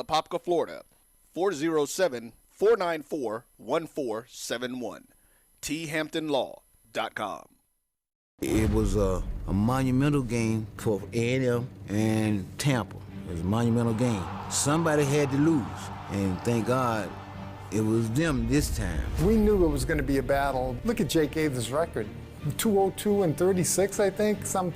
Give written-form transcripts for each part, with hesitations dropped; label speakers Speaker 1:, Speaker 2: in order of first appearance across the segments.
Speaker 1: Apopka, Florida. 407-494-1471. thamptonlaw.com.
Speaker 2: It was a monumental game for A&M and Tampa. It was a monumental game. Somebody had to lose, and thank God it was them this time.
Speaker 3: We knew it was going to be a battle. Look at Jake Gaither's record. 202 and 36, I think, some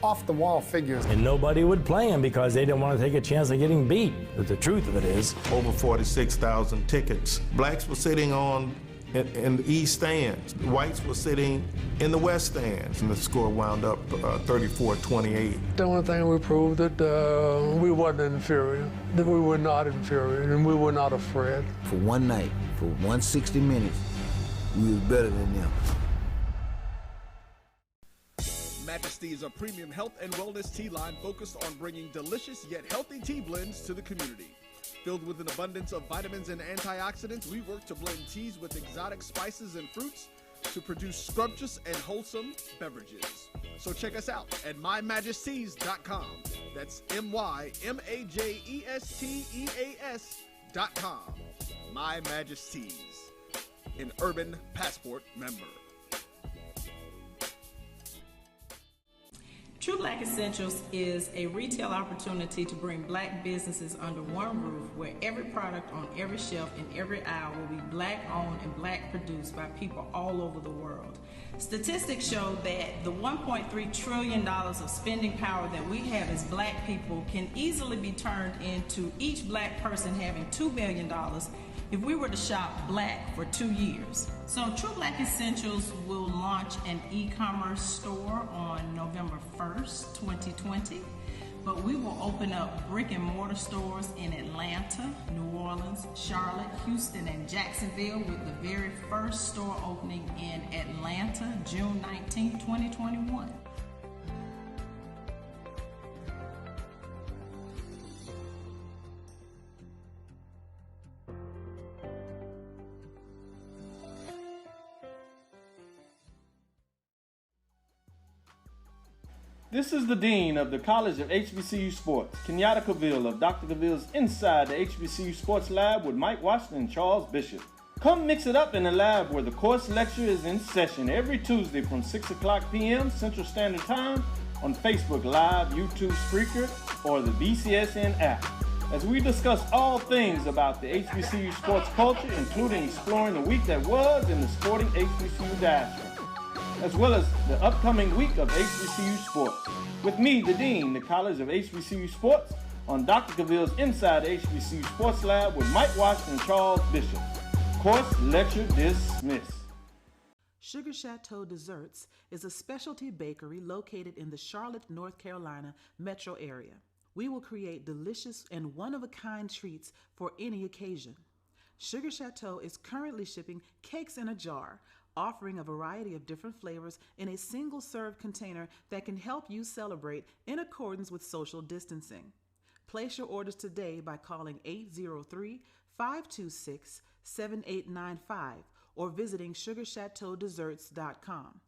Speaker 3: off-the-wall figures.
Speaker 4: And nobody would play him because they didn't want to take a chance of getting beat. But the truth of it is,
Speaker 5: over 46,000 tickets. Blacks were sitting in the east stands. Whites were sitting in the west stands, and the score wound up 34-28.
Speaker 6: The only thing we proved that we wasn't inferior, that we were not inferior, and we were not afraid.
Speaker 2: For one night, for 160 minutes, we was better than them.
Speaker 1: Majesty is a premium health and wellness tea line focused on bringing delicious yet healthy tea blends to the community. Filled with an abundance of vitamins and antioxidants, we work to blend teas with exotic spices and fruits to produce scrumptious and wholesome beverages. So check us out at mymajesties.com. That's MyMajesties.com. My Majesties, an Urban Passport member.
Speaker 7: True Black Essentials is a retail opportunity to bring Black businesses under one roof where every product on every shelf in every aisle will be Black owned and Black produced by people all over the world. Statistics show that the $1.3 trillion of spending power that we have as Black people can easily be turned into each Black person having $2 billion if we were to shop Black for 2 years. So True Black Essentials will launch an e-commerce store on November 1st, 2020. But we will open up brick and mortar stores in Atlanta, New Orleans, Charlotte, Houston, and Jacksonville, with the very first store opening in Atlanta, June 19, 2021.
Speaker 8: This is the Dean of the College of HBCU Sports, Kenyatta Cavill of Dr. Cavill's Inside the HBCU Sports Lab with Mike Washington and Charles Bishop. Come mix it up in the lab where the course lecture is in session every Tuesday from 6 o'clock p.m. Central Standard Time on Facebook Live, YouTube Spreaker, or the BCSN app, as we discuss all things about the HBCU sports culture, including exploring the week that was in the sporting HBCU diaspora, as well as the upcoming week of HBCU sports. With me, the Dean, the College of HBCU Sports, on Dr. Cavill's Inside the HBCU Sports Lab with Mike Washington and Charles Bishop. Course lecture dismissed.
Speaker 9: Sugar Chateau Desserts is a specialty bakery located in the Charlotte, North Carolina metro area. We will create delicious and one-of-a-kind treats for any occasion. Sugar Chateau is currently shipping cakes in a jar, offering a variety of different flavors in a single-serve container that can help you celebrate in accordance with social distancing. Place your orders today by calling 803-526-7895 or visiting sugarchateaudesserts.com.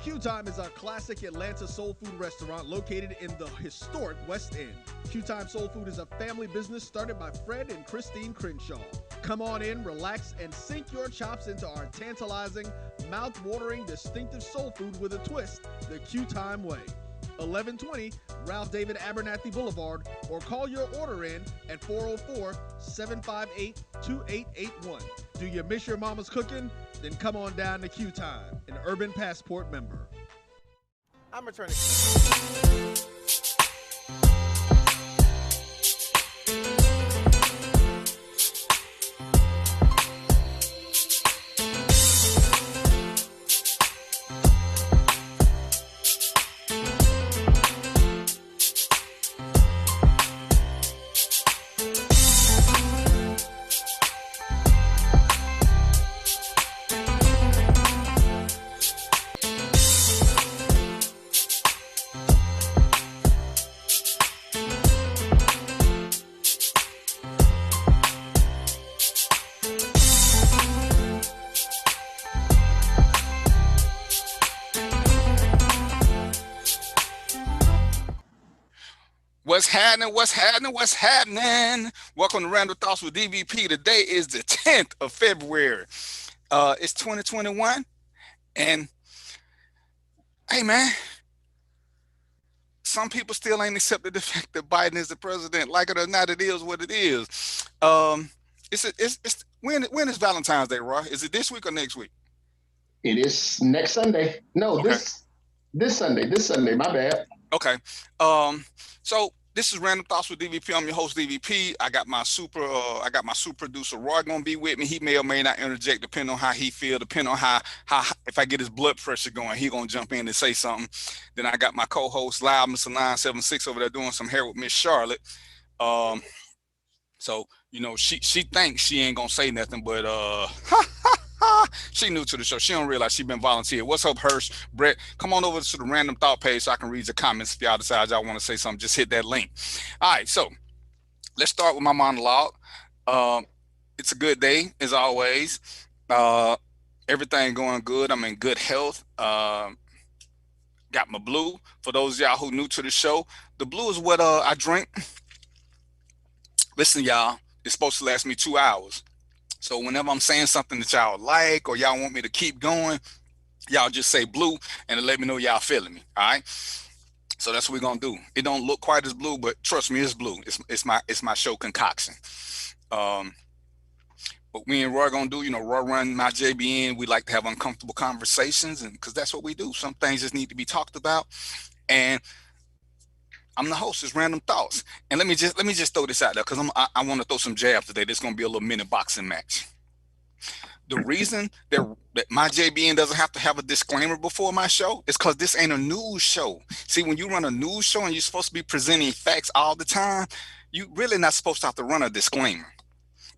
Speaker 1: Q Time is a classic Atlanta soul food restaurant located in the historic West End. Q Time Soul Food is a family business started by Fred and Christine Crenshaw. Come on in, relax, and sink your chops into our tantalizing, mouth-watering, distinctive soul food with a twist, the Q Time way. 1120 Ralph David Abernathy Boulevard, or call your order in at 404-758-2881. Do you miss your mama's cooking? Then come on down to Q Time, an Urban Passport member. I'm returning.
Speaker 10: What's happening? What's happening? What's happening? Welcome to Random Thoughts with DVP. Today is the 10th of February. It's 2021. And hey, man, some people still ain't accepted the fact that Biden is the president. Like it or not, it is what it is. When is Valentine's Day, Roy? Is it this week or next week?
Speaker 11: It is next Sunday. No,
Speaker 10: okay.
Speaker 11: This Sunday. My bad.
Speaker 10: Okay. So this is Random Thoughts with DVP. I'm your host, DVP. I got my super producer Roy gonna be with me. He may or may not interject depending on how he feel, depending on how if I get his blood pressure going, he gonna jump in and say something. Then I got my co-host Loud Mr. 976 over there doing some hair with Miss Charlotte. So you know she thinks she ain't gonna say nothing, but she new to the show. She don't realize she been volunteered. What's up, Hirsch? Brett, come on over to the Random Thought page so I can read your comments. If y'all decide y'all want to say something, just hit that link. All right, so let's start with my monologue. It's a good day, as always. Everything going good. I'm in good health. Got my blue. For those of y'all who new to the show, the blue is what I drink. Listen, y'all, it's supposed to last me 2 hours. So whenever I'm saying something that y'all like or y'all want me to keep going, y'all just say blue and let me know y'all feeling me. All right. So that's what we're gonna do. It don't look quite as blue, but trust me, it's blue. It's my show concoction. What me and Roy gonna do, you know, Roy run my JBN. We like to have uncomfortable conversations, and because that's what we do. Some things just need to be talked about. And I'm the host. It's Random Thoughts, and let me just throw this out there because I want to throw some jabs today. This is gonna be a little mini boxing match. The reason that my JBN doesn't have to have a disclaimer before my show is because this ain't a news show. See, when you run a news show and you're supposed to be presenting facts all the time, you really not supposed to have to run a disclaimer.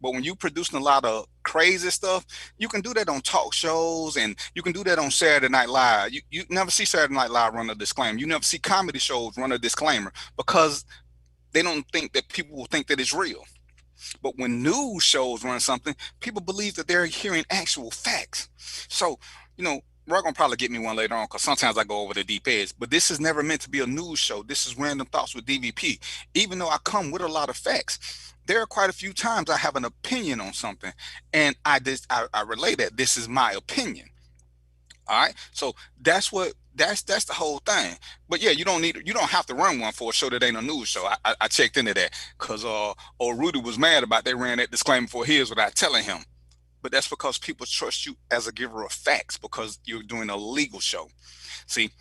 Speaker 10: But when you're producing a lot of crazy stuff, you can do that on talk shows and you can do that on Saturday Night Live. You never see Saturday Night Live run a disclaimer. You never see comedy shows run a disclaimer because they don't think that people will think that it's real. But when news shows run something, people believe that they're hearing actual facts. So, you know, we're going to probably get me one later on because sometimes I go over the deep edge. But this is never meant to be a news show. This is Random Thoughts with DVP. Even though I come with a lot of facts, there are quite a few times I have an opinion on something, and I relay that this is my opinion. All right, so that's the whole thing. But yeah, you don't have to run one for a show that ain't a news show. I checked into that because old Rudy was mad about they ran that disclaimer for his without telling him. But that's because people trust you as a giver of facts because you're doing a legal show. See,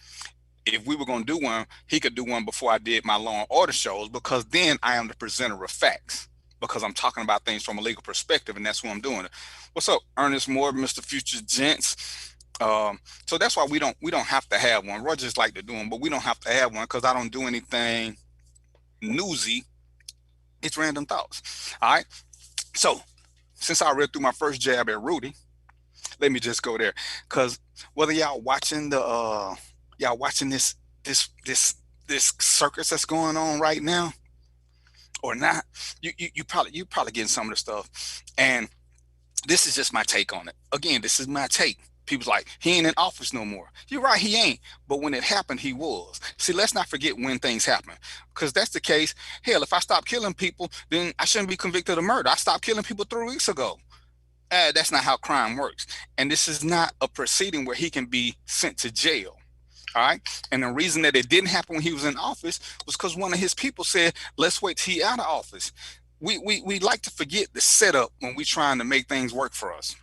Speaker 10: if we were going to do one, he could do one before I did my Law and Order shows because then I am the presenter of facts because I'm talking about things from a legal perspective, and that's what I'm doing. What's up, Ernest Moore, Mr. Future Gents? So that's why we don't have to have one. Roy just like to do them, but we don't have to have one because I don't do anything newsy. It's Random Thoughts. All right. So since I read through my first jab at Rudy, let me just go there because whether y'all watching this circus that's going on right now or not, you probably getting some of the stuff. And this is just my take on it. Again, this is my take. People's like, he ain't in office no more. You're right, he ain't. But when it happened, he was. See, let's not forget when things happen. Because that's the case. Hell, if I stop killing people, then I shouldn't be convicted of murder. I stopped killing people 3 weeks ago. That's not how crime works. And this is not a proceeding where he can be sent to jail. All right. And the reason that it didn't happen when he was in office was because one of his people said, let's wait till he's out of office. We like to forget the setup when we're trying to make things work for us.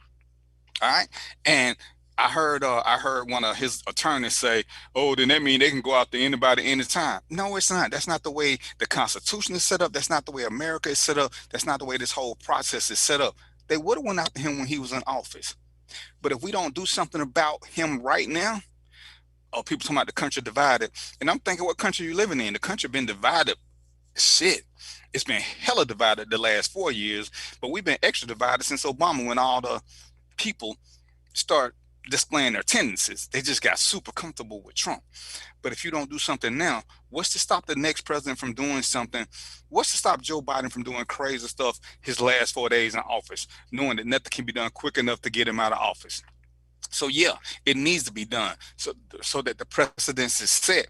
Speaker 10: All right. And I heard one of his attorneys say, oh, then that means they can go out to anybody anytime. No, it's not. That's not the way the Constitution is set up. That's not the way America is set up. That's not the way this whole process is set up. They would have went after him when he was in office. But if we don't do something about him right now, people talking about the country divided. And I'm thinking, what country you living in? The country been divided. Shit. It's been hella divided the last 4 years, but we've been extra divided since Obama, when all the people start displaying their tendencies. They just got super comfortable with Trump. But if you don't do something now, what's to stop the next president from doing something? What's to stop Joe Biden from doing crazy stuff his last 4 days in office, knowing that nothing can be done quick enough to get him out of office? So yeah, it needs to be done so that the precedence is set.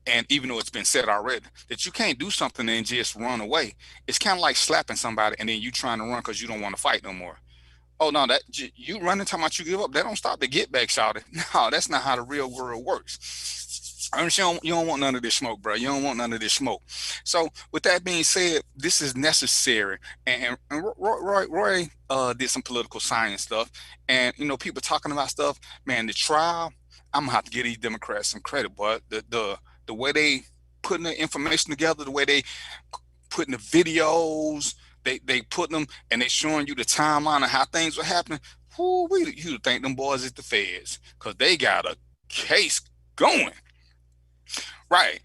Speaker 10: and even though it's been said already, that you can't do something and just run away. It's kind of like slapping somebody and then you trying to run because you don't want to fight no more. Oh no, that you running talking about you give up. That don't stop the get back, shouted. No, that's not how the real world works. Ernest, you don't want none of this smoke, bro. You don't want none of this smoke. So with that being said, this is necessary. And Roy did some political science stuff, and you know, people talking about stuff. Man, the trial. I'm gonna have to give these Democrats some credit, but the way they putting the information together, the way they putting the videos, they put them and they showing you the timeline of how things were happening. You think them boys is the feds because they got a case going. Right.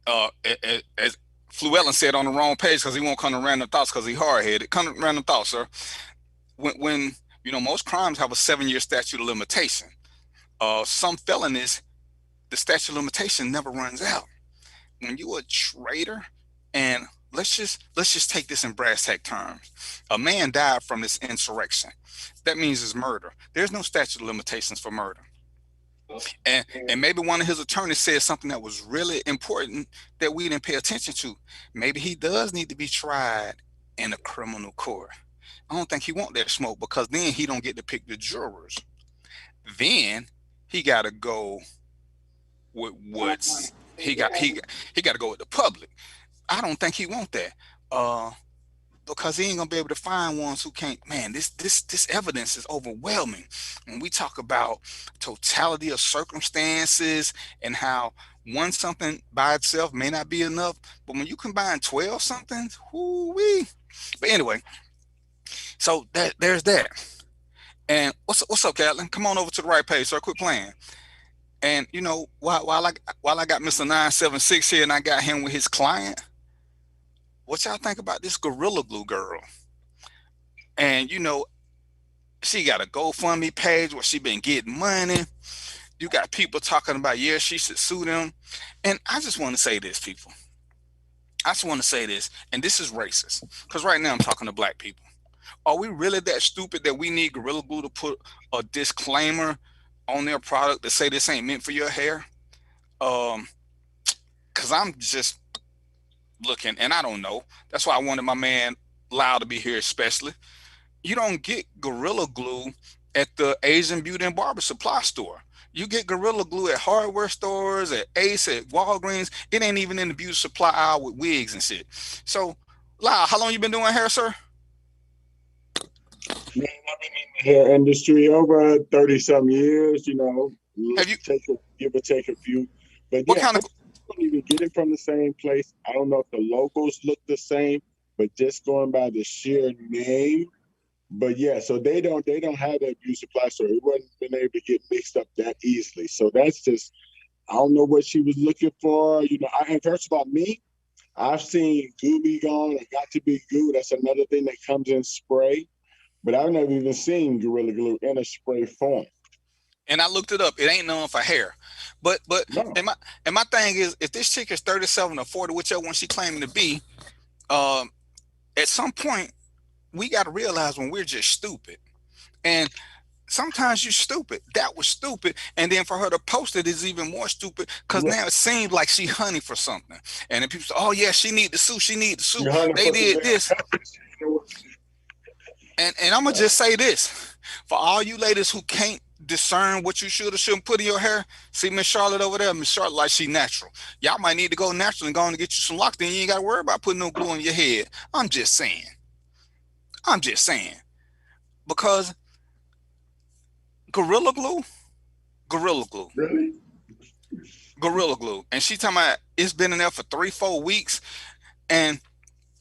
Speaker 10: As Fluellen said on the wrong page because he won't come to random thoughts because he hard-headed. Come to random thoughts, sir. When you know, most crimes have a 7-year statute of limitation. Some felonies, the statute of limitation never runs out. When you're a traitor, and let's just take this in brass tack terms. A man died from this insurrection. That means it's murder. There's no statute of limitations for murder. And maybe one of his attorneys said something that was really important that we didn't pay attention to. Maybe he does need to be tried in a criminal court. I don't think he want that smoke because then he don't get to pick the jurors. Then he got to go with what's he got to go with the public. I don't think he want that because he ain't gonna be able to find ones who can't. Man, this evidence is overwhelming. When we talk about totality of circumstances and how one something by itself may not be enough, but when you combine 12 somethings, whoo-wee. But anyway, so there's that. And what's up, Catlin? Come on over to the right page, sir. Quit playing. And you know, while I got Mr. 976 here and I got him with his client, what y'all think about this Gorilla Glue girl? And you know, she got a GoFundMe page where she been getting money. You got people talking about, yeah, she should sue them. And I just want to say this, people. I just want to say this, and this is racist, because right now I'm talking to black people. Are we really that stupid that we need Gorilla Glue to put a disclaimer on their product to say this ain't meant for your hair? Because I'm just looking, and I don't know. That's why I wanted my man Lyle to be here especially. You don't get Gorilla Glue at the Asian Beauty and Barber Supply store. You get Gorilla Glue at hardware stores, at Ace, at Walgreens. It ain't even in the beauty supply aisle with wigs and shit. So, Lyle, how long you been doing hair, sir?
Speaker 12: Man, I've been in the hair industry over 30-some years, you know.
Speaker 10: Have you
Speaker 12: give or take a few. But
Speaker 10: what
Speaker 12: yeah,
Speaker 10: kind of
Speaker 12: I don't even get it from the same place. I don't know if the logos look the same, but just going by the sheer name. But yeah, so they don't have that beauty supply store. It wasn't been able to get mixed up that easily. So that's just, I don't know what she was looking for. You know, and first of all, me, I've seen Goo Be Gone and Got to Be Goo. That's another thing that comes in spray. But I've never even seen Gorilla Glue in a spray form.
Speaker 10: And I looked it up. It ain't known for hair. But
Speaker 12: no.
Speaker 10: and my thing is, if this chick is 37 or 40, whichever one she claiming to be, at some point we got to realize when we're just stupid. And sometimes you're stupid. That was stupid. And then for her to post it is even more stupid because now it seems like she honey for something. And then people say, oh yeah, she need to sue. She need to sue. They did this. And I'm gonna just say this for all you ladies who can't discern what you should or shouldn't put in your hair. See Miss Charlotte over there. Miss Charlotte, like she natural. Y'all might need to go natural and go on and get you some locks. Then you ain't got to worry about putting no glue on your head. I'm just saying. Because Gorilla Glue.
Speaker 12: Really?
Speaker 10: Gorilla Glue. And she talking about it's been in there for 3-4 weeks. And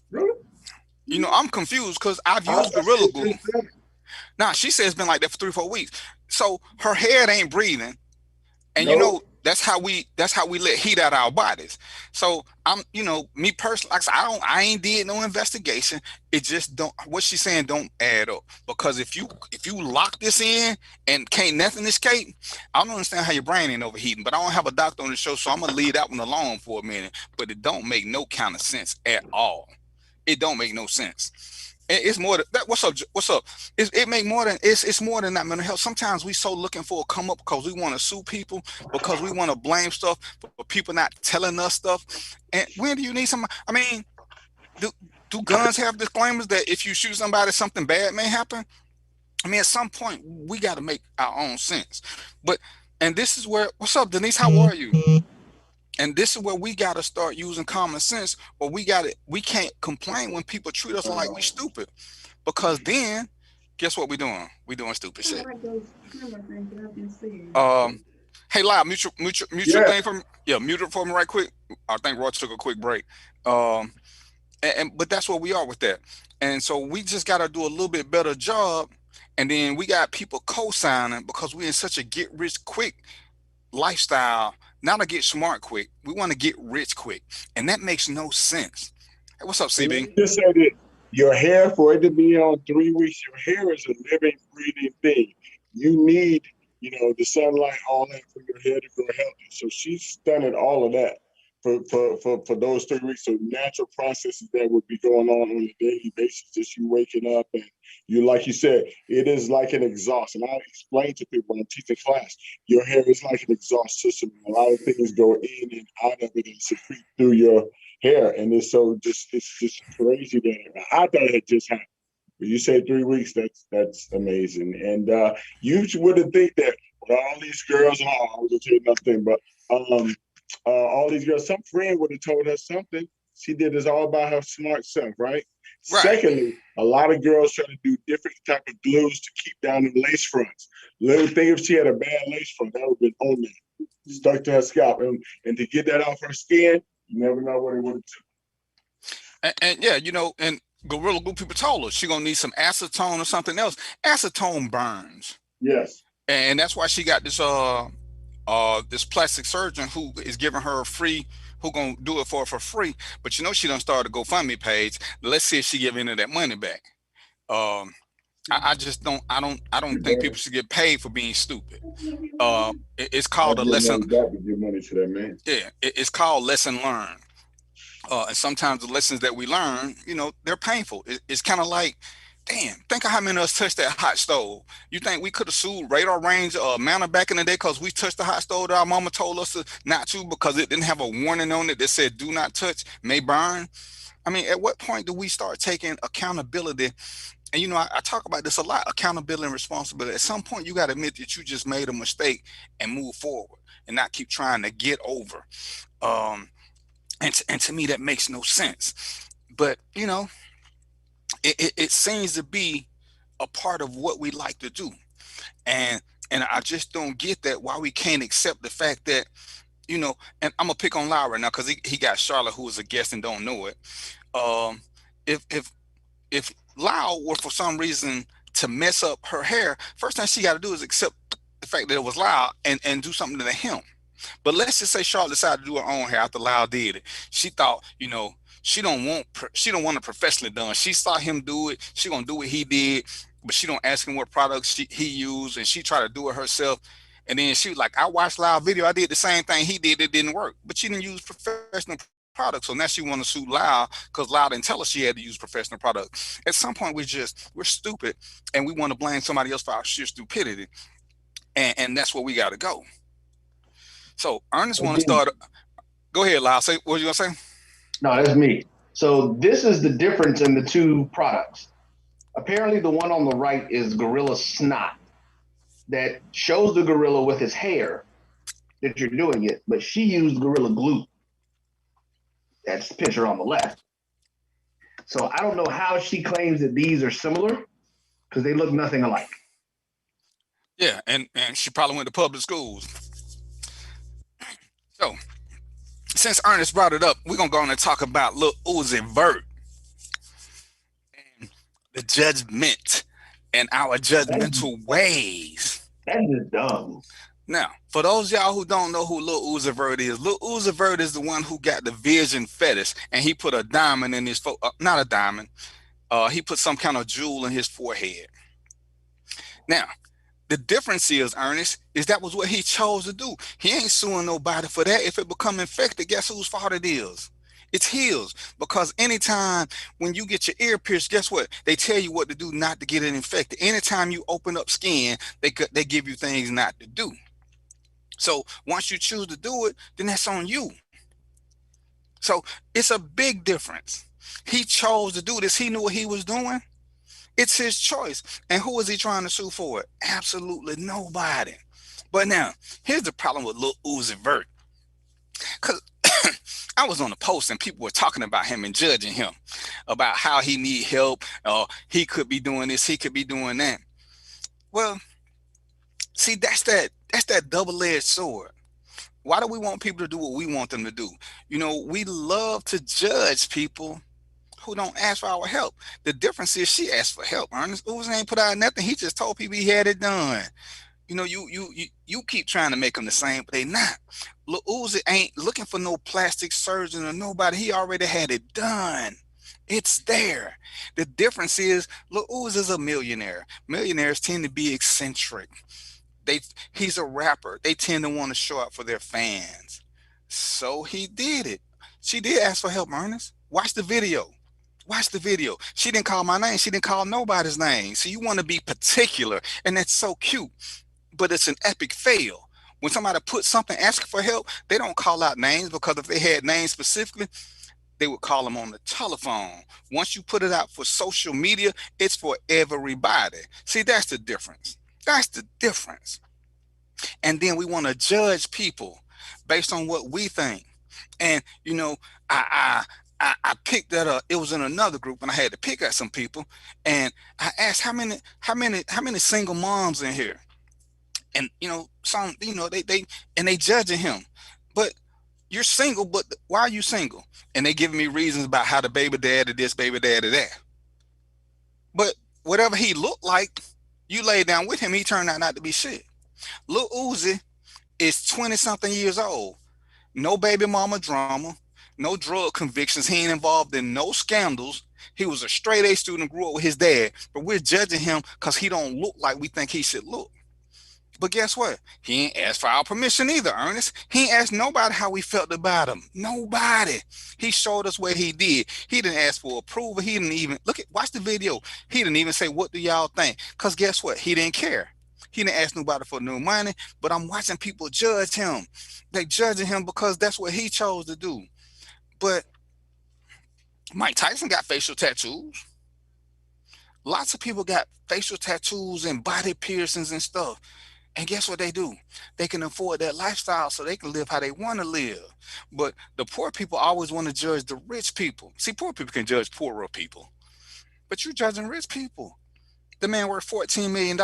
Speaker 12: really?
Speaker 10: You know, I'm confused because I've used Gorilla Glue. Nah, she says it's been like that for 3-4 weeks. So her hair ain't breathing. And you know, that's how we let heat out our bodies. So I'm, you know, me personally, like I ain't did no investigation. It just don't, what she's saying don't add up. Because if you lock this in and can't nothing escape, I don't understand how your brain ain't overheating. But I don't have a doctor on the show, so I'm gonna leave that one alone for a minute. But it don't make no kind of sense at all. It don't make no sense. It's more than that. What's up? What's up? It make more than it's more than that mental health. Sometimes we so looking for a come up because we want to sue people, because we want to blame stuff for people not telling us stuff. And when do you need some? I mean, do guns have disclaimers that if you shoot somebody, something bad may happen? I mean, at some point we got to make our own sense. But and this is where, what's up, Denise? How are you? And this is where we got to start using common sense, or we can't complain when people treat us like we stupid, because then guess what we're doing? We're doing stupid shit. Hey, Lyle, mutual thing for me. Yeah, mute it for me right quick. I think Roy took a quick break. But that's where we are with that. And so we just got to do a little bit better job. And then we got people co-signing because we're in such a get rich quick lifestyle. Not to get smart quick. We want to get rich quick. And that makes no sense. Hey, what's up, CB?
Speaker 12: Just say that your hair, for it to be on 3 weeks, your hair is a living, breathing thing. You need, the sunlight, all that for your hair to grow healthy. So she's done all of that for those 3 weeks. So natural processes that would be going on a daily basis, just you waking up, and you, like you said, it is like an exhaust. And I explain to people when I'm teaching class, your hair is like an exhaust system. A lot of things go in and out of it and secrete through your hair. And it's just crazy that I thought it had just happened. But you say 3 weeks, that's amazing. And you wouldn't think that with all these girls, and I wasn't tell you nothing, but all these girls, some friend would have told her something. She did this all by her smart self, right? Secondly, a lot of girls try to do different type of glues to keep down the lace fronts. Little thing, if she had a bad lace front, that would have been on there, stuck to her scalp. And to get that off her skin, you never know what it would have done.
Speaker 10: And yeah, and Gorilla Glue people told her she gonna need some acetone or something else. Acetone burns.
Speaker 12: Yes.
Speaker 10: And that's why she got this this plastic surgeon who is giving her free, who gonna do it for her for free. But she done started a GoFundMe page. Let's see if she give any of that money back. I don't think people should get paid for being stupid. It's called a lesson.
Speaker 12: Give money to that man.
Speaker 10: Yeah, it's called lesson learned. And sometimes the lessons that we learn, they're painful. It's kind of like, damn, think of how many of us touched that hot stove. You think we could have sued Radar Range Manor back in the day because we touched the hot stove that our mama told us not to, because it didn't have a warning on it that said do not touch, may burn? I mean, at what point do we start taking accountability? And I talk about this a lot, accountability and responsibility. At some point, you got to admit that you just made a mistake and move forward and not keep trying to get over. And to me, that makes no sense. But, it seems to be a part of what we like to do. And I just don't get that, why we can't accept the fact that, and I'm going to pick on Lyle right now because he got Charlotte, who was a guest and don't know it. If Lyle were for some reason to mess up her hair, first thing she got to do is accept the fact that it was Lyle and do something to him. But let's just say Charlotte decided to do her own hair after Lyle did it. She thought, she don't want it professionally done. She saw him do it. She gonna do what he did, but she don't ask him what products he used, and she tried to do it herself. And then she was like, I watched Lyle video. I did the same thing he did. It didn't work. But she didn't use professional products. So now she want to sue Lyle because Lyle didn't tell her she had to use professional products. At some point, we're stupid, and we want to blame somebody else for our sheer stupidity. And that's where we got to go. So Ernest want to start. Go ahead, Lyle. Say what you gonna say?
Speaker 11: No, that's me. So this is the difference in the two products. Apparently, the one on the right is Gorilla Snot that shows the gorilla with his hair that you're doing it, but she used Gorilla Glue. That's the picture on the left. So I don't know how she claims that these are similar because they look nothing alike.
Speaker 10: Yeah, and she probably went to public schools. So, since Ernest brought it up, we're going to go on and talk about Lil Uzi Vert and the judgment and our judgmental ways.
Speaker 11: That is dumb.
Speaker 10: Now, for those of y'all who don't know who Lil Uzi Vert is the one who got the vision fetish, and he put a diamond in his, not a diamond, he put some kind of jewel in his forehead. Now, the difference is, Ernest, is that was what he chose to do. He ain't suing nobody for that. If it become infected, guess whose fault it is? It's heels, because anytime when you get your ear pierced, guess what? They tell you what to do not to get it infected. Anytime you open up skin, they give you things not to do. So once you choose to do it, then that's on you. So it's a big difference. He chose to do this. He knew what he was doing. It's his choice. And who is he trying to sue for it? Absolutely nobody. But now, here's the problem with Lil Uzi Vert. Because I was on a post and people were talking about him and judging him about how he need help, or he could be doing this, he could be doing that. Well, see, that's that double-edged sword. Why do we want people to do what we want them to do? You know, we love to judge people who don't ask for our help. The difference is she asked for help. Ernest Uzi ain't put out nothing. He just told people he had it done. You know, you keep trying to make them the same, but they not. Lil Uzi ain't looking for no plastic surgeon or nobody. He already had it done. It's there. The difference is Lil Uzi is a millionaire. Millionaires tend to be eccentric. He's a rapper. They tend to want to show up for their fans. So he did it. She did ask for help, Ernest. Watch the video. Watch the video. She didn't call my name. She didn't call nobody's name. So you want to be particular, and that's so cute. But it's an epic fail. When somebody puts something asking for help, they don't call out names, because if they had names specifically, they would call them on the telephone. Once you put it out for social media, it's for everybody. See, that's the difference. That's the difference. And then we want to judge people based on what we think. And, you know, I picked that up. It was in another group, and I had to pick at some people. And I asked how many single moms in here? And, you know, some, you know, they judging him. But you're single, but why are you single? And they giving me reasons about how the baby daddy this, baby daddy that. But whatever he looked like, you lay down with him, he turned out not to be shit. Lil Uzi is 20-something years old. No baby mama drama, no drug convictions. He ain't involved in no scandals. He was a straight A student, grew up with his dad. But we're judging him because he don't look like we think he should look. But guess what? He ain't asked for our permission either, Ernest. He ain't asked nobody how we felt about him. Nobody. He showed us what he did. He didn't ask for approval. He didn't even watch the video. He didn't even say, what do y'all think? Because guess what? He didn't care. He didn't ask nobody for no money. But I'm watching people judge him. They judging him because that's what he chose to do. But Mike Tyson got facial tattoos. Lots of people got facial tattoos and body piercings and stuff. And guess what they do? They can afford that lifestyle so they can live how they want to live. But the poor people always want to judge the rich people. See, poor people can judge poorer people. But you're judging rich people. The man worth $14 million.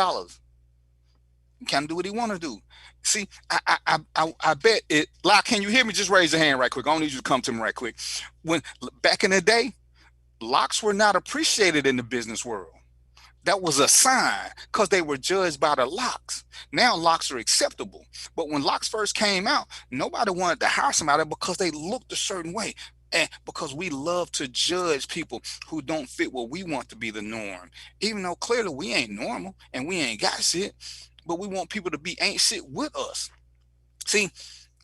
Speaker 10: He can do what he want to do. See, I bet it. Locke, can you hear me? Just raise your hand right quick. I don't need you to come to me right quick. When back in the day, locks were not appreciated in the business world. That was a sign because they were judged by the locks. Now locks are acceptable. But when locks first came out, nobody wanted to hire somebody because they looked a certain way. And because we love to judge people who don't fit what we want to be the norm. Even though clearly we ain't normal and we ain't got shit, but we want people to be ain't shit with us. See,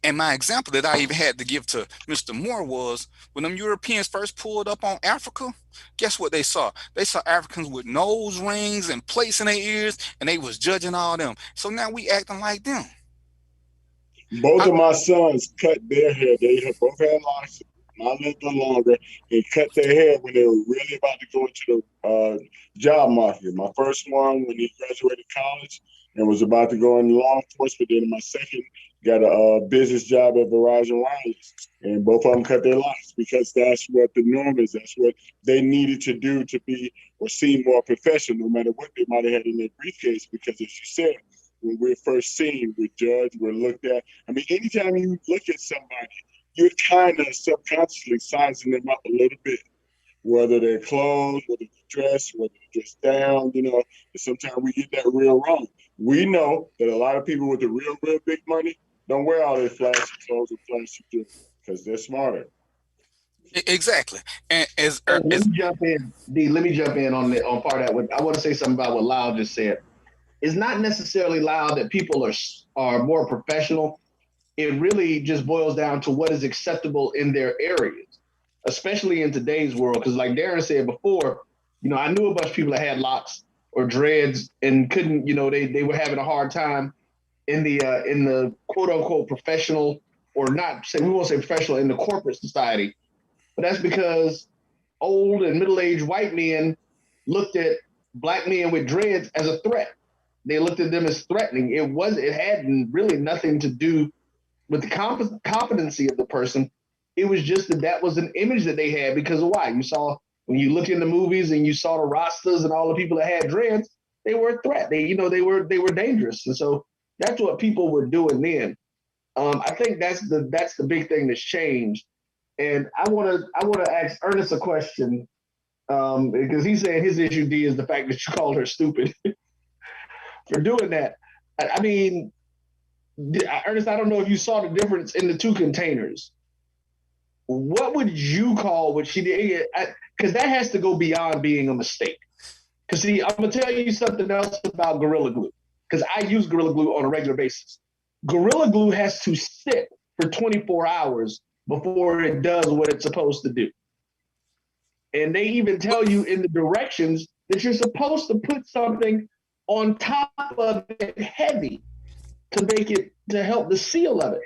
Speaker 10: and my example that I even had to give to Mr. Moore was when them Europeans first pulled up on Africa, guess what they saw? They saw Africans with nose rings and plates in their ears, and they was judging all them. So now we acting like them.
Speaker 12: Both of my sons cut their hair. They have both had locks. My lived longer and cut their hair when they were really about to go into the job market. My first one when he graduated college and was about to go into law enforcement. Then my second got a business job at Verizon Wireless. And both of them cut their locks because that's what the norm is. That's what they needed to do to be or seem more professional, no matter what they might have had in their briefcase. Because as you said, when we're first seen, we're judged, we're looked at. I mean, anytime you look at somebody, you're kind of subconsciously sizing them up a little bit, whether they're clothes, whether they're dressed, whether they're dressed down, you know, and sometimes we get that real wrong. We know that a lot of people with the real big money don't wear all their flashy clothes and flashy jewelry because they're smarter.
Speaker 10: Exactly. And
Speaker 11: let me jump in, D. Let me jump in on part of that. I want to say something about what Lyle just said. It's not necessarily, Lyle, that people are more professional. It really just boils down to what is acceptable in their areas. especially in today's world. Because like Darren said before, I knew a bunch of people that had locks or dreads and couldn't, they were having a hard time in the quote unquote professional, or we won't say professional, in the corporate society. But that's because old and middle-aged white men looked at black men with dreads as a threat. They looked at them as threatening. It had really nothing to do with the competency of the person. It was just that was an image that they had because of why? You saw, when you look in the movies and you saw the Rastas and all the people that had dreads, they were a threat. They were dangerous. And so that's what people were doing then. I think that's the big thing that's changed. And I want to ask Ernest a question, because he said his issue, D, is the fact that you called her stupid for doing that. I mean, Ernest, I don't know if you saw the difference in the two containers. What would you call what she did? Because that has to go beyond being a mistake. Because see, I'm gonna tell you something else about Gorilla Glue, because I use Gorilla Glue on a regular basis. Gorilla Glue has to sit for 24 hours before it does what it's supposed to do. And they even tell you in the directions that you're supposed to put something on top of it heavy to help the seal of it.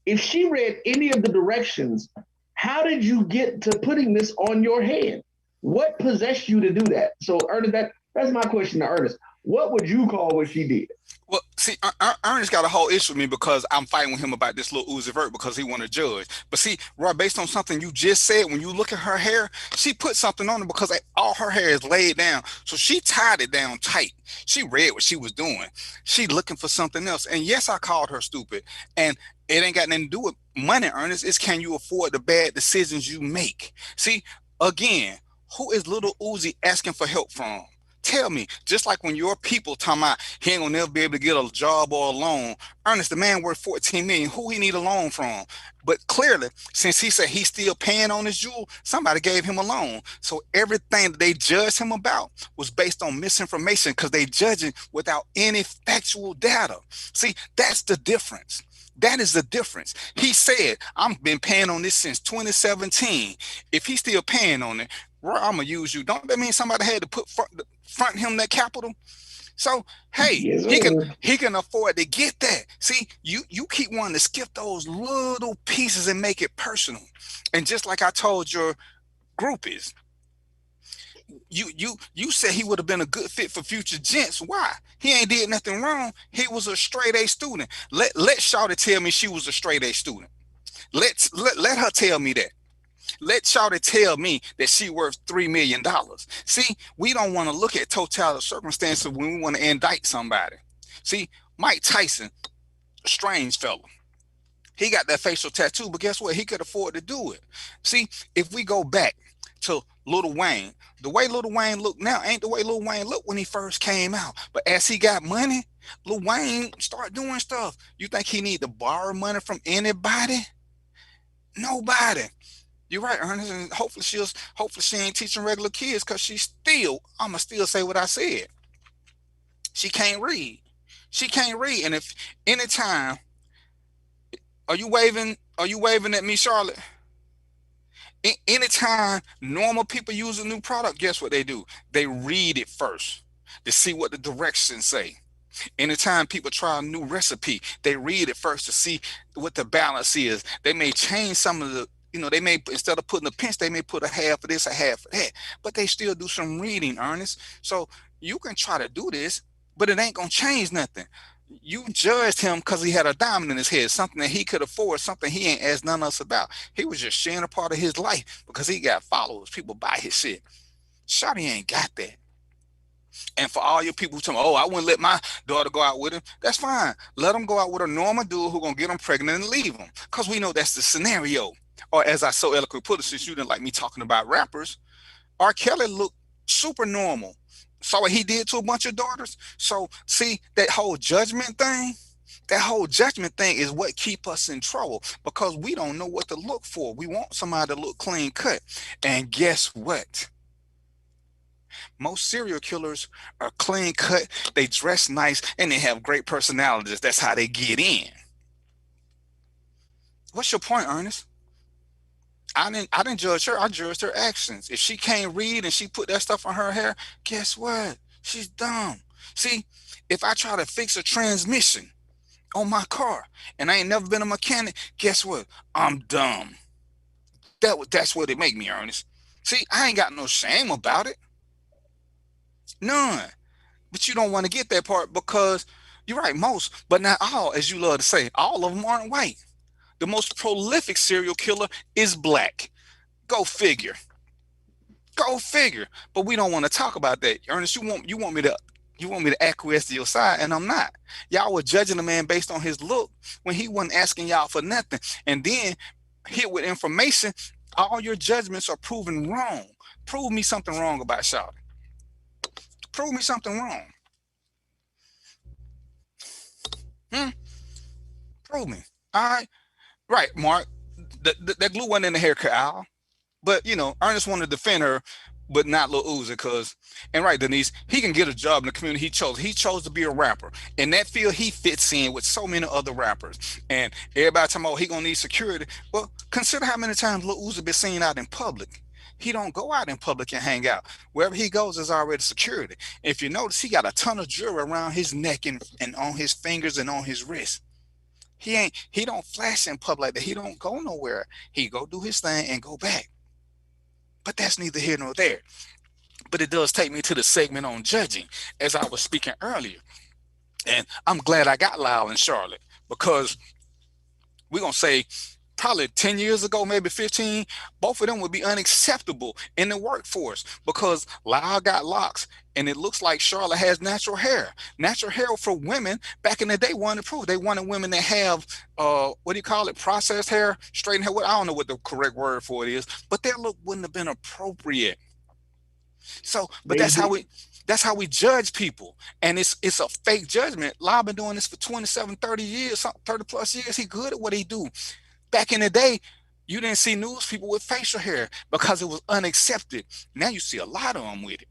Speaker 11: If she read any of the directions, how did you get to putting this on your hand? What possessed you to do that? So Ernest, that's my question to Ernest. What would you call what she did?
Speaker 10: Well, see, Ernest got a whole issue with me because I'm fighting with him about this little Uzi Vert because he want to judge. But see, Roy, based on something you just said, when you look at her hair, she put something on it because all her hair is laid down. So she tied it down tight. She read what she was doing. She looking for something else. And yes, I called her stupid. And it ain't got nothing to do with money, Ernest. It's can you afford the bad decisions you make? See, again, who is little Uzi asking for help from? Tell me, just like when your people talking about he ain't gonna never be able to get a job or a loan. Ernest, the man worth 14 million. Who he need a loan from? But clearly, since he said he's still paying on his jewel, somebody gave him a loan. So everything that they judged him about was based on misinformation because they judging without any factual data. See, that's the difference. That is the difference. He said, I've been paying on this since 2017. If he's still paying on it, I'm gonna use you. Don't that mean somebody had to put front him that capital? So hey, yes, he can afford to get that. See, you keep wanting to skip those little pieces and make it personal. And just like I told your groupies, you said he would have been a good fit for Future Gents. Why? He ain't did nothing wrong. He was a straight A student. Let Shawty tell me she was a straight A student. Let her tell me that. Let Shawty tell me that she worth $3 million. See, we don't want to look at totality of circumstances when we want to indict somebody. See, Mike Tyson, a strange fella. He got that facial tattoo, but guess what? He could afford to do it. See, if we go back to Lil Wayne, the way Lil Wayne look now ain't the way Lil Wayne looked when he first came out. But as he got money, Lil Wayne start doing stuff. You think he need to borrow money from anybody? Nobody. You're right, Ernest, and hopefully she ain't teaching regular kids because I'ma still say what I said. She can't read. She can't read. And if anytime, are you waving at me, Charlotte? Anytime normal people use a new product, guess what they do? They read it first to see what the directions say. Anytime people try a new recipe, they read it first to see what the balance is. They may change some of the, they may, instead of putting a pinch, they may put a half of this, a half of that, but they still do some reading, Ernest. So you can try to do this, but it ain't going to change nothing. You judged him because he had a diamond in his head, something that he could afford, something he ain't asked none of us about. He was just sharing a part of his life because he got followers. People buy his shit. Shawty ain't got that. And for all your people who tell me, oh, I wouldn't let my daughter go out with him, that's fine. Let them go out with a normal dude who's going to get them pregnant and leave them, because we know that's the scenario. Or as I so eloquently put it, since you didn't like me talking about rappers, R. Kelly looked super normal. Saw what he did to a bunch of daughters. So see, that whole judgment thing is what keep us in trouble, because we don't know what to look for. We want somebody to look clean cut. And guess what? Most serial killers are clean cut, they dress nice, and they have great personalities. That's how they get in. What's your point, Ernest? I didn't judge her. I judged her actions. If she can't read and she put that stuff on her hair, guess what? She's dumb. See, if I try to fix a transmission on my car and I ain't never been a mechanic, guess what? I'm dumb. That's what it make me, Ernest. See, I ain't got no shame about it. None. But you don't want to get that part because you're right, most, but not all, as you love to say, all of them aren't white. The most prolific serial killer is black. Go figure. Go figure. But we don't want to talk about that. Ernest, you want me to acquiesce to your side, and I'm not. Y'all were judging a man based on his look when he wasn't asking y'all for nothing. And then hit with information, all your judgments are proven wrong. Prove me something wrong about Shawty. Prove me something wrong. Prove me. All right. Right, Mark. That glue wasn't in the haircut aisle. But, Ernest wanted to defend her, but not Lil Uzi, and right, Denise, he can get a job in the community he chose. He chose to be a rapper. In that field, he fits in with so many other rappers. And everybody talking about he gonna need security. Well, consider how many times Lil Uzi been seen out in public. He don't go out in public and hang out. Wherever he goes is already security. If you notice, he got a ton of jewelry around his neck and on his fingers and on his wrist. He don't flash in public like that. He don't go nowhere. He go do his thing and go back. But that's neither here nor there. But it does take me to the segment on judging, as I was speaking earlier. And I'm glad I got Lyle and Charlotte, because we're going to say probably 10 years ago, maybe 15, both of them would be unacceptable in the workforce, because Lyle got locks and it looks like Charlotte has natural hair. Natural hair for women back in the day wanted to prove. They wanted women that have, what do you call it, processed hair, straightened hair. I don't know what the correct word for it is, but their look wouldn't have been appropriate. So, but that's how we judge people. And it's a fake judgment. Lyle been doing this for 27, 30 years, 30 plus years. He good at what he do. Back in the day, you didn't see news people with facial hair because it was unaccepted. Now you see a lot of them with it.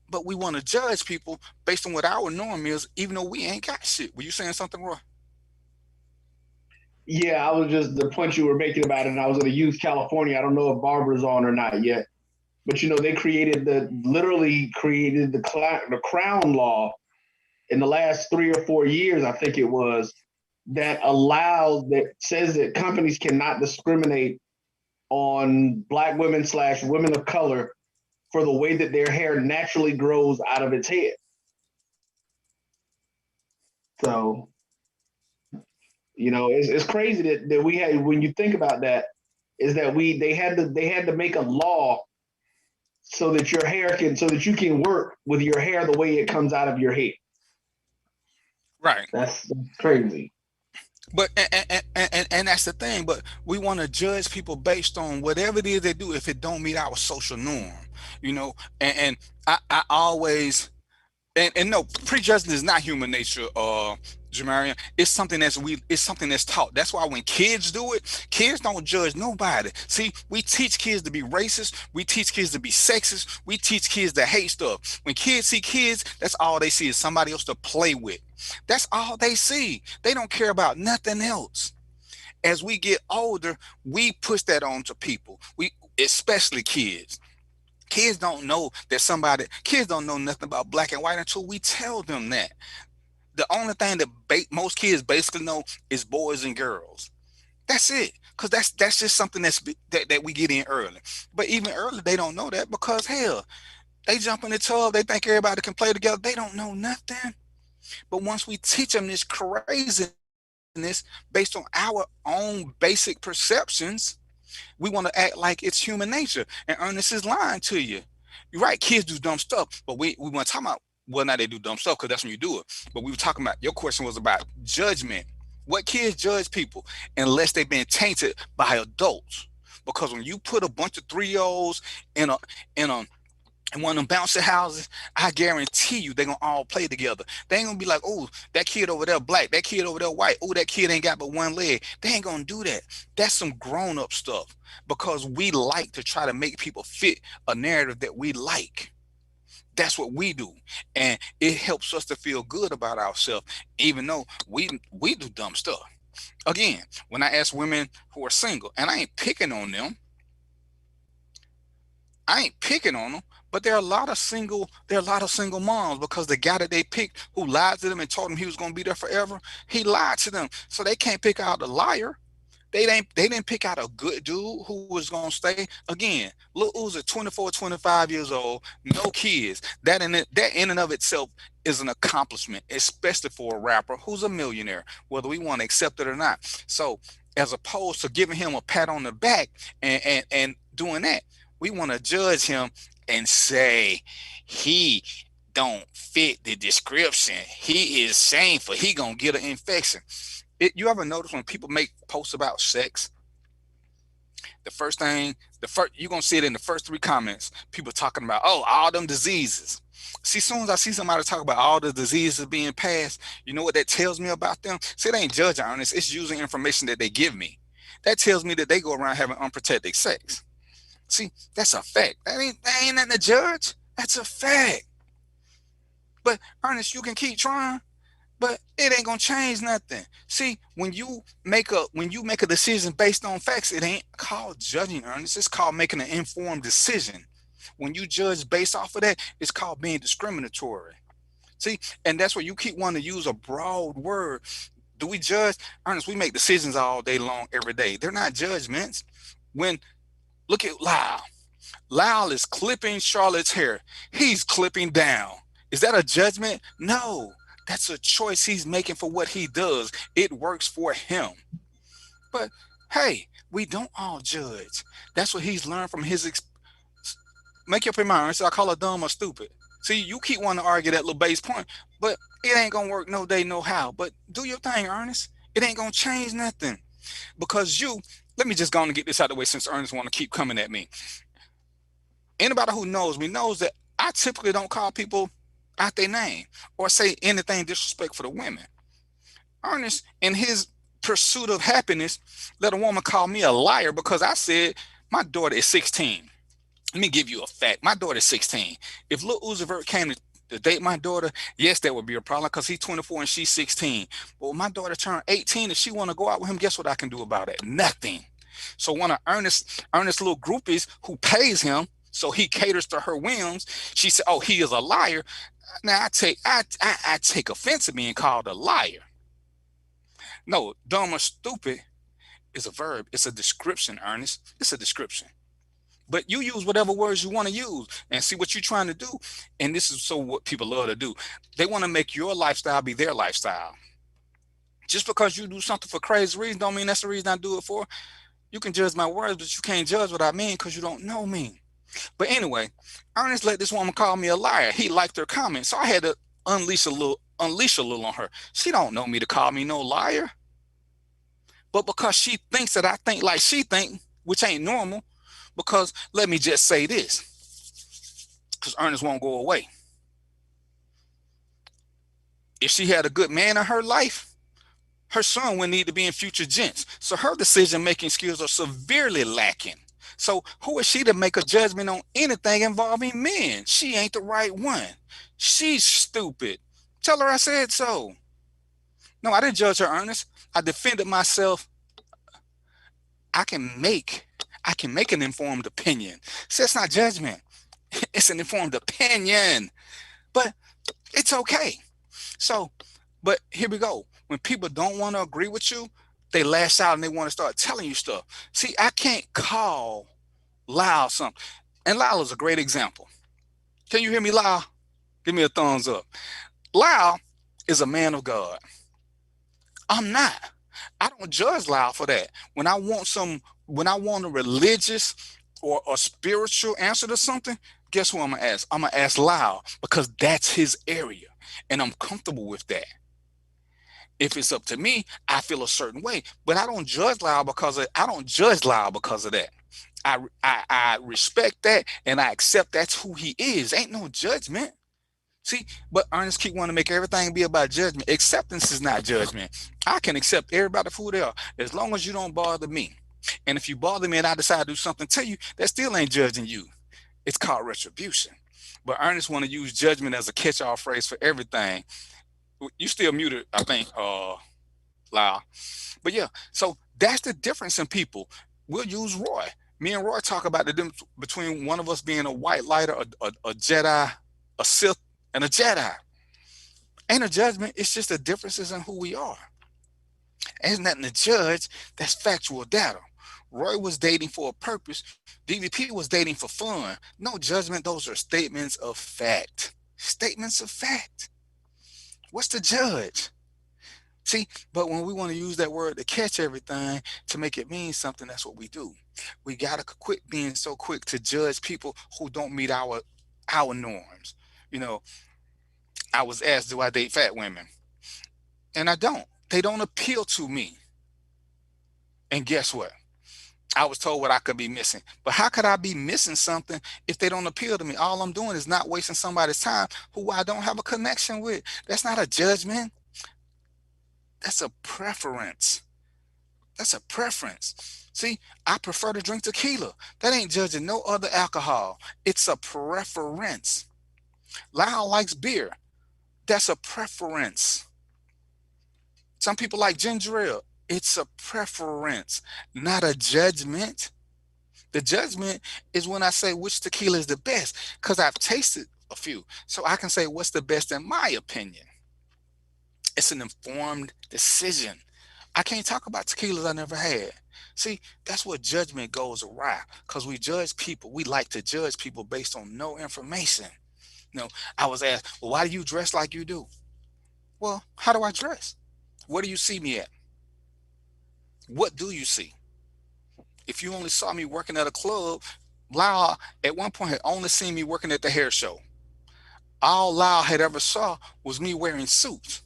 Speaker 10: But we want to judge people based on what our norm is, even though we ain't got shit. Were you saying something, Roy?
Speaker 11: Yeah, I was just the point you were making about it. And I was going to use California. I don't know if Barbara's on or not yet. But, they literally created the Crown Law in the last 3 or 4 years, I think it was, that says that companies cannot discriminate on Black women / women of color for the way that their hair naturally grows out of its head. So, it's crazy that we had, when you think about that, is that they had to make a law so that you can work with your hair the way it comes out of your head.
Speaker 10: Right.
Speaker 11: That's crazy.
Speaker 10: But and that's the thing. But we want to judge people based on whatever it is they do if it don't meet our social norm, And I always and no, prejudging is not human nature, Jamarian. It's something that's taught. That's why when kids do it, kids don't judge nobody. See, we teach kids to be racist, we teach kids to be sexist, we teach kids to hate stuff. When kids see kids, that's all they see is somebody else to play with. That's all they see. They don't care about nothing else. As we get older, we push that on to people. Especially kids. Kids don't know kids don't know nothing about black and white until we tell them that. The only thing that most kids basically know is boys and girls. That's it. Because that's just something that we get in early. But even early, they don't know that because, hell, they jump in the tub, they think everybody can play together. They don't know nothing. But once we teach them this craziness based on our own basic perceptions, we want to act like it's human nature. And Ernest is lying to you. You're right, kids do dumb stuff, but we want to talk about, well, now they do dumb stuff because that's when you do it. But we were talking about, your question was about judgment. What kids judge people unless they've been tainted by adults? Because when you put a bunch of 3-year-olds in one of them bouncy houses, I guarantee you they're going to all play together. They ain't going to be like, oh, that kid over there black, that kid over there white, oh, that kid ain't got but one leg. They ain't going to do that. That's some grown-up stuff because we like to try to make people fit a narrative that we like. That's what we do. And it helps us to feel good about ourselves, even though we do dumb stuff. again, when I ask women who are single, and I ain't picking on them, but there are a lot of single moms, because the guy that they picked who lied to them and told them he was going to be there forever, he lied to them. So they can't pick out a liar. They didn't pick out a good dude who was going to stay. Again, Lil Uzi, 24, 25 years old, no kids. That in and of itself is an accomplishment, especially for a rapper who's a millionaire, whether we want to accept it or not. So as opposed to giving him a pat on the back and doing that, we want to judge him and say he don't fit the description. He is shameful. He gonna get an infection. You ever notice when people make posts about sex, you're gonna see it in the first 3 comments, people talking about, oh, all them diseases. See, as soon as I see somebody talk about all the diseases being passed, you know what that tells me about them? See, they ain't judging, Ernest. It's using information that they give me. That tells me that they go around having unprotected sex. See, that's a fact. That ain't nothing to judge. That's a fact. But Ernest, you can keep trying, but it ain't gonna change nothing. See, when you make a decision based on facts, it ain't called judging, Ernest. It's called making an informed decision. When you judge based off of that, it's called being discriminatory. See, and that's where you keep wanting to use a broad word. Do we judge? Ernest, we make decisions all day long, every day. They're not judgments. Look at Lyle. Lyle is clipping Charlotte's hair. He's clipping down. Is that a judgment? No, that's a choice he's making for what he does. It works for him. But hey, we don't all judge. That's what he's learned from his make up your mind. So I call it dumb or stupid. See, you keep wanting to argue that little base point, but it ain't gonna work no day, no how. But do your thing, Ernest. It ain't gonna change nothing. Because let me just go on and get this out of the way, since Ernest want to keep coming at me. Anybody who knows me knows that I typically don't call people out their name or say anything disrespectful to women. Ernest, in his pursuit of happiness, let a woman call me a liar because I said my daughter is 16. Let me give you a fact. My daughter is 16. If Lil Uzi Vert came to date my daughter, yes, that would be a problem because he's 24 and she's 16. But when my daughter turned 18, if she want to go out with him, guess what I can do about it? Nothing. So one of Ernest's little groupies who pays him, so he caters to her whims, she said, oh, he is a liar. Now I take offense at being called a liar. No, dumb or stupid is a verb. It's a description, Ernest. It's a description. But you use whatever words you want to use and see what you're trying to do. And this is what people love to do. They want to make your lifestyle be their lifestyle. Just because you do something for crazy reasons don't mean that's the reason I do it for. You can judge my words, but you can't judge what I mean because you don't know me. But anyway, Ernest let this woman call me a liar. He liked her comment, so I had to unleash a little on her. She don't know me to call me no liar. But because she thinks that I think like she think, which ain't normal, because let me just say this, because Ernest won't go away. If she had a good man in her life, her son would need to be in future gents. So her decision-making skills are severely lacking. So who is she to make a judgment on anything involving men? She ain't the right one. She's stupid. Tell her I said so. No, I didn't judge her, Ernest. I defended myself. I can make an informed opinion. See, it's not judgment. It's an informed opinion. But it's okay. So, but here we go. When people don't want to agree with you, they lash out and they want to start telling you stuff. See, I can't call Lyle something. And Lyle is a great example. Can you hear me, Lyle? Give me a thumbs up. Lyle is a man of God. I'm not. I don't judge Lyle for that. When I want a religious or a spiritual answer to something, guess who I'm going to ask? I'm going to ask Lyle because that's his area. And I'm comfortable with that. If it's up to me, I feel a certain way, but I don't judge Lyle because of that. I respect that and I accept that's who he is. Ain't no judgment. See, but Ernest keep wanting to make everything be about judgment. Acceptance is not judgment. I can accept everybody for who they are as long as you don't bother me. And if you bother me and I decide to do something to you, that still ain't judging you. It's called retribution. But Ernest want to use judgment as a catch-all phrase for everything. You still muted, I think. Lyle. But yeah, so that's the difference in people. We'll use Roy. Me and Roy talk about the difference between one of us being a white lighter, a Jedi, a Sith, and a Jedi. Ain't a judgment. It's just the differences in who we are. Ain't nothing to judge. That's factual data. Roy was dating for a purpose. DVP was dating for fun. No judgment. Those are statements of fact. Statements of fact. What's the judge? See, but when we want to use that word to catch everything, to make it mean something, that's what we do. We got to quit being so quick to judge people who don't meet our norms. You know, I was asked, do I date fat women? And I don't. They don't appeal to me. And guess what? I was told what I could be missing. But how could I be missing something if they don't appeal to me? All I'm doing is not wasting somebody's time who I don't have a connection with. That's not a judgment. That's a preference. That's a preference. See, I prefer to drink tequila. That ain't judging no other alcohol. It's a preference. Lyle likes beer. That's a preference. Some people like ginger ale. It's a preference, not a judgment. The judgment is when I say which tequila is the best, because I've tasted a few. So I can say what's the best in my opinion. It's an informed decision. I can't talk about tequilas I never had. See, that's where judgment goes awry, because we judge people. We like to judge people based on no information. You know, I was asked, well, why do you dress like you do? Well, how do I dress? Where do you see me at? What do you see? If you only saw me working at a club, Lyle at one point had only seen me working at the hair show. All Lyle had ever saw was me wearing suits.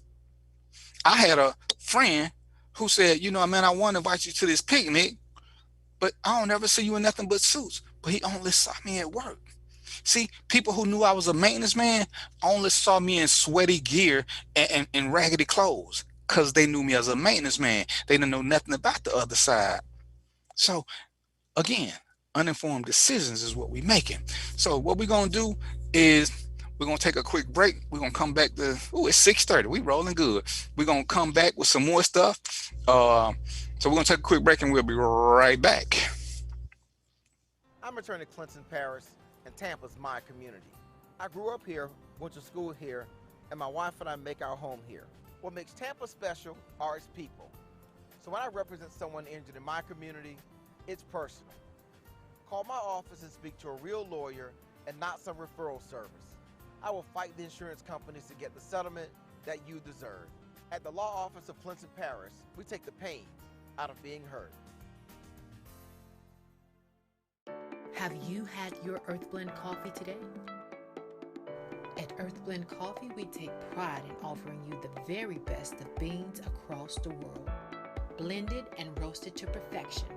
Speaker 10: I had a friend who said, you know, man, I want to invite you to this picnic, but I don't ever see you in nothing but suits. But he only saw me at work. See, people who knew I was a maintenance man only saw me in sweaty gear and raggedy clothes because they knew me as a maintenance man. They didn't know nothing about the other side. So, again, uninformed decisions is what we're making. So what we're going to do is we're going to take a quick break. We're going to come back to, it's 6:30. We rolling good. We're going to come back with some more stuff. So we're going to take a quick break and we'll be right back.
Speaker 13: I'm attorney Clinton Paris, and Tampa's my community. I grew up here, went to school here, and my wife and I make our home here. What makes Tampa special are its people. So when I represent someone injured in my community, it's personal. Call my office and speak to a real lawyer and not some referral service. I will fight the insurance companies to get the settlement that you deserve. At the law office of Clinton Paris, we take the pain out of being heard.
Speaker 14: Have you had your Earthblend coffee today? At Earthblend Coffee, we take pride in offering you the very best of beans across the world, blended and roasted to perfection,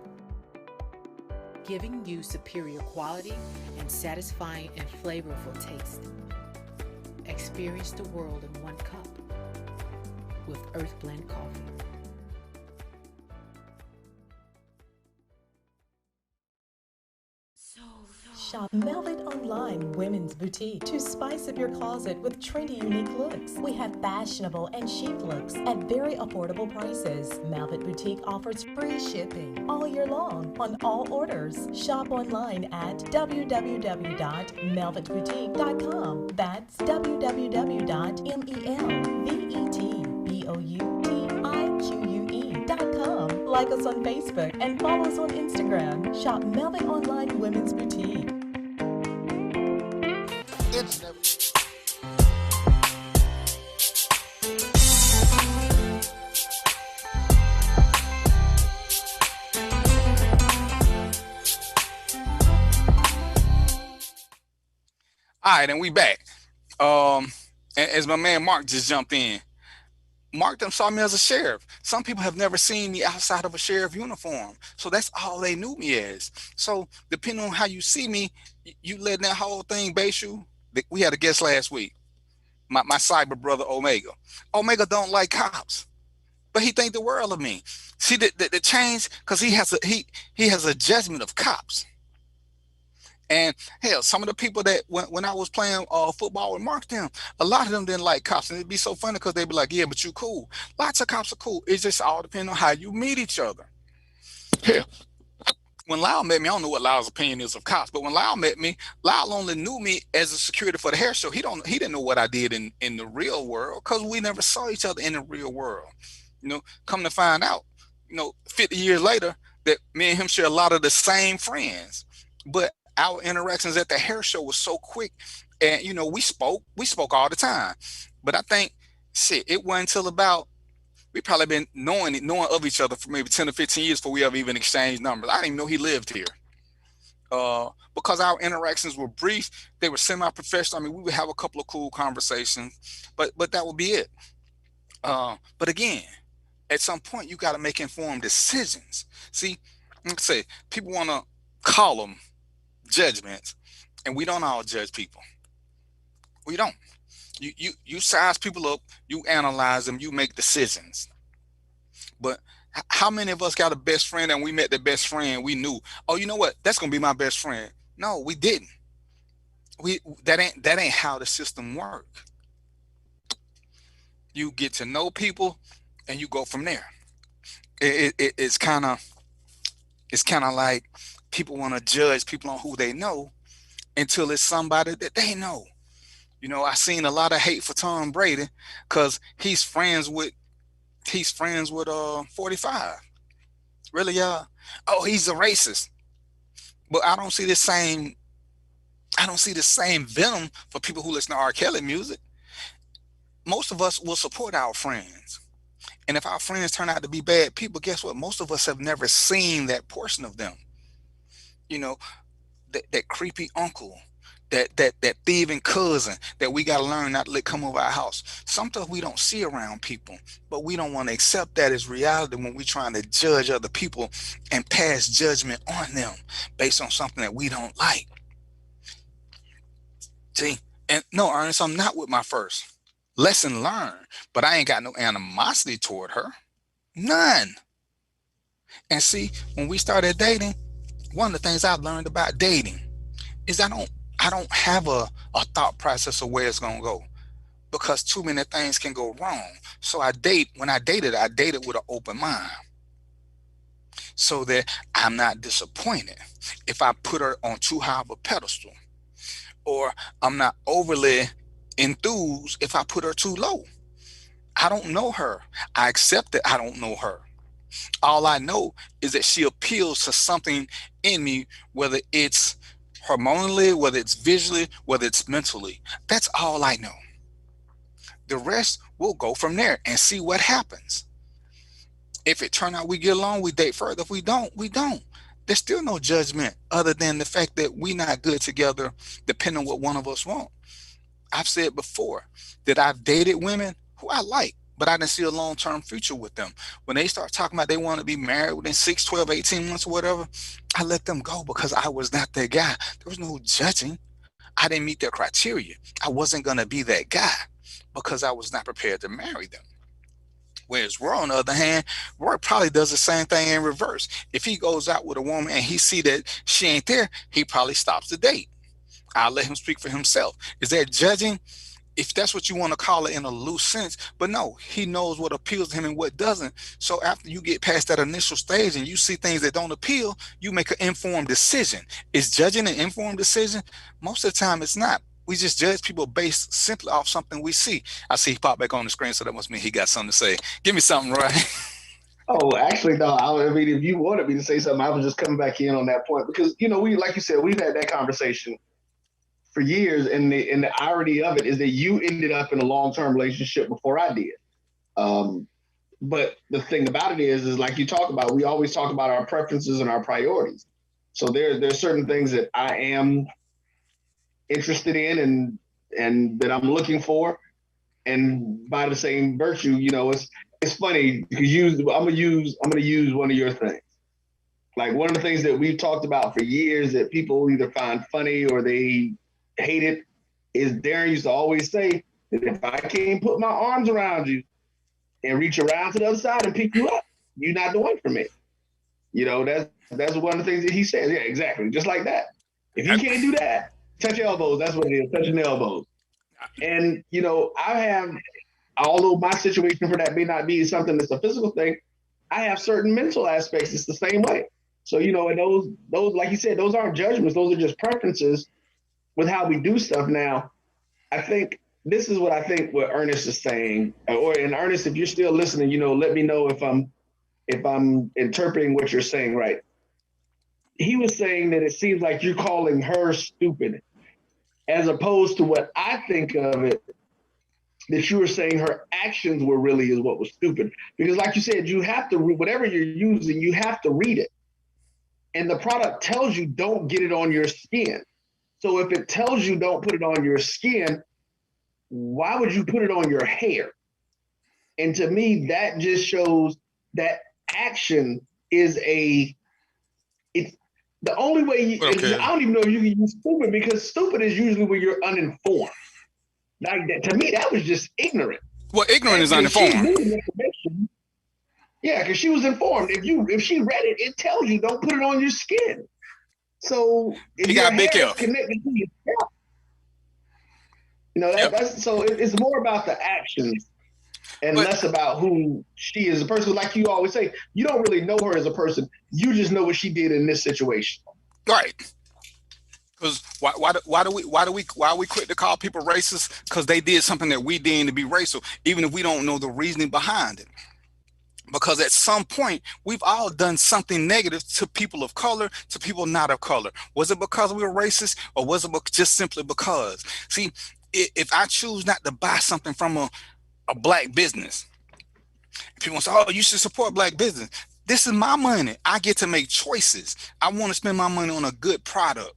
Speaker 14: giving you superior quality and satisfying and flavorful taste. Experience the world in one cup with Earthblend Coffee.
Speaker 15: Shop Velvet Online Women's Boutique to spice up your closet with trendy, unique looks. We have fashionable and chic looks at very affordable prices. Velvet Boutique offers free shipping all year long on all orders. Shop online at www.melvetboutique.com. That's www.melvetboutique.com. Like us on Facebook and follow us on Instagram. Shop Velvet Online Women's Boutique.
Speaker 10: All right, and we back. As my man Mark just jumped in, Mark them saw me as a sheriff. Some people have never seen me outside of a sheriff uniform, so that's all they knew me as. So depending on how you see me, you letting that whole thing base you. We had a guest last week, my cyber brother Omega. Omega don't like cops, but he think the world of me. See the change, because he has a judgment of cops. And hell, some of the people that when I was playing football with Mark, them, a lot of them didn't like cops, and it'd be so funny because they'd be like, "Yeah, but you cool." Lots of cops are cool. It just all depends on how you meet each other. Hell, when Lyle met me, I don't know what Lyle's opinion is of cops, but when Lyle met me, Lyle only knew me as a security for the hair show. He didn't know what I did in the real world because we never saw each other in the real world. Come to find out, 50 years later, that me and him share a lot of the same friends, but our interactions at the hair show was so quick, and we spoke all the time. But I think, shit, it wasn't until about we probably been knowing of each other for maybe 10 or 15 years before we ever even exchanged numbers. I didn't even know he lived here. Because our interactions were brief, they were semi-professional. I mean, we would have a couple of cool conversations, but that would be it. But again, at some point, you got to make informed decisions. See, like I say, people want to call them judgments, and we don't all judge people. We don't. You size people up, you analyze them, you make decisions. But how many of us got a best friend and we met the best friend, we knew, oh, you know what, that's gonna be my best friend? No, we didn't. That ain't how the system works. You get to know people and you go from there. It's kind of like people want to judge people on who they know until it's somebody that they know. I seen a lot of hate for Tom Brady because he's friends with 45. Really, y'all? Oh, he's a racist. But I don't see the same venom for people who listen to R. Kelly music. Most of us will support our friends. And if our friends turn out to be bad people, guess what? Most of us have never seen that portion of them. That creepy uncle, that thieving cousin that we got to learn not to let come over our house. Some stuff we don't see around people, but we don't want to accept that as reality when we're trying to judge other people and pass judgment on them based on something that we don't like. See, and no, Ernest, I'm not with my first. Lesson learned, but I ain't got no animosity toward her. None. And see, when we started dating, one of the things I've learned about dating is I don't have a thought process of where it's gonna go, because too many things can go wrong. So when I dated with an open mind, so that I'm not disappointed if I put her on too high of a pedestal, or I'm not overly enthused if I put her too low. I don't know her. I accept that I don't know her. All I know is that she appeals to something in me, whether it's hormonally, whether it's visually, whether it's mentally. That's all I know. The rest, we'll go from there and see what happens. If it turns out we get along, we date further. If we don't, we don't. There's still no judgment other than the fact that we're not good together, depending on what one of us want. I've said before that I've dated women who I like, but I didn't see a long-term future with them. When they start talking about they want to be married within 6, 12, 18 months or whatever, I let them go because I was not that guy. There was no judging. I didn't meet their criteria. I wasn't going to be that guy because I was not prepared to marry them. Whereas Roy, on the other hand, Roy probably does the same thing in reverse. If he goes out with a woman and he see that she ain't there, he probably stops the date. I'll let him speak for himself. Is that judging? If that's what you want to call it in a loose sense, but no, he knows what appeals to him and what doesn't. So after you get past that initial stage and you see things that don't appeal, you make an informed decision. Is judging an informed decision? Most of the time it's not. We just judge people based simply off something we see. I see he popped back on the screen, so that must mean he got something to say. Give me something, Roy.
Speaker 11: Oh, actually, no. I mean, if you wanted me to say something, I was just coming back in on that point because, we, like you said, we've had that conversation for years, and the irony of it is that you ended up in a long-term relationship before I did. But the thing about it is like you talk about, we always talk about our preferences and our priorities. So there's certain things that I am interested in and that I'm looking for, and by the same virtue, it's funny because I'm gonna use one of your things. Like one of the things that we've talked about for years that people either find funny or they hate it is Darren used to always say that if I can't put my arms around you and reach around to the other side and pick you up, you're not the one for me. That's one of the things that he says. Yeah, exactly. Just like that. If you can't do that, touch elbows. That's what it is. Touching elbows. And I have, although my situation for that may not be something that's a physical thing, I have certain mental aspects. It's the same way. So and those, like you said, those aren't judgments. Those are just preferences with how we do stuff. Now, I think this is what Ernest is saying. And Ernest, if you're still listening, let me know if I'm interpreting what you're saying right. He was saying that it seems like you're calling her stupid, as opposed to what I think of it, that you were saying her actions were really is what was stupid. Because like you said, you have to read whatever you're using, you have to read it. And the product tells you don't get it on your skin. So if it tells you don't put it on your skin, why would you put it on your hair? And to me, that just shows that action is it's the only way I don't even know if you can use stupid, because stupid is usually when you're uninformed. Like that, to me, that was just ignorant.
Speaker 10: Well, ignorant is uninformed.
Speaker 11: Yeah, because she was informed. If she read it, it tells you don't put it on your skin. So if
Speaker 10: you got big health
Speaker 11: connected to your scalp, that's so it's more about the actions and less about who she is as a person. Like you always say, you don't really know her as a person. You just know what she did in this situation.
Speaker 10: Right. Because why are we quick to call people racist? Because they did something that we deem to be racial, even if we don't know the reasoning behind it. Because at some point, we've all done something negative to people of color, to people not of color. Was it because we were racist, or was it just simply because? See, if I choose not to buy something from a black business, people say, oh, you should support black business. This is my money. I get to make choices. I want to spend my money on a good product.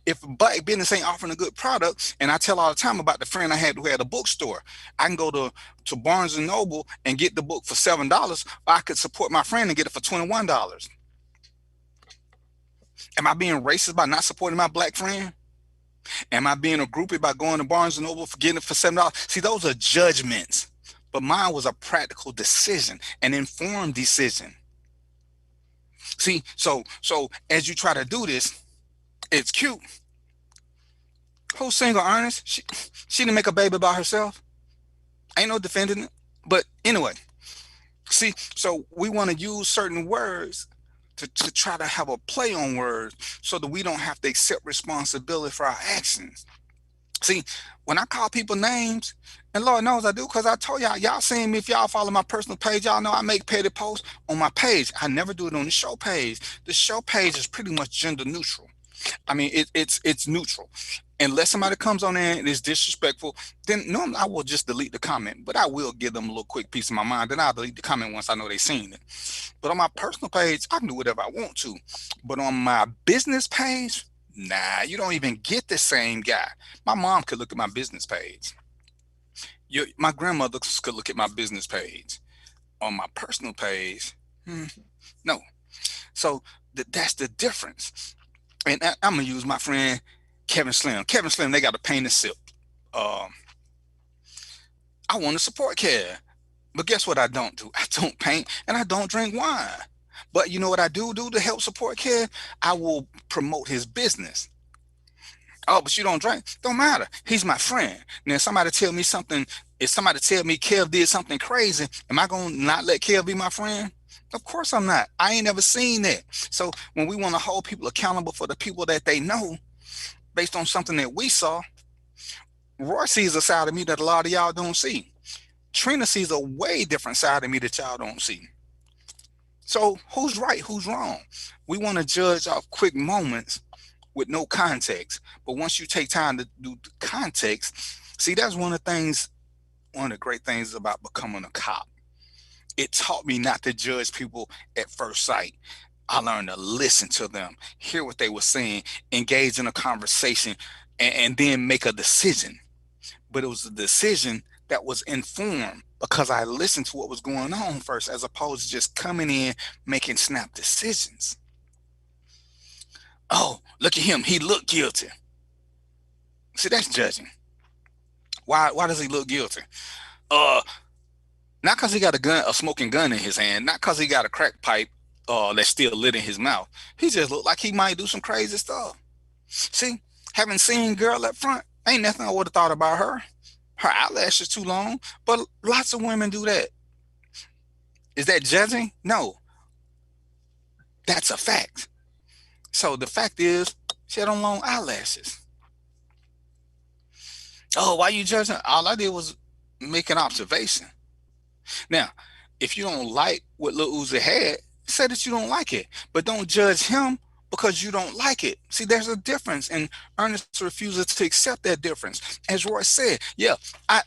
Speaker 10: If a black business ain't offering a good product, and I tell all the time about the friend I had who had a bookstore, I can go to Barnes & Noble and get the book for $7, or I could support my friend and get it for $21. Am I being racist by not supporting my black friend? Am I being a groupie by going to Barnes & Noble for getting it for $7? See, those are judgments, but mine was a practical decision, an informed decision. See, so as you try to do this, it's cute. Who's single, Ernest? She didn't make a baby by herself. Ain't no defending it. But anyway, see, so we want to use certain words to try to have a play on words so that we don't have to accept responsibility for our actions. See, when I call people names, and Lord knows I do, because I told y'all seen me, if y'all follow my personal page, y'all know I make petty posts on my page. I never do it on the show page. The show page is pretty much gender neutral. I mean, it's neutral. Unless somebody comes on there and is disrespectful, then normally I will just delete the comment. But I will give them a little quick piece of my mind. Then I'll delete the comment once I know they've seen it. But on my personal page, I can do whatever I want to. But on my business page, nah, you don't even get the same guy. My mom could look at my business page. My grandmother could look at my business page. On my personal page, no. So that's the difference. And I'm going to use my friend Kevin Slim. Kevin Slim, they got a paint and sip. I want to support Kev. But guess what I don't do? I don't paint and I don't drink wine. But you know what I do to help support Kev? I will promote his business. Oh, but you don't drink? Don't matter. He's my friend. Now, if somebody tell me Kev did something crazy, am I going to not let Kev be my friend? Of course I'm not. I ain't never seen that. So when we want to hold people accountable for the people that they know based on something that we saw, Roy sees a side of me that a lot of y'all don't see. Trina sees a way different side of me that y'all don't see. So who's right? Who's wrong? We want to judge off quick moments with no context. But once you take time to do the context, see, that's one of the great things about becoming a cop. It taught me not to judge people at first sight. I learned to listen to them, hear what they were saying, engage in a conversation, and then make a decision. But it was a decision that was informed because I listened to what was going on first, as opposed to just coming in, making snap decisions. Oh, look at him. He looked guilty. See, that's judging. Why does he look guilty? Not because he got a smoking gun in his hand, not because he got a crack pipe that's still lit in his mouth. He just looked like he might do some crazy stuff. See, having seen girl up front, ain't nothing I would have thought about her. Her eyelashes too long, but lots of women do that. Is that judging? No, that's a fact. So the fact is, she had on long eyelashes. Oh, why you judging? All I did was make an observation. Now, if you don't like what Lil Uzi had, say that you don't like it, but don't judge him because you don't like it. See, there's a difference, and Ernest refuses to accept that difference. As Roy said, yeah, I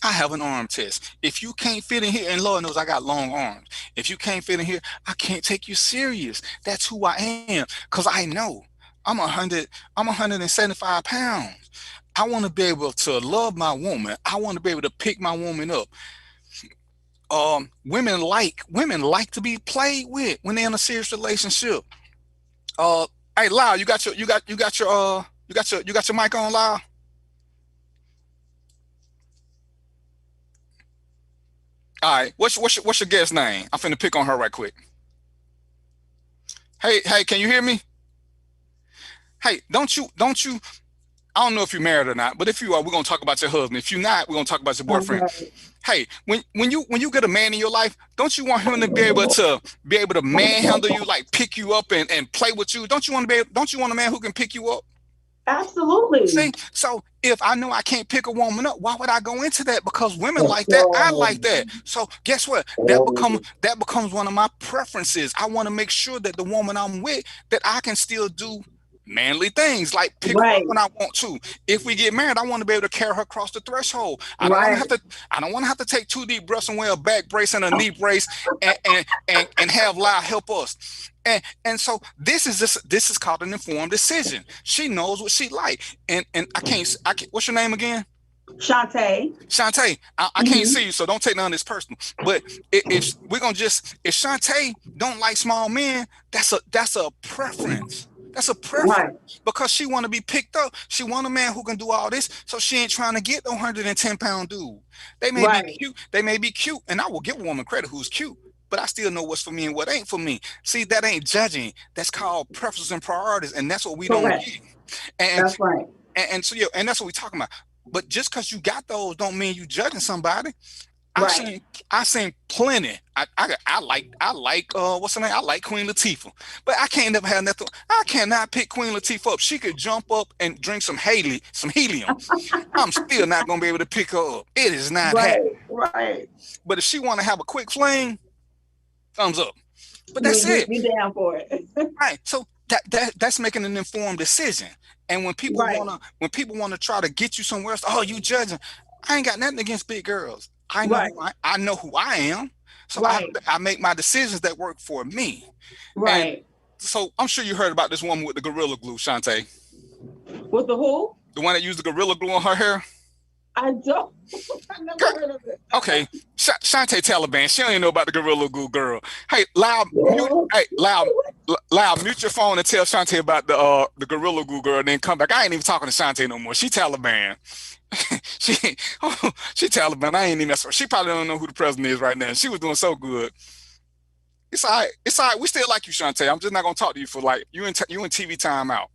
Speaker 10: have an arm test. If you can't fit in here, and Lord knows I got long arms. If you can't fit in here, I can't take you serious. That's who I am, because I know I'm 175 pounds. I want to be able to love my woman. I want to be able to pick my woman up. Women like to be played with when they're in a serious relationship. Hey, Lyle, you got your mic on, Lyle? All right, what's your guest name? I'm finna pick on her right quick. Hey, can you hear me? Hey, don't you? I don't know if you're married or not, but if you are, we're gonna talk about your husband. If you're not, we're gonna talk about your boyfriend. Okay. Hey, when you get a man in your life, don't you want him to be able to manhandle you, like pick you up and play with you? Don't you want a man who can pick you up?
Speaker 16: Absolutely.
Speaker 10: See, so if I know I can't pick a woman up, why would I go into that? Because women like that, I like that. So guess what? That becomes one of my preferences. I want to make sure that the woman I'm with, that I can still do manly things, like pick her up when I want to. If we get married, I want to be able to carry her across the threshold. I don't want to have to take 2 deep breaths and wear a back brace and a knee brace and have Lyle help us. And so this is called an informed decision. She knows what she like. And I can't what's your name again?
Speaker 16: Shantae.
Speaker 10: I can't see you, so don't take none of this personal. But if Shantae don't like small men, that's a preference. That's a preference, because she want to be picked up. She want a man who can do all this, so she ain't trying to get the 110-pound dude. They may be cute. They may be cute, and I will give a woman credit who's cute, but I still know what's for me and what ain't for me. See, that ain't judging. That's called preferences and priorities, and that's what we don't get. And
Speaker 16: that's right.
Speaker 10: And so and that's what we're talking about. But just because you got those don't mean you judging somebody. I seen plenty. I like what's her name? I like Queen Latifah, but I can't never have nothing. I cannot pick Queen Latifah up. She could jump up and drink some helium. I'm still not gonna be able to pick her up. It is not happening.
Speaker 16: Right.
Speaker 10: But if she want to have a quick fling, thumbs up. But that's it.
Speaker 16: You down for it.
Speaker 10: Right. So that's making an informed decision. And when people wanna try to get you somewhere else, oh, you judging. I ain't got nothing against big girls. I know who I am. So I make my decisions that work for me.
Speaker 16: Right.
Speaker 10: And so I'm sure you heard about this woman with the Gorilla Glue, Shantae.
Speaker 16: With the who?
Speaker 10: The one that used the Gorilla Glue on her hair?
Speaker 16: I don't. I never heard of it.
Speaker 10: Okay. Shantae Taliban. She don't even know about the Gorilla Glue, girl. Hey, Loud, mute your phone and tell Shantae about the Gorilla Glue, girl, and then come back. I ain't even talking to Shantae no more. She Taliban. she Taliban. I ain't even mess with her. She probably don't know who the president is right now. She was doing so good. It's all right. It's all right. We still like you, Shantae. I'm just not gonna talk to you for like you in TV timeout.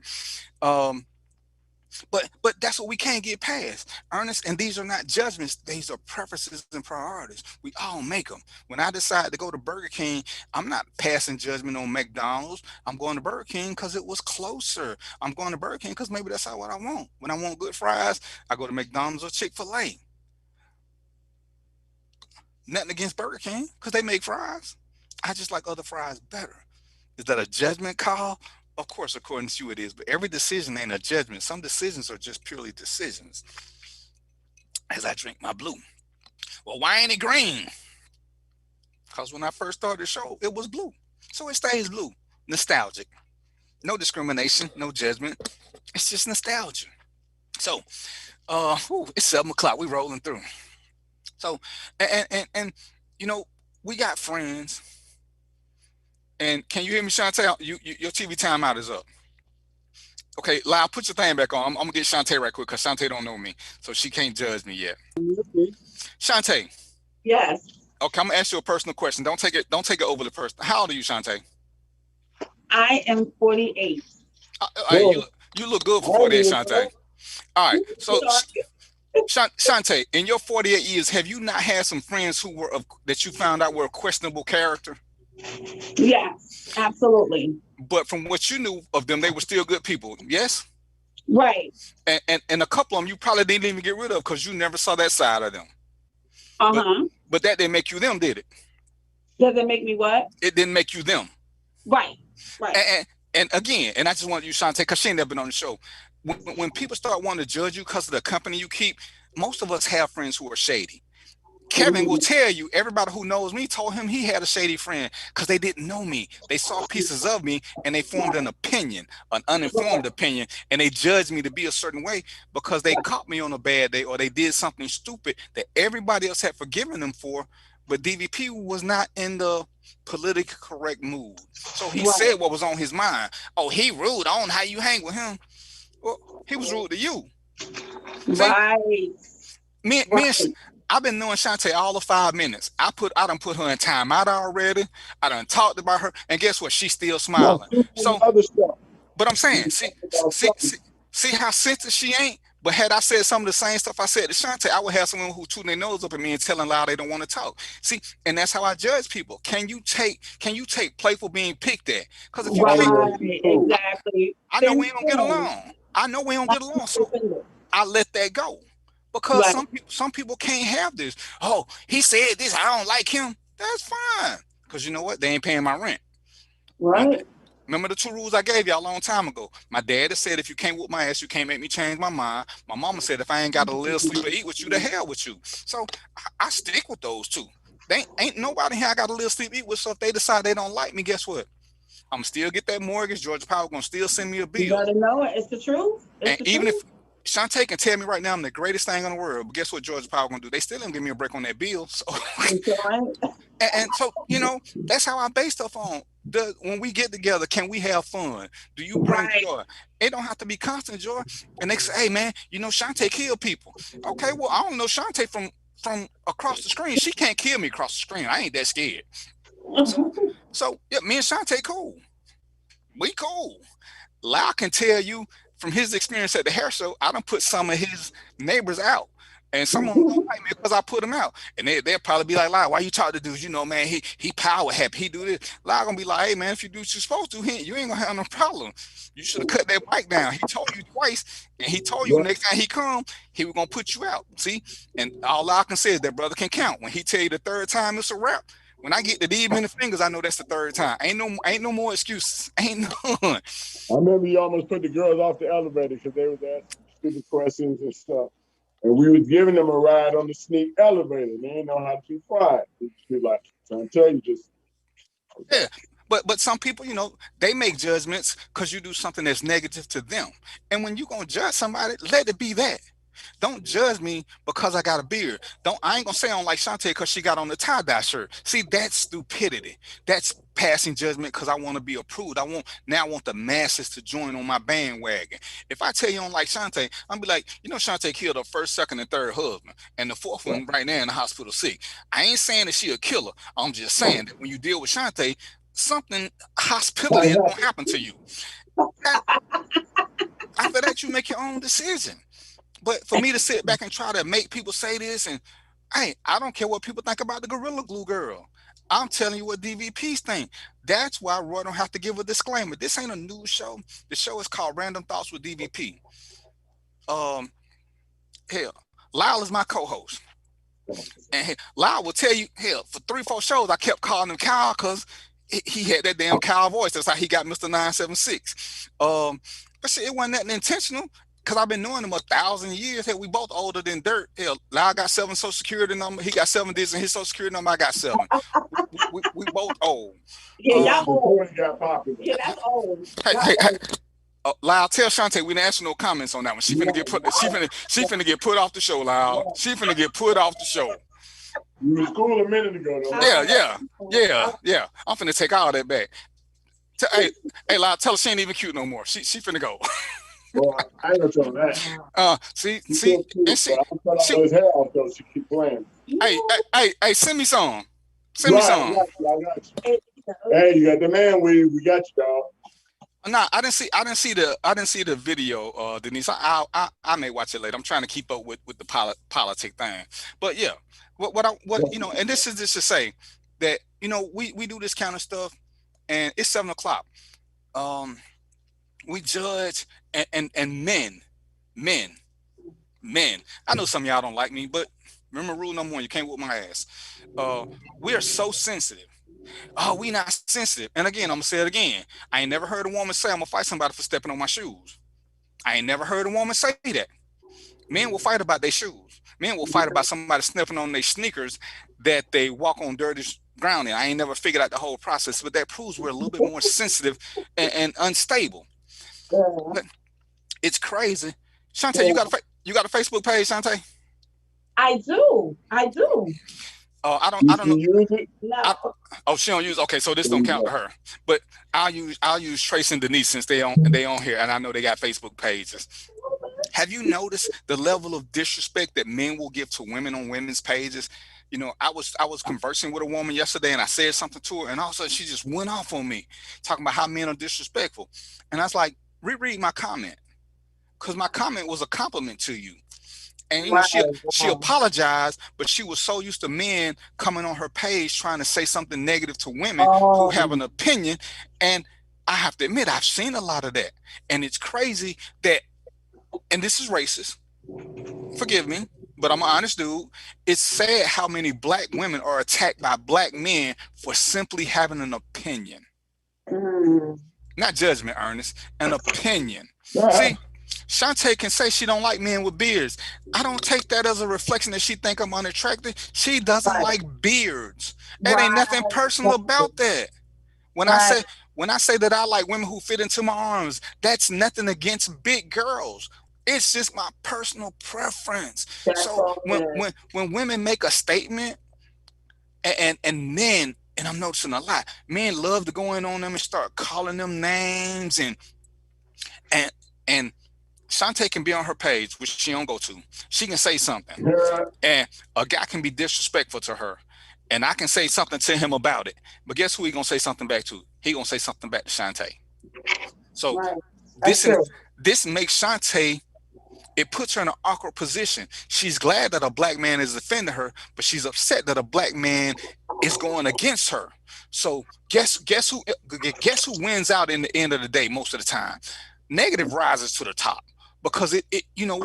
Speaker 10: But that's what we can't get past, Ernest. And these are not judgments; these are preferences and priorities. We all make them. When I decide to go to Burger King, I'm not passing judgment on McDonald's. I'm going to Burger King because it was closer. I'm going to Burger King because maybe that's what I want. When I want good fries, I go to McDonald's or Chick-fil-A. Nothing against Burger King because they make fries. I just like other fries better. Is that a judgment call? Of course, according to you it is, but every decision ain't a judgment. Some decisions are just purely decisions. As I drink my blue. Well, why ain't it green? Because when I first started the show, it was blue. So it stays blue. Nostalgic. No discrimination, no judgment. It's just nostalgia. So, it's 7 o'clock. We rolling through. So, and you know, we got friends. And can you hear me, Shantae? Your TV timeout is up. Okay, Lyle, put your thing back on. I'm gonna get Shantae right quick because Shantae don't know me, so she can't judge me yet. Shantae.
Speaker 16: Yes.
Speaker 10: Okay, I'm gonna ask you a personal question. Don't take it overly personal. How old are you, Shantae?
Speaker 16: I am 48.
Speaker 10: You look good for 48, Shantae. All right, so Shantae, in your 48 years, have you not had some friends who were that you found out were a questionable character?
Speaker 16: Yes, absolutely.
Speaker 10: But from what you knew of them, they were still good people. Yes.
Speaker 16: Right.
Speaker 10: And a couple of them you probably didn't even get rid of because you never saw that side of them. But that didn't make you them, did it?
Speaker 16: Does it make me what?
Speaker 10: It didn't make you them.
Speaker 16: Right. Right.
Speaker 10: And again, and I just want you, Shantae, because she ain't never been on the show. When people start wanting to judge you because of the company you keep, most of us have friends who are shady. Kevin will tell you, everybody who knows me told him he had a shady friend because they didn't know me. They saw pieces of me and they formed an opinion, an uninformed opinion, and they judged me to be a certain way because they caught me on a bad day or they did something stupid that everybody else had forgiven them for. But DVP was not in the politically correct mood. So he said what was on his mind. Oh, he rude. I don't know how you hang with him. Well, he was rude to you.
Speaker 16: Right.
Speaker 10: Me I've been knowing Shantae all of 5 minutes. I done put her in timeout already. I done talked about her, and guess what? She's still smiling. So, but I'm saying, see how sensitive she ain't. But had I said some of the same stuff I said to Shantae, I would have someone who tune their nose up at me and telling loud they don't want to talk. See, and that's how I judge people. Can you take playful being picked at? Because if you can't,
Speaker 16: exactly.
Speaker 10: I know we don't get along. So I let that go. Because some people can't have this. Oh, he said this. I don't like him. That's fine. Because you know what? They ain't paying my rent.
Speaker 16: Right.
Speaker 10: Remember the 2 rules I gave y'all a long time ago? My daddy said, if you can't whoop my ass, you can't make me change my mind. My mama said, if I ain't got to live, sleep, or eat with you, the hell with you. So I stick with those 2. They ain't nobody here I got to live, sleep, eat with. So if they decide they don't like me, guess what? I'm still get that mortgage. Georgia Power gonna still send me a bill.
Speaker 16: You gotta know it. It's the truth.
Speaker 10: Even if Shantae can tell me right now I'm the greatest thing in the world, but guess what Georgia Power gonna do? They still didn't give me a break on that bill. So and so, you know, that's how I base stuff on. When we get together, can we have fun? Do you bring joy? It don't have to be constant joy. And they say, hey man, you know Shantae kill people. Okay, well, I don't know Shantae from across the screen. She can't kill me across the screen. I ain't that scared. So yeah, me and Shantae cool. We cool. Lau can tell you from his experience at the hair show, I done put some of his neighbors out. And some of them don't like me because I put them out. And they'll probably be like, Lau, why you talk to dudes? You know, man, he power happy. He do this. Lau gonna be like, hey, man, if you do what you're supposed to, you ain't gonna have no problem. You should have cut that mic down. He told you twice, and he told you next time he come, he was gonna put you out. See? And all I can say is that brother can count. When he tell you the 3rd time it's a wrap, when I get to these many fingers, I know that's the 3rd time. Ain't no more excuses. Ain't none.
Speaker 12: I remember you almost put the girls off the elevator because they was asking stupid questions and stuff. And we was giving them a ride on the sneak elevator. They didn't know how to be quiet. Be like, trying to tell you just.
Speaker 10: Yeah. But some people, you know, they make judgments because you do something that's negative to them. And when you gonna judge somebody, let it be that. Don't judge me because I got a beard. I ain't gonna say I don't like Shantae because she got on the tie-dye shirt. See, that's stupidity. That's passing judgment because I want to be approved. I want the masses to join on my bandwagon. If I tell you I don't like Shantae, I'm be like, you know, Shantae killed her 1st, 2nd, and 3rd husband, and the 4th one right now in the hospital sick. I ain't saying that she a killer. I'm just saying that when you deal with Shantae, something hospitality is gonna happen to you. After that, you make your own decision. But for me to sit back and try to make people say this, and hey, I don't care what people think about the Gorilla Glue girl. I'm telling you what DVPs think. That's why Roy don't have to give a disclaimer. This ain't a news show. The show is called Random Thoughts with DVP. Hell, Lyle is my co-host. And Lyle will tell you, hell, for 3-4 shows, I kept calling him Kyle because he had that damn Kyle voice. That's how he got Mr. 976. But shit, it wasn't nothing intentional. Because I've been knowing him 1,000 years. Hell, we both older than dirt. Hell, Lyle got 7 social security number. He got 7 digits in his social security number. I got 7. we both old.
Speaker 16: Yeah, y'all old.
Speaker 12: Got popular.
Speaker 16: Yeah, that's old.
Speaker 10: Hey. Lyle, tell Shantae we didn't ask no comments on that one. She finna get put. She finna get put off the show, Lyle. She finna get put off the show.
Speaker 12: You was cool a minute ago, though.
Speaker 10: Yeah. I'm finna take all that back. Hey, Lyle, tell her she ain't even cute no more. She finna go.
Speaker 12: Well, I ain't gonna tell her that.
Speaker 10: See,
Speaker 12: his hair off though. She keep playing.
Speaker 10: Hey, send me some. Send me some.
Speaker 12: I got you. Hey, you got the man. We got you, dog.
Speaker 10: No, I didn't see the video, Denise. I may watch it later. I'm trying to keep up with the politic thing. But yeah, what you know, and this is just to say that, you know, we do this kind of stuff, and it's 7 o'clock. Um, we judge, and men, men. I know some of y'all don't like me, but remember rule number 1: you can't whoop my ass. We are so sensitive. Oh, we not sensitive. And again, I'm gonna say it again. I ain't never heard a woman say I'm gonna fight somebody for stepping on my shoes. I ain't never heard a woman say that. Men will fight about their shoes. Men will fight about somebody stepping on their sneakers that they walk on dirty ground in. I ain't never figured out the whole process, but that proves we're a little bit more sensitive and unstable. But it's crazy. Shantae, you got a Facebook page, Shantae?
Speaker 16: I do.
Speaker 10: I don't know.
Speaker 16: Use it? No.
Speaker 10: Oh, she don't use. Okay, so this don't count to her. But I'll use Trace and Denise since they on here, and I know they got Facebook pages. Have you noticed the level of disrespect that men will give to women on women's pages? You know, I was conversing with a woman yesterday, and I said something to her, and all of a sudden she just went off on me, talking about how men are disrespectful. And I was like, reread my comment, because my comment was a compliment to you. And you know, she apologized, but she was so used to men coming on her page trying to say something negative to women who have an opinion. And I have to admit, I've seen a lot of that. And it's crazy that, and this is racist, forgive me, but I'm an honest dude. It's sad how many black women are attacked by black men for simply having an opinion. Not judgment, Ernest, an opinion. See, Shantae can say she don't like men with beards. I don't take that as a reflection that she think I'm unattractive. She doesn't like beards. It ain't nothing personal about that. When I say that I like women who fit into my arms, that's nothing against big girls. It's just my personal preference. So when women make a statement, and men, and I'm noticing a lot, men love to go in on them and start calling them names, and Shantae can be on her page, which she don't go to. She can say something, and a guy can be disrespectful to her, and I can say something to him about it. But guess who he gonna say something back to? He gonna say something back to Shantae. So this makes Shantae, it puts her in an awkward position. She's glad that a black man is offending her, but she's upset that a black man is going against her. So guess who wins out in the end of the day most of the time? Negative rises to the top. Because it you know,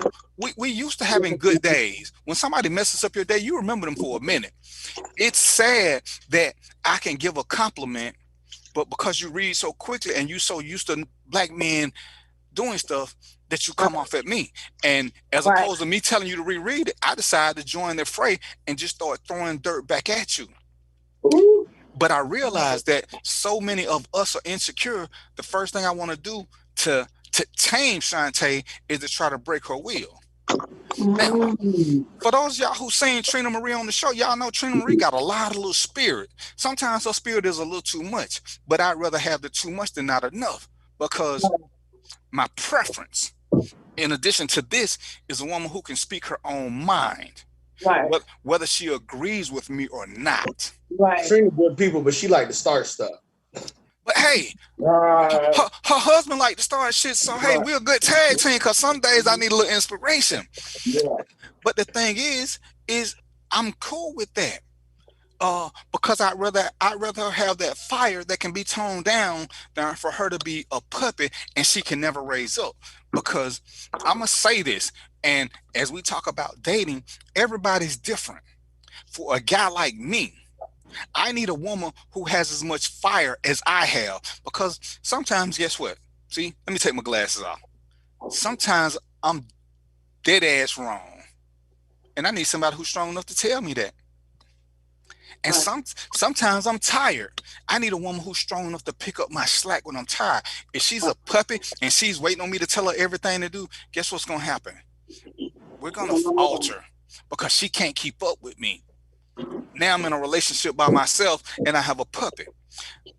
Speaker 10: we used to having good days. When somebody messes up your day, you remember them for a minute. It's sad that I can give a compliment, but because you read so quickly and you so used to black men doing stuff, that you come off at me. And as opposed to me telling you to reread it, I decided to join the fray and just start throwing dirt back at you. But I realized that so many of us are insecure. The first thing I want to do to tame Shantae is to try to break her will. Now, for those of y'all who seen Trina Marie on the show, y'all know Trina Marie got a lot of little spirit. Sometimes her spirit is a little too much, but I'd rather have the too much than not enough, because my preference, in addition to this, is a woman who can speak her own mind, whether she agrees with me or not.
Speaker 17: Trina good people, but she like to start stuff.
Speaker 10: But hey, her husband like to start shit, so hey, we're a good tag team, because some days I need a little inspiration. But the thing is I'm cool with that. Because I'd rather have that fire that can be toned down than for her to be a puppet and she can never raise up. Because I'm gonna say this, and as we talk about dating, everybody's different. For a guy like me, I need a woman who has as much fire as I have, because sometimes, guess what? See, let me take my glasses off. Sometimes I'm dead ass wrong, and I need somebody who's strong enough to tell me that. And sometimes I'm tired. I need a woman who's strong enough to pick up my slack when I'm tired. If she's a puppy and she's waiting on me to tell her everything to do, guess what's gonna happen? We're gonna falter, because she can't keep up with me. Now I'm in a relationship by myself and I have a puppet.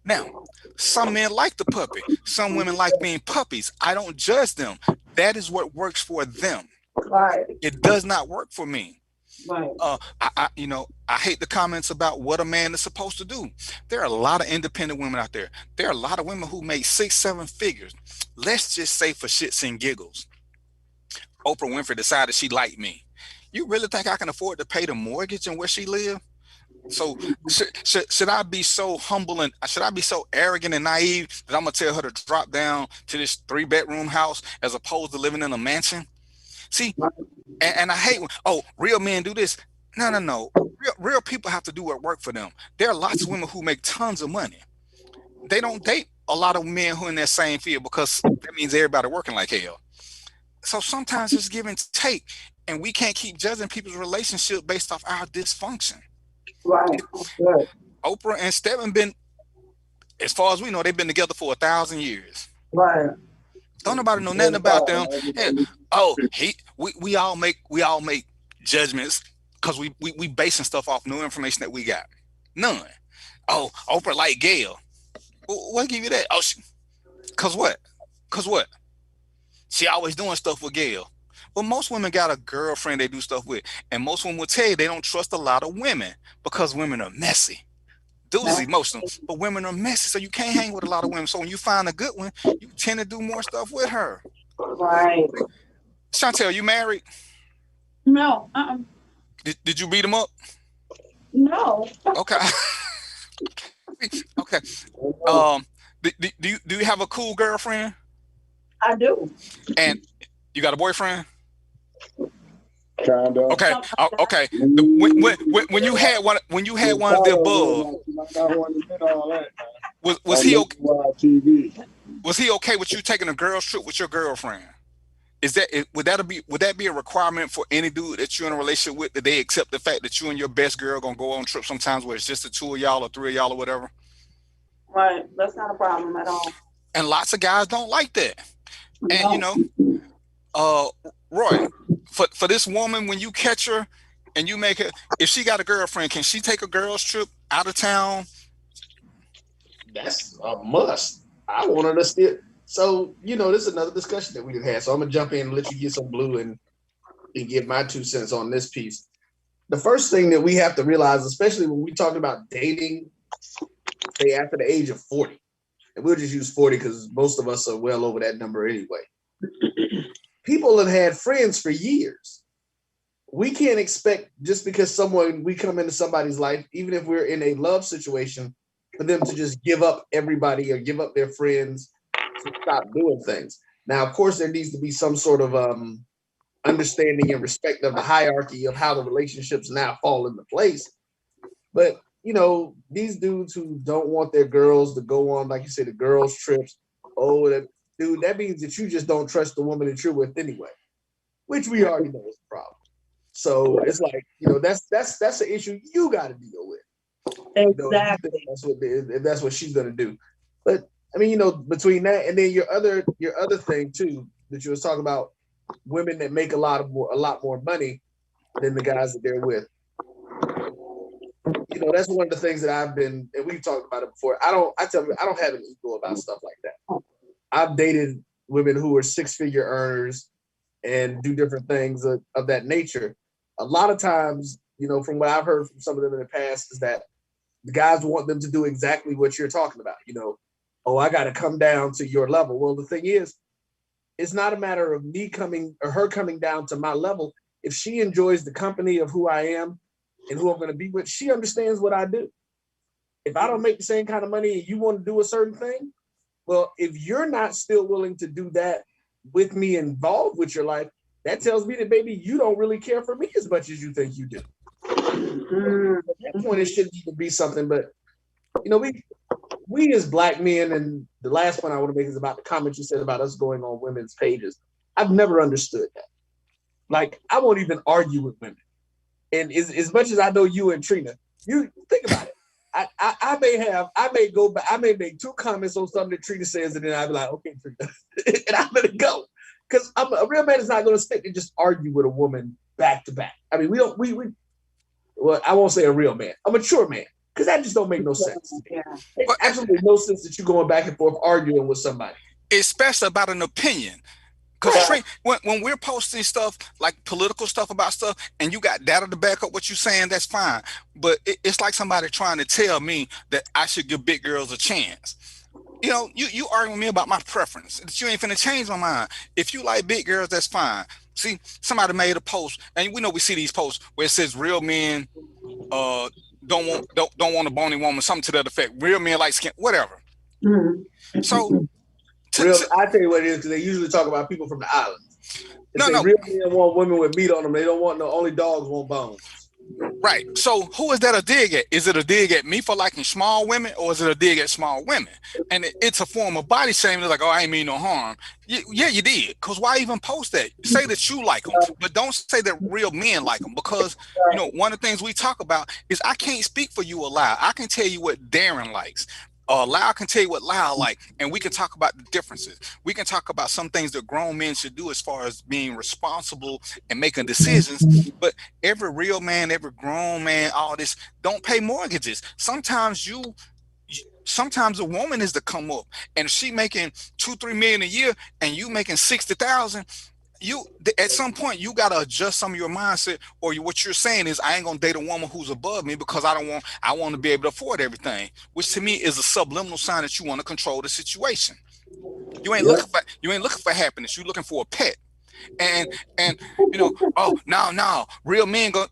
Speaker 10: Now, some men like the puppet. Some women like being puppies. I don't judge them. That is what works for them. It does not work for me.
Speaker 16: Right.
Speaker 10: I hate the comments about what a man is supposed to do. There are a lot of independent women out there. There are a lot of women who make 6-7 figures. Let's just say for shits and giggles, Oprah Winfrey decided she liked me. You really think I can afford to pay the mortgage and where she live? So should I be so humble and should I be so arrogant and naive that I'm gonna tell her to drop down to this 3-bedroom house as opposed to living in a mansion? See, and I hate when, real men do this. No. Real people have to do what work for them. There are lots of women who make tons of money. They don't date a lot of men who are in that same field because that means everybody working like hell. So sometimes it's give and take, and we can't keep judging people's relationship based off our dysfunction.
Speaker 16: Right.
Speaker 10: Oprah and Stephen been, as far as we know, they've been together for 1,000 years.
Speaker 16: Right.
Speaker 10: Don't nobody know nothing about them. We all make judgments because we basing stuff off new information that we got. None. Oh, Oprah like Gail. What give you that? Oh, cause what? She always doing stuff with Gail. Well, most women got a girlfriend they do stuff with, and most women will tell you they don't trust a lot of women because women are messy. Dudes is emotional, but women are messy, so you can't hang with a lot of women. So when you find a good one, you tend to do more stuff with her.
Speaker 16: Right.
Speaker 10: Chantel, you married?
Speaker 16: No.
Speaker 10: Did you beat him up?
Speaker 16: No.
Speaker 10: Okay. Okay. Do you have a cool girlfriend?
Speaker 16: I do.
Speaker 10: And you got a boyfriend?
Speaker 12: Kind of.
Speaker 10: Okay. Okay. When you had one of the above, was he okay? Was he okay with you taking a girls trip with your girlfriend? Would that be a requirement for any dude that you're in a relationship with, that they accept the fact that you and your best girl gonna go on trips sometimes where it's just the two of y'all or three of y'all or whatever?
Speaker 16: Right. That's not a problem at all.
Speaker 10: And lots of guys don't like that. And Roy, for this woman, when you catch her and you make her, if she got a girlfriend, can she take a girls trip out of town?
Speaker 17: That's a must. I want her to still. So, this is another discussion that we done had. So I'm gonna jump in and let you get some blue and give my 2 cents on this piece. The first thing that we have to realize, especially when we talk about dating, say after the age of 40, and we'll just use 40 because most of us are well over that number anyway. People have had friends for years. We can't expect just because we come into somebody's life, even if we're in a love situation, for them to just give up everybody or give up their friends to stop doing things. Now, of course, there needs to be some sort of understanding and respect of the hierarchy of how the relationships now fall into place. But, these dudes who don't want their girls to go on, like you said, the girls' trips, that means that you just don't trust the woman that you're with anyway, which we already know is a problem. So it's like, that's an issue you got to deal with.
Speaker 16: Exactly.
Speaker 17: If that's what she's gonna do. But I mean, between that and then your other thing too that you was talking about, women that make a lot more money than the guys that they're with. That's one of the things that I've been, and we've talked about it before. I don't have an ego about stuff like that. I've dated women who are 6-figure earners and do different things of that nature. A lot of times, from what I've heard from some of them in the past, is that the guys want them to do exactly what you're talking about. I got to come down to your level. Well, the thing is, it's not a matter of me coming or her coming down to my level. If she enjoys the company of who I am and who I'm going to be with, she understands what I do. If I don't make the same kind of money and you want to do a certain thing, well, if you're not still willing to do that with me involved with your life, that tells me that, baby, you don't really care for me as much as you think you do. At that point, it shouldn't even be something, but, we as Black men, and the last one I want to make is about the comment you said about us going on women's pages. I've never understood that. Like, I won't even argue with women. And as much as I know you and Trina, you think about it. I may make 2 comments on something that Trina says, and then I'll be like, okay, Trina, and I'm gonna go. Because a real man is not gonna stick and just argue with a woman back to back. I mean, well, I won't say a real man, a mature man, because that just don't make no sense. Yeah. It's absolutely no sense that you're going back and forth arguing with somebody.
Speaker 10: Especially about an opinion. Because when we're posting stuff like political stuff about stuff, and you got data to back up what you're saying, that's fine. But it's like somebody trying to tell me that I should give big girls a chance. You know, you arguing with me about my preference. That you ain't finna change my mind. If you like big girls, that's fine. See, somebody made a post, and we know we see these posts where it says real men don't want a bony woman, something to that effect. Real men like skin, whatever.
Speaker 16: Mm-hmm.
Speaker 10: So
Speaker 17: I tell you what it is, because they usually talk about people from the islands.
Speaker 10: No.
Speaker 17: Real men want women with meat on them. They don't want only dogs want bones.
Speaker 10: Right. So who is that a dig at? Is it a dig at me for liking small women, or is it a dig at small women? And it's a form of body shaming. It's like, oh, I ain't mean no harm. Yeah, you did. Because why even post that? Say that you like them, but don't say that real men like them. Because, you know, one of the things we talk about is I can't speak for you aloud. I can tell you what Darren likes. Lyle can tell you what Lyle like, and we can talk about the differences. We can talk about some things that grown men should do as far as being responsible and making decisions. But every real man, every grown man, all this, don't pay mortgages. Sometimes a woman is to come up, and if she making $2-3 million a year and you making 60,000, you at some point you got to adjust some of your mindset, or what you're saying is I ain't gonna date a woman who's above me because I want to be able to afford everything, which to me is a subliminal sign that you want to control the situation. You ain't looking for happiness. You're looking for a pet. And you know, oh no, real men go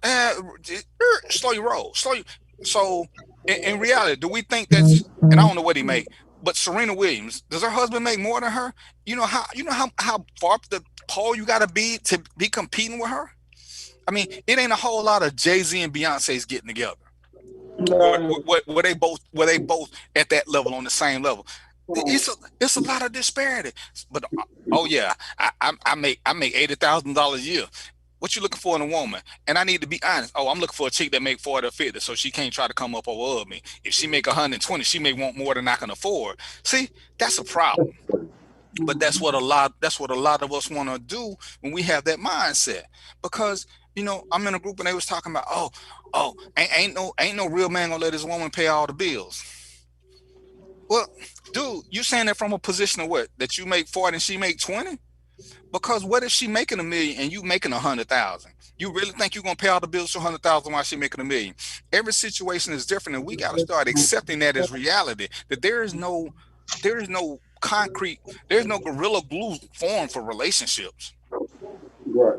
Speaker 10: slow your roll, So in reality, do we think that's, and I don't know what he make, but Serena Williams, does her husband make more than her? You know how far up the pole you got to be competing with her? I mean, it ain't a whole lot of Jay-Z and Beyonce's getting together. Were they both at that level, on the same level? It's a lot of disparity. But oh yeah, I make $80,000 a year. What you looking for in a woman? And I need to be honest. Oh, I'm looking for a chick that make 40 or 50, so she can't try to come up over me. If she make 120, she may want more than I can afford. See, that's a problem. But that's what a lot of us want to do when we have that mindset. Because, you know, I'm in a group and they was talking about, ain't no real man gonna let his woman pay all the bills. Well, dude, you saying that from a position of what? That you make 40 and she make 20? Because what if she making $1 million and you making 100,000? You really think you're gonna pay all the bills for 100,000 while she making $1 million? Every situation is different, and we gotta start accepting that as reality. That there is no concrete, there's no gorilla glue form for relationships.
Speaker 16: Right.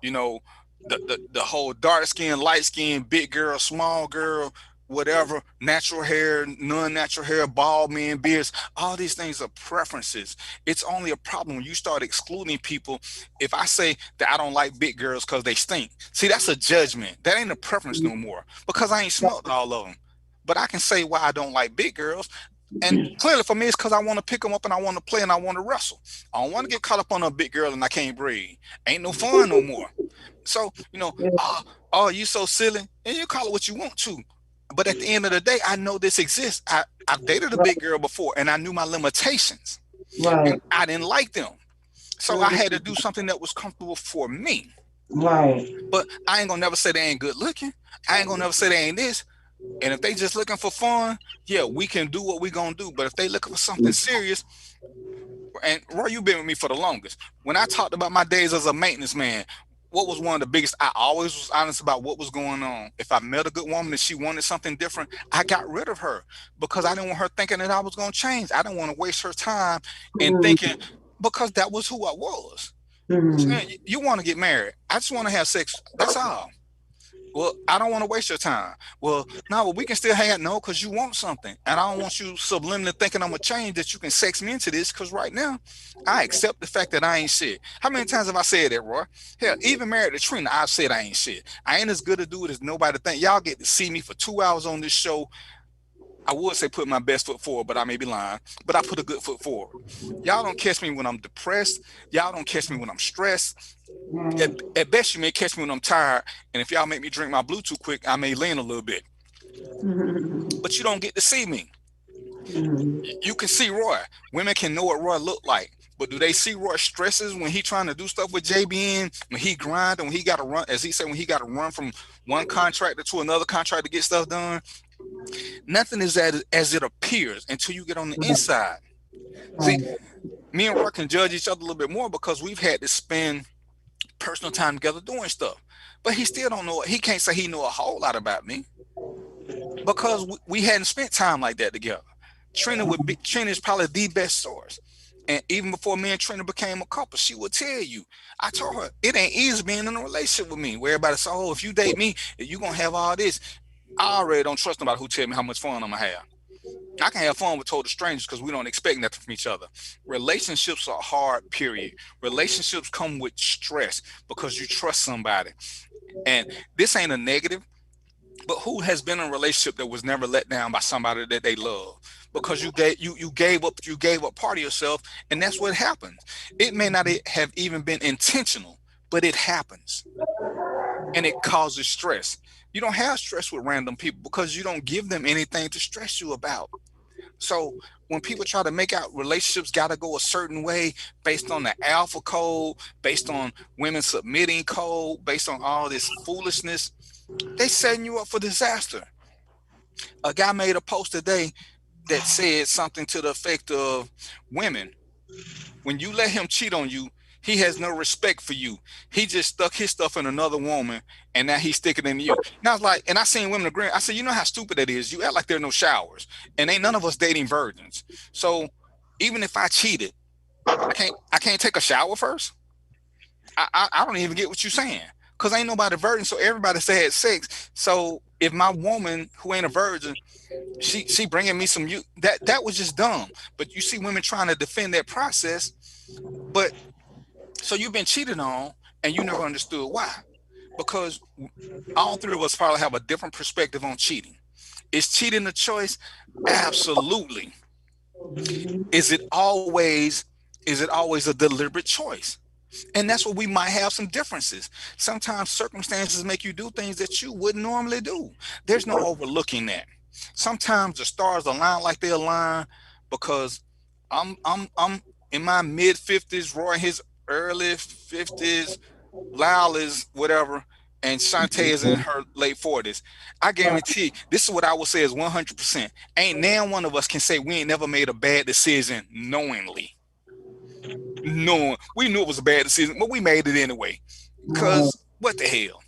Speaker 10: You know, the whole dark skin, light skin, big girl, small girl, whatever, natural hair, non-natural hair, bald men, beards, all these things are preferences. It's only a problem when you start excluding people. If I say that I don't like big girls because they stink, see, that's a judgment. That ain't a preference no more, because I ain't smelled all of them. But I can say why I don't like big girls. And clearly for me, it's because I want to pick them up and I want to play and I want to wrestle. I don't want to get caught up on a big girl and I can't breathe. Ain't no fun no more. So, you know, oh, you so silly. And you call it what you want to. But at the end of the day, I know this exists. I've dated a big girl before, and I knew my limitations.
Speaker 16: Right.
Speaker 10: And I didn't like them. So I had to do something that was comfortable for me.
Speaker 16: Right.
Speaker 10: But I ain't gonna never say they ain't good looking. I ain't gonna never say they ain't this. And if they just looking for fun, yeah, we can do what we gonna do. But if they looking for something serious, and Roy, you've been with me for the longest. When I talked about my days as a maintenance man, what was one of the biggest? I always was honest about what was going on. If I met a good woman and she wanted something different, I got rid of her because I didn't want her thinking that I was going to change. I didn't want to waste her time and thinking, because that was who I was. You want to get married. I just want to have sex. That's all. Well, I don't want to waste your time. Well, no, we can still hang out. No, because you want something. And I don't want you subliminally thinking I'm going to change, that you can sex me into this, because right now, I accept the fact that I ain't shit. How many times have I said that, Roy? Hell, even married to Trina, I've said I ain't shit. I ain't as good a dude as nobody think. Y'all get to see me for 2 hours on this show. I would say put my best foot forward, but I may be lying. But I put a good foot forward. Y'all don't catch me when I'm depressed. Y'all don't catch me when I'm stressed. At best, you may catch me when I'm tired. And if y'all make me drink my blue too quick, I may lean a little bit. But you don't get to see me. You can see Roy. Women can know what Roy look like. But do they see Roy stresses when he trying to do stuff with JBN, when he grind and when he got to run, as he said, when he got to run from one contractor to another contract to get stuff done? Nothing is as it appears until you get on the inside. See, me and Roy can judge each other a little bit more because we've had to spend personal time together doing stuff. But he still don't know. He can't say he know a whole lot about me because we hadn't spent time like that together. Trina is probably the best source. And even before me and Trina became a couple, she would tell you. I told her it ain't easy being in a relationship with me, where everybody says, "Oh, if you date me, you gonna have all this." I already don't trust nobody who tell me how much fun I'm gonna have. I can have fun with total strangers because we don't expect nothing from each other. Relationships are hard, period. Relationships come with stress because you trust somebody. And this ain't a negative, but who has been in a relationship that was never let down by somebody that they love? Because you gave up part of yourself, and that's what happens. It may not have even been intentional, but it happens. And it causes stress. You don't have stress with random people because you don't give them anything to stress you about. So when people try to make out relationships got to go a certain way based on the alpha code, based on women submitting code, based on all this foolishness, they setting you up for disaster. A guy made a post today that said something to the effect of, women, when you let him cheat on you, he has no respect for you. He just stuck his stuff in another woman, and now he's sticking it in you. And I was like, and I seen women agree. I said, you know how stupid that is? You act like there are no showers, and ain't none of us dating virgins. So even if I cheated, I can't take a shower first. I don't even get what you're saying, because ain't nobody virgin, so everybody had sex. So if my woman who ain't a virgin, she bringing me some that was just dumb. But you see women trying to defend that process, but so you've been cheated on and you never understood why. Because all three of us probably have a different perspective on cheating. Is cheating a choice? Absolutely. Is it always a deliberate choice? And that's where we might have some differences. Sometimes circumstances make you do things that you wouldn't normally do. There's no overlooking that. Sometimes the stars align like they align because I'm in my mid 50s, Roy in his early 50s, Lyle is whatever, and Shantae is in her late 40s. I guarantee this is what I would say is 100%. Ain't now one of us can say we ain't never made a bad decision knowingly. No, we knew it was a bad decision, but we made it anyway. Because what the hell?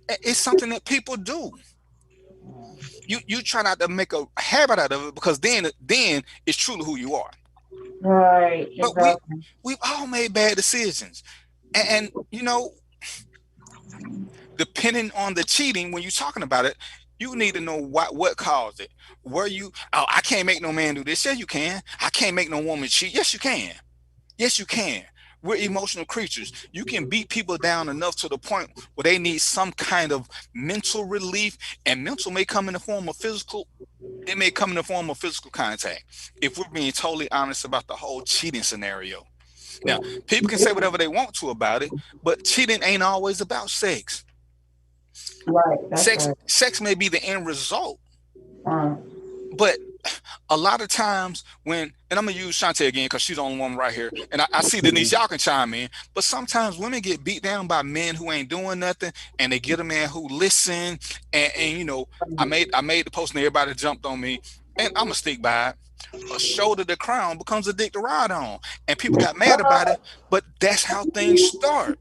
Speaker 10: It's something that people do. You try not to make a habit out of it, because then it's truly who you are.
Speaker 16: Right.
Speaker 10: But
Speaker 16: Exactly.
Speaker 10: we've all made bad decisions. And you know, depending on the cheating, when you're talking about it, you need to know what caused it. Were you, oh, I can't make no man do this. Yeah, you can. I can't make no woman cheat. Yes, you can. Yes, you can. We're emotional creatures. You can beat people down enough to the point where they need some kind of mental relief, and mental may come in the form of physical. It may come in the form of physical contact. If we're being totally honest about the whole cheating scenario. Now, people can say whatever they want to about it, but cheating ain't always about sex.
Speaker 16: Right. That's right.
Speaker 10: Sex may be the end result, but a lot of times when, and I'm gonna use Shantae again because she's the only woman right here, and I see Denise, y'all can chime in, but sometimes women get beat down by men who ain't doing nothing, and they get a man who listen, and you know, I made the post and everybody jumped on me, and I'm gonna stick by it. A shoulder to crown becomes a dick to ride on, and people got mad about it, but that's how things start.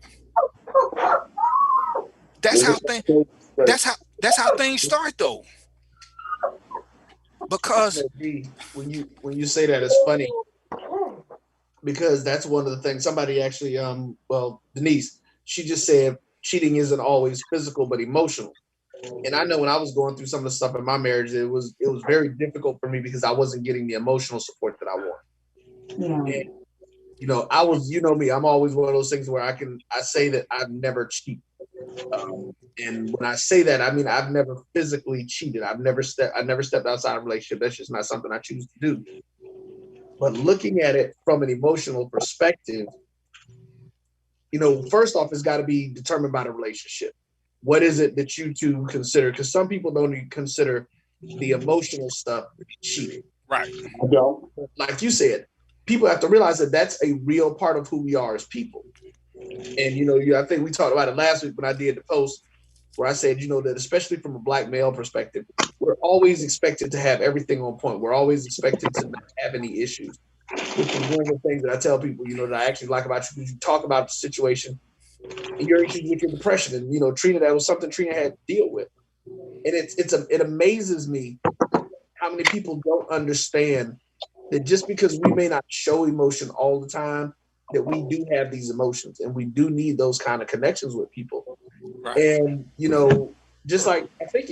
Speaker 10: That's how things start though. Because
Speaker 17: when you say that, it's funny, because that's one of the things somebody actually Denise, she just said cheating isn't always physical but emotional. And I know when I was going through some of the stuff in my marriage, it was very difficult for me because I wasn't getting the emotional support that I want.
Speaker 16: Yeah.
Speaker 17: And, you know, I was, you know me, I'm always one of those things where I say that I've never cheated. And when I say that, I mean, I've never physically cheated. I never stepped outside a relationship. That's just not something I choose to do. But looking at it from an emotional perspective, you know, first off, it's got to be determined by the relationship. What is it that you two consider? Because some people don't even consider the emotional stuff cheating.
Speaker 10: Right.
Speaker 17: Like you said, people have to realize that that's a real part of who we are as people. And, you know, I think we talked about it last week when I did the post where I said, you know, that especially from a Black male perspective, we're always expected to have everything on point. We're always expected to not have any issues. which is one of the things that I tell people, that I actually like about you, because you talk about the situation and your issues with your depression, and Trina, that was something Trina had to deal with, and it amazes me how many people don't understand that just because we may not show emotion all the time, that we do have these emotions, and we do need those kind of connections with people. Right. And just like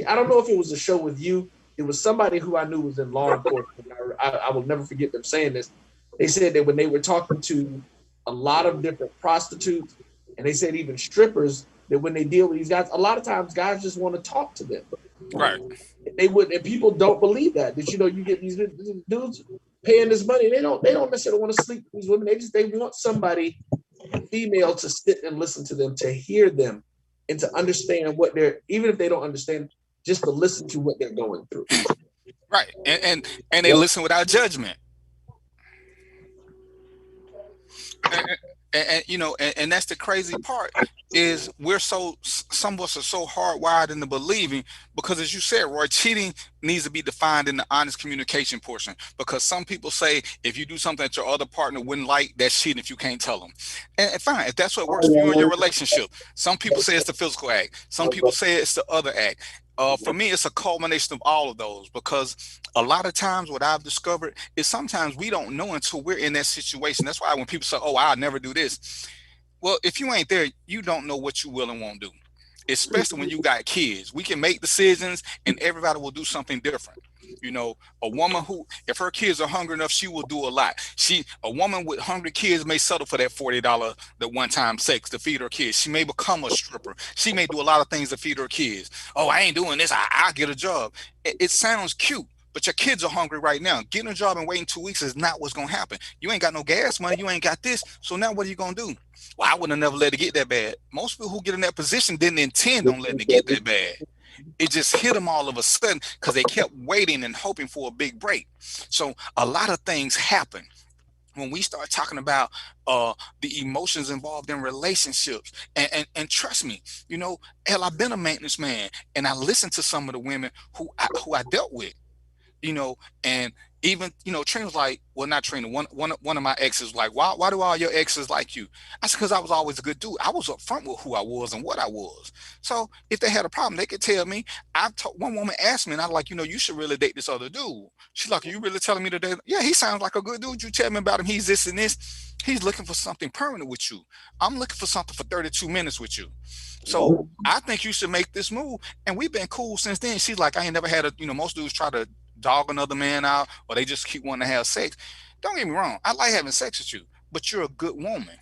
Speaker 17: I don't know if it was a show with you, it was somebody who I knew was in law enforcement. I will never forget them saying this. They said that when they were talking to a lot of different prostitutes, and they said even strippers, that when they deal with these guys, a lot of times guys just want to talk to them.
Speaker 10: Right.
Speaker 17: They would, and people don't believe that you get these dudes paying this money. They don't necessarily want to sleep with these women. They want somebody female to sit and listen to them, to hear them, and to understand what even if they don't understand, just to listen to what they're going through.
Speaker 10: Right. And they listen without judgment. And that's the crazy part, is some of us are so hardwired into believing, because as you said, Roy, cheating needs to be defined in the honest communication portion, because some people say if you do something that your other partner wouldn't like, that's cheating if you can't tell them. And fine, if that's what works for you in your relationship. Some people say it's the physical act. Some people say it's the other act. For me, it's a culmination of all of those, because a lot of times what I've discovered is sometimes we don't know until we're in that situation. That's why when people say, oh, I'll never do this. Well, if you ain't there, you don't know what you will and won't do, especially when you got kids. We can make decisions and everybody will do something different. A woman who, if her kids are hungry enough, she will do a lot. A woman with hungry kids may settle for that $40, the one-time sex to feed her kids. She may become a stripper. She may do a lot of things to feed her kids. Oh, I ain't doing this. I'll get a job. It sounds cute, but your kids are hungry right now. Getting a job and waiting 2 weeks is not what's going to happen. You ain't got no gas money. You ain't got this. So now what are you going to do? Well, I would have never let it get that bad. Most people who get in that position didn't intend on letting it get that bad. It just hit them all of a sudden because they kept waiting and hoping for a big break. So a lot of things happen when we start talking about the emotions involved in relationships. And trust me, hell, I've been a maintenance man, and I listened to some of the women who I dealt with, and even, Trina was like, well, not Trina, one of my exes was like, why do all your exes like you? I said, because I was always a good dude. I was upfront with who I was and what I was. So if they had a problem, they could tell me. One woman asked me, and I was like, you should really date this other dude. She's like, are you really telling me today? Yeah, he sounds like a good dude. You tell me about him. He's this and this. He's looking for something permanent with you. I'm looking for something for 32 minutes with you. So I think you should make this move. And we've been cool since then. She's like, I ain't never had most dudes try to dog another man out, or they just keep wanting to have sex. Don't get me wrong, I like having sex with you, but you're a good woman,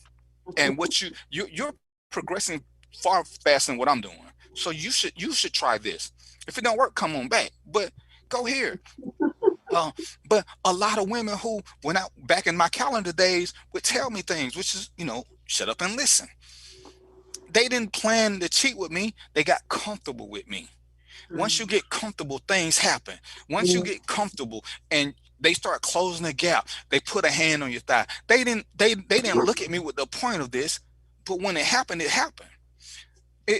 Speaker 10: and what you're progressing far faster than what I'm doing. So you should try this. If it don't work, come on back, but go here. But a lot of women who, when back in my calendar days, would tell me things, which is, shut up and listen. They didn't plan to cheat with me. They got comfortable with me. Once you get comfortable, things happen. Once you get comfortable and they start closing the gap, they put a hand on your thigh. They didn't look at me with the point of this, but when it happened, it happened.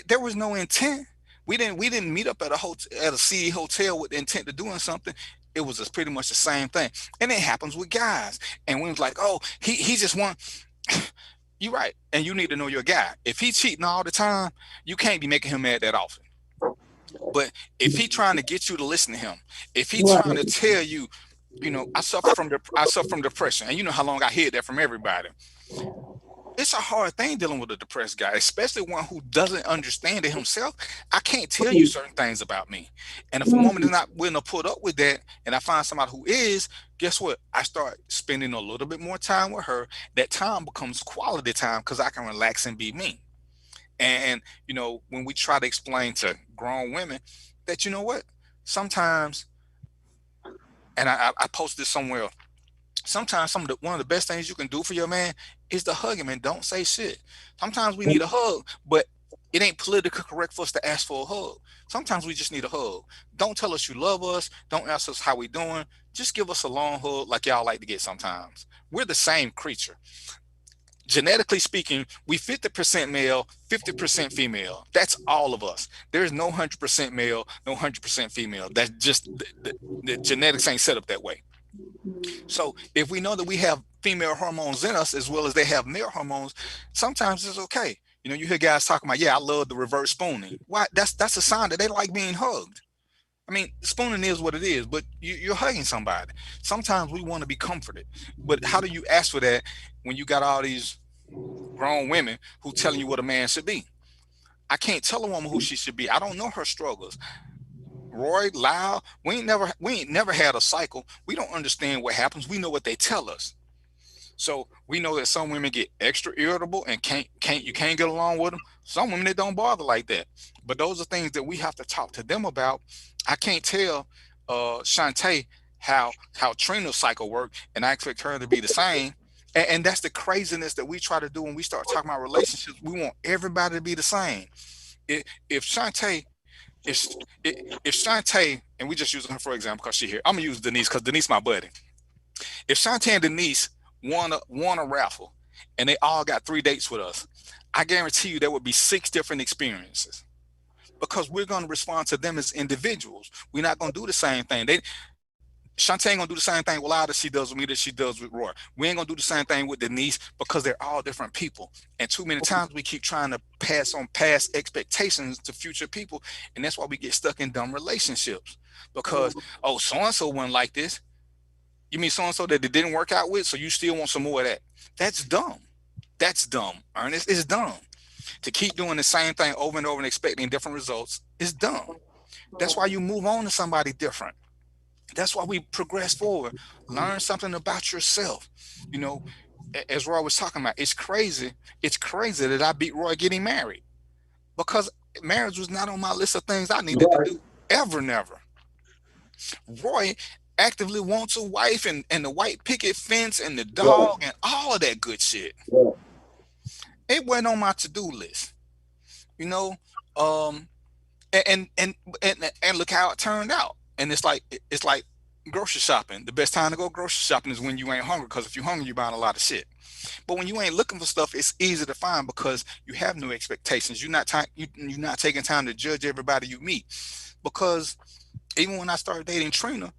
Speaker 10: There was no intent. We didn't meet up at a city hotel with the intent of doing something. It was just pretty much the same thing. And it happens with guys. And women's like, oh, he just want. You're right. And you need to know your guy. If he's cheating all the time, you can't be making him mad that often. But if he trying to get you to listen to him, if he trying to tell you, I suffer from depression, and you know how long I hear that from everybody. It's a hard thing dealing with a depressed guy, especially one who doesn't understand it himself. I can't tell you certain things about me. And if a woman is not willing to put up with that, and I find somebody who is, guess what? I start spending a little bit more time with her. That time becomes quality time because I can relax and be me. And, when we try to explain to grown women that, what, sometimes, and I post this somewhere, sometimes one of the best things you can do for your man is to hug him and don't say shit. Sometimes we need a hug, but it ain't politically correct for us to ask for a hug. Sometimes we just need a hug. Don't tell us you love us. Don't ask us how we doing. Just give us a long hug like y'all like to get sometimes. We're the same creature. Genetically speaking, we 50% male, 50% female. That's all of us. There's no 100% male, no 100% female. That's just the genetics ain't set up that way. So if we know that we have female hormones in us as well as they have male hormones, sometimes it's okay. You know, you hear guys talking about, yeah, I love the reverse spooning. Why? That's a sign that they like being hugged. I mean, spooning is what it is, but you're hugging somebody. Sometimes we want to be comforted, but how do you ask for that when you got all these grown women who telling you what a man should be? I can't tell a woman who she should be. I don't know her struggles. Roy, Lyle, we ain't never had a cycle. We don't understand what happens. We know what they tell us. So we know that some women get extra irritable and you can't get along with them. Some women, they don't bother like that. But those are things that we have to talk to them about. I can't tell Shantae how Trina's cycle worked, and I expect her to be the same. And that's the craziness that we try to do when we start talking about relationships. We want everybody to be the same. If Shantae, and we just using her for example because she here, I'm gonna use Denise because Denise my buddy. If Shantae and Denise won a raffle and they all got 3 dates with us, I guarantee you there would be 6 different experiences because we're going to respond to them as individuals. We're not going to do the same thing. Shantae ain't gonna do the same thing with Lyle that she does with me that she does with Roy. We ain't gonna do the same thing with Denise because they're all different people. And too many times we keep trying to pass on past expectations to future people, and that's why we get stuck in dumb relationships. Because so-and-so wasn't like this. You mean so-and-so that it didn't work out with, so you still want some more of that? That's dumb. That's dumb, Ernest. It's dumb. To keep doing the same thing over and over and expecting different results is dumb. That's why you move on to somebody different. That's why we progress forward. Learn something about yourself. You know, as Roy was talking about, it's crazy. It's crazy that I beat Roy getting married because marriage was not on my list of things I needed to do ever, never. Roy actively wants a wife and the white picket fence and the dog and all of that good shit. It wasn't on my to-do list, you know. And look how it turned out. And it's like grocery shopping. The best time to go grocery shopping is when you ain't hungry, because if you're hungry, you're buying a lot of shit. But when you ain't looking for stuff, it's easy to find because you have no expectations. You're not taking time to judge everybody you meet. Because even when I started dating Trina,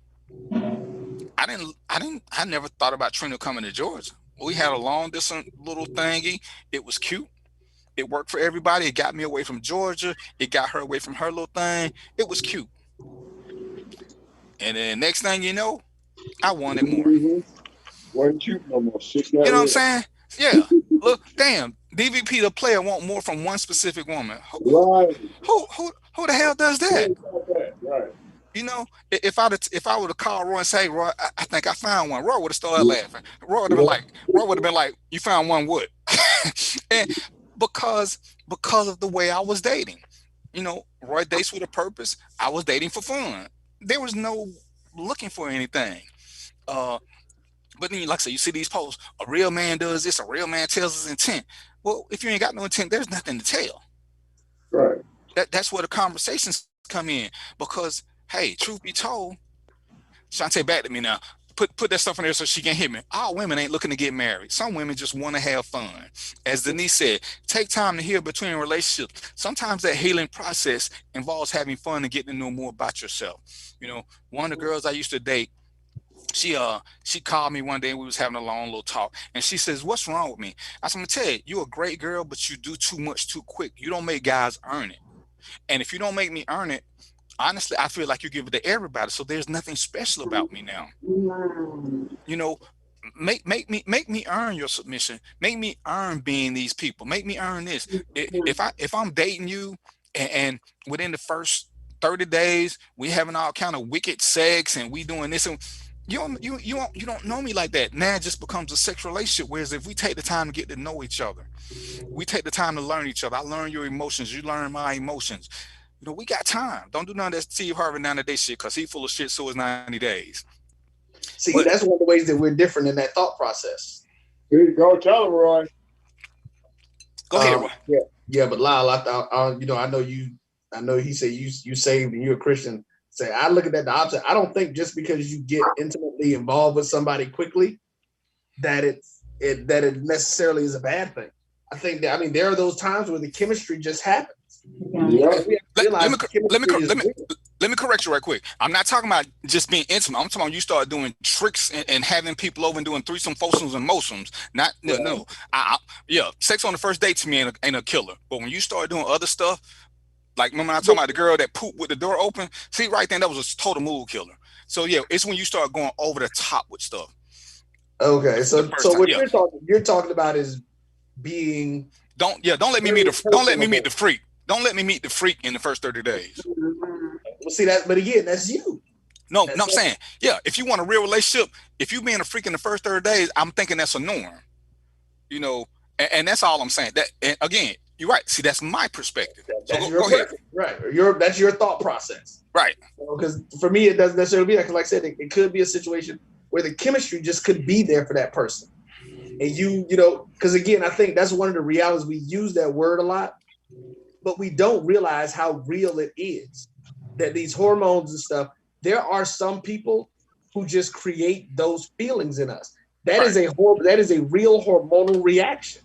Speaker 10: I never thought about Trina coming to Georgia. We had a long distance little thingy. It was cute. It worked for everybody. It got me away from Georgia. It got her away from her little thing. It was cute. And then next thing you know, I wanted more.
Speaker 12: Wasn't cute no more.
Speaker 10: You know what I'm saying? Yeah. Look, damn. DVP the player want more from one specific woman. Who the hell does that?
Speaker 12: Right.
Speaker 10: You know, if I would have called Roy and say, Roy, I think I found one, Roy would have started laughing. Roy would have been like, you found one what? And because of the way I was dating. You know, Roy dates with a purpose. I was dating for fun. There was no looking for anything. But then, like I said, you see these posts, a real man does this, a real man tells his intent. Well, if you ain't got no intent, there's nothing to tell.
Speaker 12: Right.
Speaker 10: That's where the conversations come in. Because, hey, truth be told, Shantae back to me now. Put that stuff in there so she can hit me. All women ain't looking to get married. Some women just want to have fun. As Denise said, take time to heal between relationships. Sometimes that healing process involves having fun and getting to know more about yourself. You know, one of the girls I used to date, she called me one day and we was having a long little talk, and she says, what's wrong with me? I said, I'm gonna tell you, you're a great girl, but you do too much too quick. You don't make guys earn it. And if you don't make me earn it, honestly, I feel like you give it to everybody. So there's nothing special about me now. You know, make me earn your submission. Make me earn being these people. Make me earn this. If I'm dating you and within the first 30 days we having all kind of wicked sex and we doing this, and you don't know me like that. Now it just becomes a sexual relationship. Whereas if we take the time to get to know each other, we take the time to learn each other. I learn your emotions. You learn my emotions. You know, we got time. Don't do none of that Steve Harvey 90 day shit, because he full of shit, so is 90 days.
Speaker 17: See, that's one of the ways that we're different in that thought process.
Speaker 12: Here you go. Tell him, Roy.
Speaker 10: Go ahead, Roy.
Speaker 17: Yeah, but Lyle, I know he said you saved and you're a Christian. Say, I look at that the opposite. I don't think just because you get intimately involved with somebody quickly that it necessarily is a bad thing. I think that, there are those times where the chemistry just happens.
Speaker 10: Let let me correct you right quick. I'm not talking about just being intimate. I'm talking about you start doing tricks and having people over and doing threesome, foursomes, and mosomes. Not no. Yeah, sex on the first date to me ain't a killer. But when you start doing other stuff, like remember I talking about the girl that pooped with the door open? See, right then that was a total mood killer. So yeah, it's when you start going over the top with stuff.
Speaker 17: Okay, so what you're talking about is being
Speaker 10: don't let me meet the freak. Don't let me meet the freak in the first 30 days.
Speaker 17: Well, see that, but again, that's you.
Speaker 10: No, I'm saying, yeah, if you want a real relationship, if you being a freak in the first 30 days, I'm thinking that's a norm. You know, and that's all I'm saying. That, and again, you're right. See, that's my perspective. So go ahead.
Speaker 17: Right. That's your thought process.
Speaker 10: Right.
Speaker 17: Because for me, it doesn't necessarily be that. Because like I said, it could be a situation where the chemistry just could be there for that person. And you know, because again, I think that's one of the realities. We use that word a lot, but we don't realize how real it is. That these hormones and stuff, there are some people who just create those feelings in us. That is a real hormonal reaction.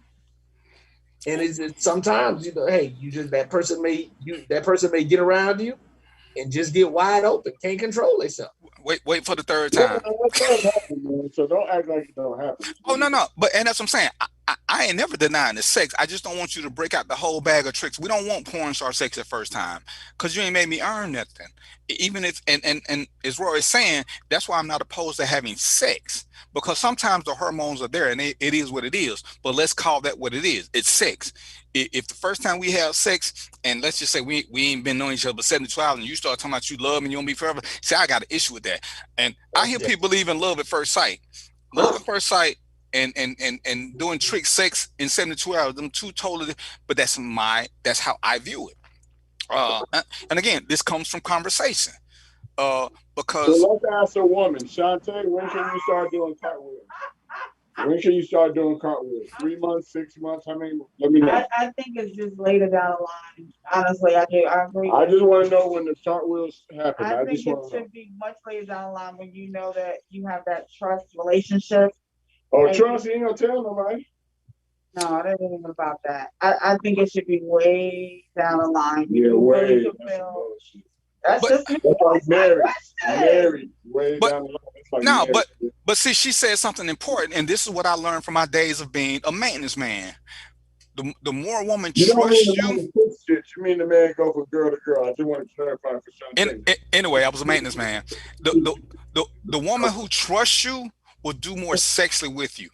Speaker 17: And it's sometimes, you know, hey, that person may get around you and just get wide open, can't control themselves.
Speaker 10: Wait for the third time.
Speaker 12: So don't act like it don't happen.
Speaker 10: Oh no, and that's what I'm saying. I ain't never denying the sex. I just don't want you to break out the whole bag of tricks. We don't want porn star sex at first time because you ain't made me earn nothing. Even if and as Roy is saying, that's why I'm not opposed to having sex, because sometimes the hormones are there and it is what it is. But let's call that what it is. It's sex. If the first time we have sex, and let's just say we ain't been knowing each other but 72 hours, and you start talking about you love me, you want me forever, see, I got an issue with that. And I hear people believe in love at first sight. Love at first sight and doing trick sex in 72 hours, them two totally, but that's how I view it. And again, this comes from conversation. Because
Speaker 12: so let's ask a woman, Shantae, when can you start doing cartwheels? When can you start doing cartwheels? 3 months, 6 months? How many? Let me know.
Speaker 16: I think it's just later down the line. Honestly, I agree.
Speaker 12: I just want to know when the cartwheels happen.
Speaker 16: I think it should be much later down the line when you know that you have that trust relationship.
Speaker 12: Oh, trust? You ain't gonna tell nobody.
Speaker 16: No, it ain't even about that. I think it should be way down the line.
Speaker 12: Yeah, way.
Speaker 16: That's just
Speaker 12: like Mary, way down the line. Like
Speaker 10: no, but see, she said something important, and this is what I learned from my days of being a maintenance man. The more a woman trusts you.
Speaker 12: You mean the man go from girl to girl? I just want to clarify for something.
Speaker 10: Anyway, I was a maintenance man. The woman who trusts you will do more sexually with you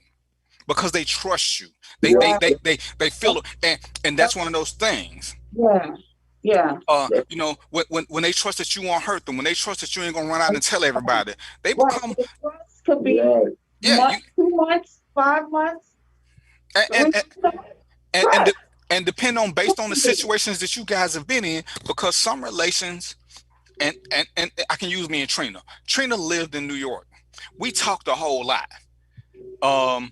Speaker 10: because they trust you. They feel it, and that's one of those things.
Speaker 16: Yeah. Yeah.
Speaker 10: You know, when they trust that you won't hurt them, when they trust that you ain't gonna run out and tell everybody, they become.
Speaker 16: The trust could be 2 months, 5 months.
Speaker 10: And depend on based on the situations that you guys have been in, because some relations, and I can use me and Trina. Trina lived in New York. We talked a whole lot. But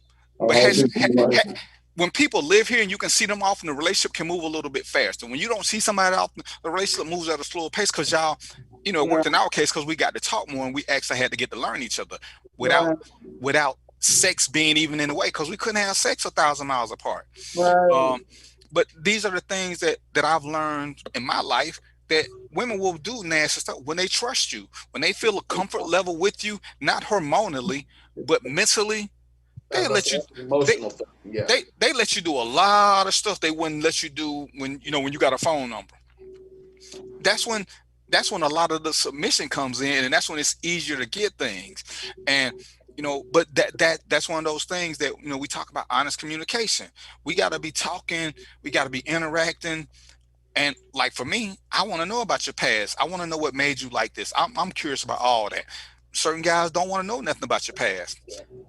Speaker 10: when people live here and you can see them off, and the relationship can move a little bit faster. When you don't see somebody off, the relationship moves at a slower pace because y'all, you know, it worked in our case because we got to talk more and we actually had to get to learn each other without sex being even in the way, because we couldn't have sex 1,000 miles apart.
Speaker 16: Right.
Speaker 10: But these are the things that I've learned in my life, that women will do nasty stuff when they trust you, when they feel a comfort level with you, not hormonally, but mentally. They let you. They let you do a lot of stuff they wouldn't let you do when you got a phone number. That's when a lot of the submission comes in, and that's when it's easier to get things. And but that's one of those things that we talk about honest communication. We got to be talking. We got to be interacting. And like for me, I want to know about your past. I want to know what made you like this. I'm curious about all that. Certain guys don't want to know nothing about your past.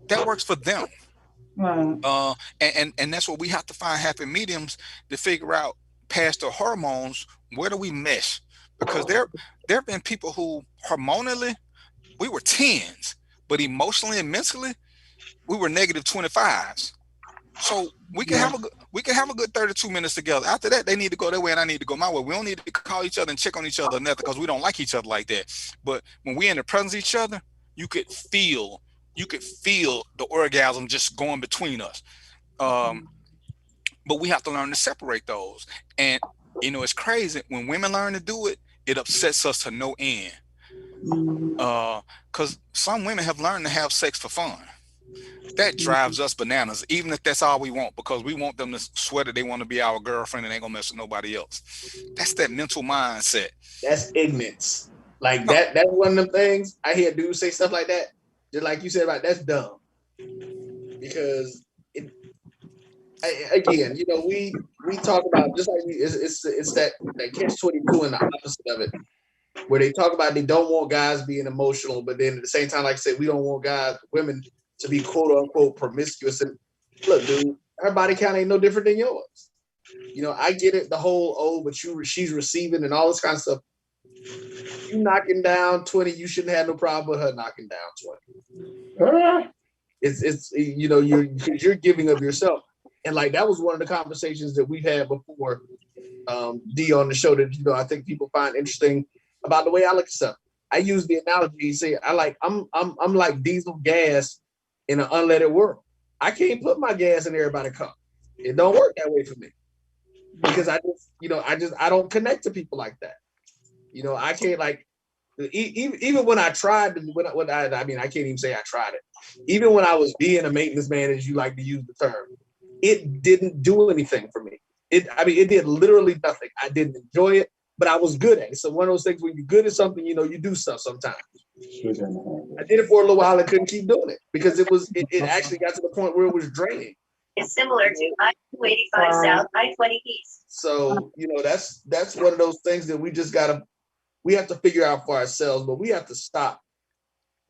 Speaker 10: That works for them.
Speaker 16: Right.
Speaker 10: And that's what we have to find happy mediums to figure out past the hormones. Where do we mesh? Because there have been people who hormonally we were 10s, but emotionally and mentally we were negative 25s. So we can have a good 32 minutes together. After that, they need to go their way and I need to go my way. We don't need to call each other and check on each other or nothing, because we don't like each other like that. But when we're in the presence of each other, you could feel the orgasm just going between us. But we have to learn to separate those. And it's crazy when women learn to do it. it upsets us to no end. Because some women have learned to have sex for fun. That drives us bananas, even if that's all we want, because we want them to swear that they want to be our girlfriend and ain't gonna mess with nobody else. That's that mental mindset.
Speaker 17: That's ignorance. Like that's one of them things. I hear dudes say stuff like that, just like you said about that's dumb. Because again, you know, we talk about just like it's that catch-22 and the opposite of it, where they talk about they don't want guys being emotional, but then at the same time, like I said, we don't want women to be quote unquote promiscuous. And look, dude, her body count ain't no different than yours. You know, I get it, the whole but she's receiving and all this kind of stuff. You knocking down 20, you shouldn't have no problem with her knocking down 20. It's you know, you're giving of yourself. And like that was one of the conversations that we've had before, D on the show that, you know, I think people find interesting about the way I look at stuff. I use the analogy, say I'm like diesel gas in an unleaded world. I can't put my gas in everybody's car. It don't work that way for me. Because I don't connect to people like that. You know, I can't like even when I tried I can't even say I tried it. Even when I was being a maintenance man, as you like to use the term, it didn't do anything for me. It did literally nothing. I didn't enjoy it, but I was good at it. So one of those things when you're good at something, you know, you do stuff sometimes. I did it for a little while. I couldn't keep doing it because it actually got to the point where it was draining.
Speaker 18: It's similar to I-285 South, I-20 East.
Speaker 17: So, you know, that's one of those things that we have to figure out for ourselves, but we have to stop,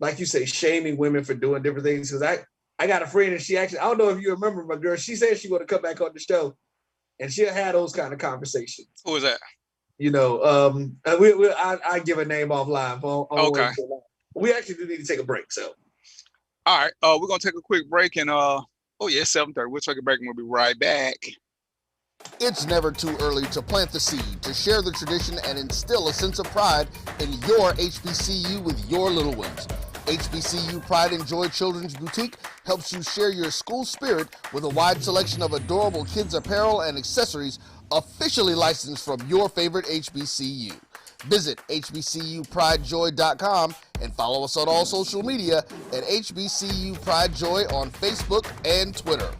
Speaker 17: like you say, shaming women for doing different things. Because I got a friend and she actually, I don't know if you remember my girl, she said she would have come back on the show and she'll have those kind of conversations.
Speaker 10: Who was that?
Speaker 17: You know, I give a name offline.
Speaker 10: Okay.
Speaker 17: We actually do need to take a break, so.
Speaker 10: All right, we're gonna take a quick break and 7:30. We'll take a break and we'll be right back.
Speaker 1: It's never too early to plant the seed, to share the tradition and instill a sense of pride in your HBCU with your little ones. HBCU Pride and Joy Children's Boutique helps you share your school spirit with a wide selection of adorable kids apparel and accessories officially licensed from your favorite HBCU. Visit hbcupridejoy.com and follow us on all social media at HBCU Pride Joy on Facebook and Twitter.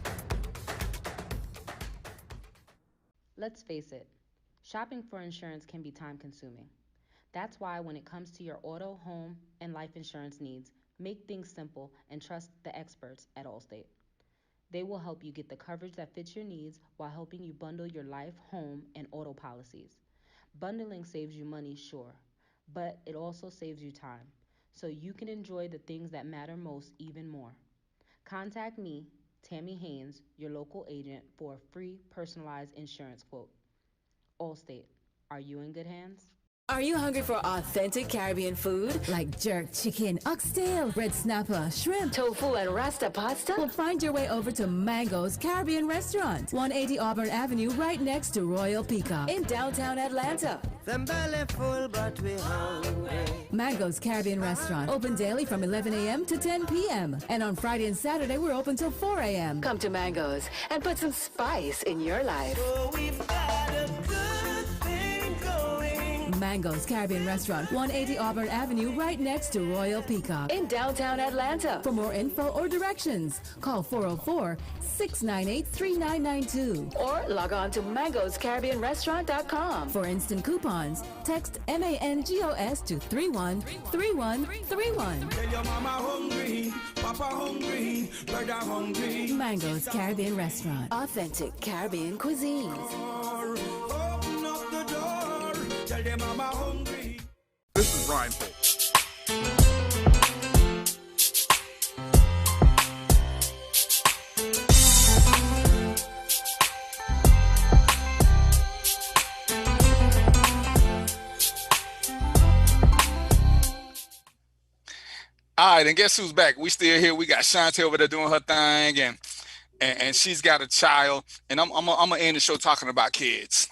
Speaker 19: Let's face it, shopping for insurance can be time-consuming. That's why when it comes to your auto, home, and life insurance needs, make things simple and trust the experts at Allstate. They will help you get the coverage that fits your needs while helping you bundle your life, home, and auto policies. Bundling saves you money, sure, but it also saves you time, so you can enjoy the things that matter most even more. Contact me, Tammy Haynes, your local agent, for a free personalized insurance quote. Allstate, are you in good hands?
Speaker 20: Are you hungry for authentic Caribbean food like jerk chicken, oxtail, red snapper, shrimp, tofu, and rasta pasta? Well, find your way over to Mango's Caribbean Restaurant, 180 Auburn Avenue, right next to Royal Peacock in downtown Atlanta.
Speaker 21: Them belly full, but we hungry.
Speaker 20: Mango's Caribbean Restaurant, open daily from 11 a.m. to 10 p.m. And on Friday and Saturday, we're open till 4 a.m. Come to Mango's and put some spice in your life.
Speaker 21: So we've got a good thing going.
Speaker 20: Mango's Caribbean Restaurant, 180 Auburn Avenue, right next to Royal Peacock in downtown Atlanta. For more info or directions, call 404-698-3992 or log on to mangoscaribbeanrestaurant.com. For instant coupons, text MANGOS to 313131.
Speaker 21: Tell your mama hungry, papa hungry, brother hungry.
Speaker 20: Mango's Caribbean Restaurant, authentic Caribbean cuisines.
Speaker 21: Open up the door, tell them mama hungry.
Speaker 1: This is Ryan Pope.
Speaker 10: All right, and guess who's back? We still here. We got Shantae over there doing her thing, and she's got a child. And I'm gonna end the show talking about kids,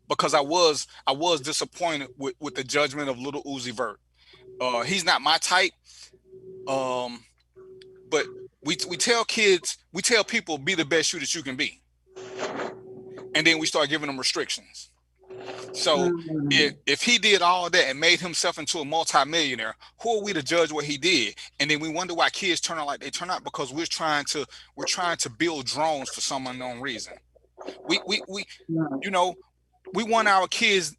Speaker 10: because I was disappointed with the judgment of Little Uzi Vert. He's not my type, but we tell people be the best you that you can be, and then we start giving them restrictions. So if he did all that and made himself into a multimillionaire, who are we to judge what he did? And then we wonder why kids turn out like they turn out, because we're trying to build drones for some unknown reason. We you know, we want our kids,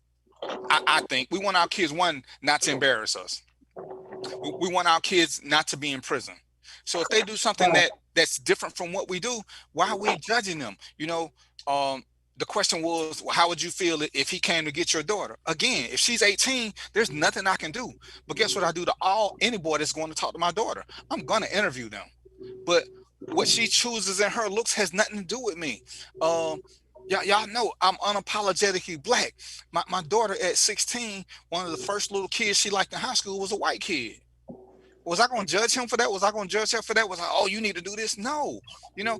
Speaker 10: I think we want our kids, one, not to embarrass us. We want our kids not to be in prison. So if they do something that's different from what we do, why are we judging them? You know, the question was, well, how would you feel if he came to get your daughter? Again, if she's 18, there's nothing I can do. But guess what I do to any boy that's going to talk to my daughter? I'm going to interview them. But what she chooses in her looks has nothing to do with me. Y'all know I'm unapologetically black. My daughter at 16, one of the first little kids she liked in high school was a white kid. Was I going to judge him for that? Was I going to judge her for that? Was I, oh, you need to do this? No. You know,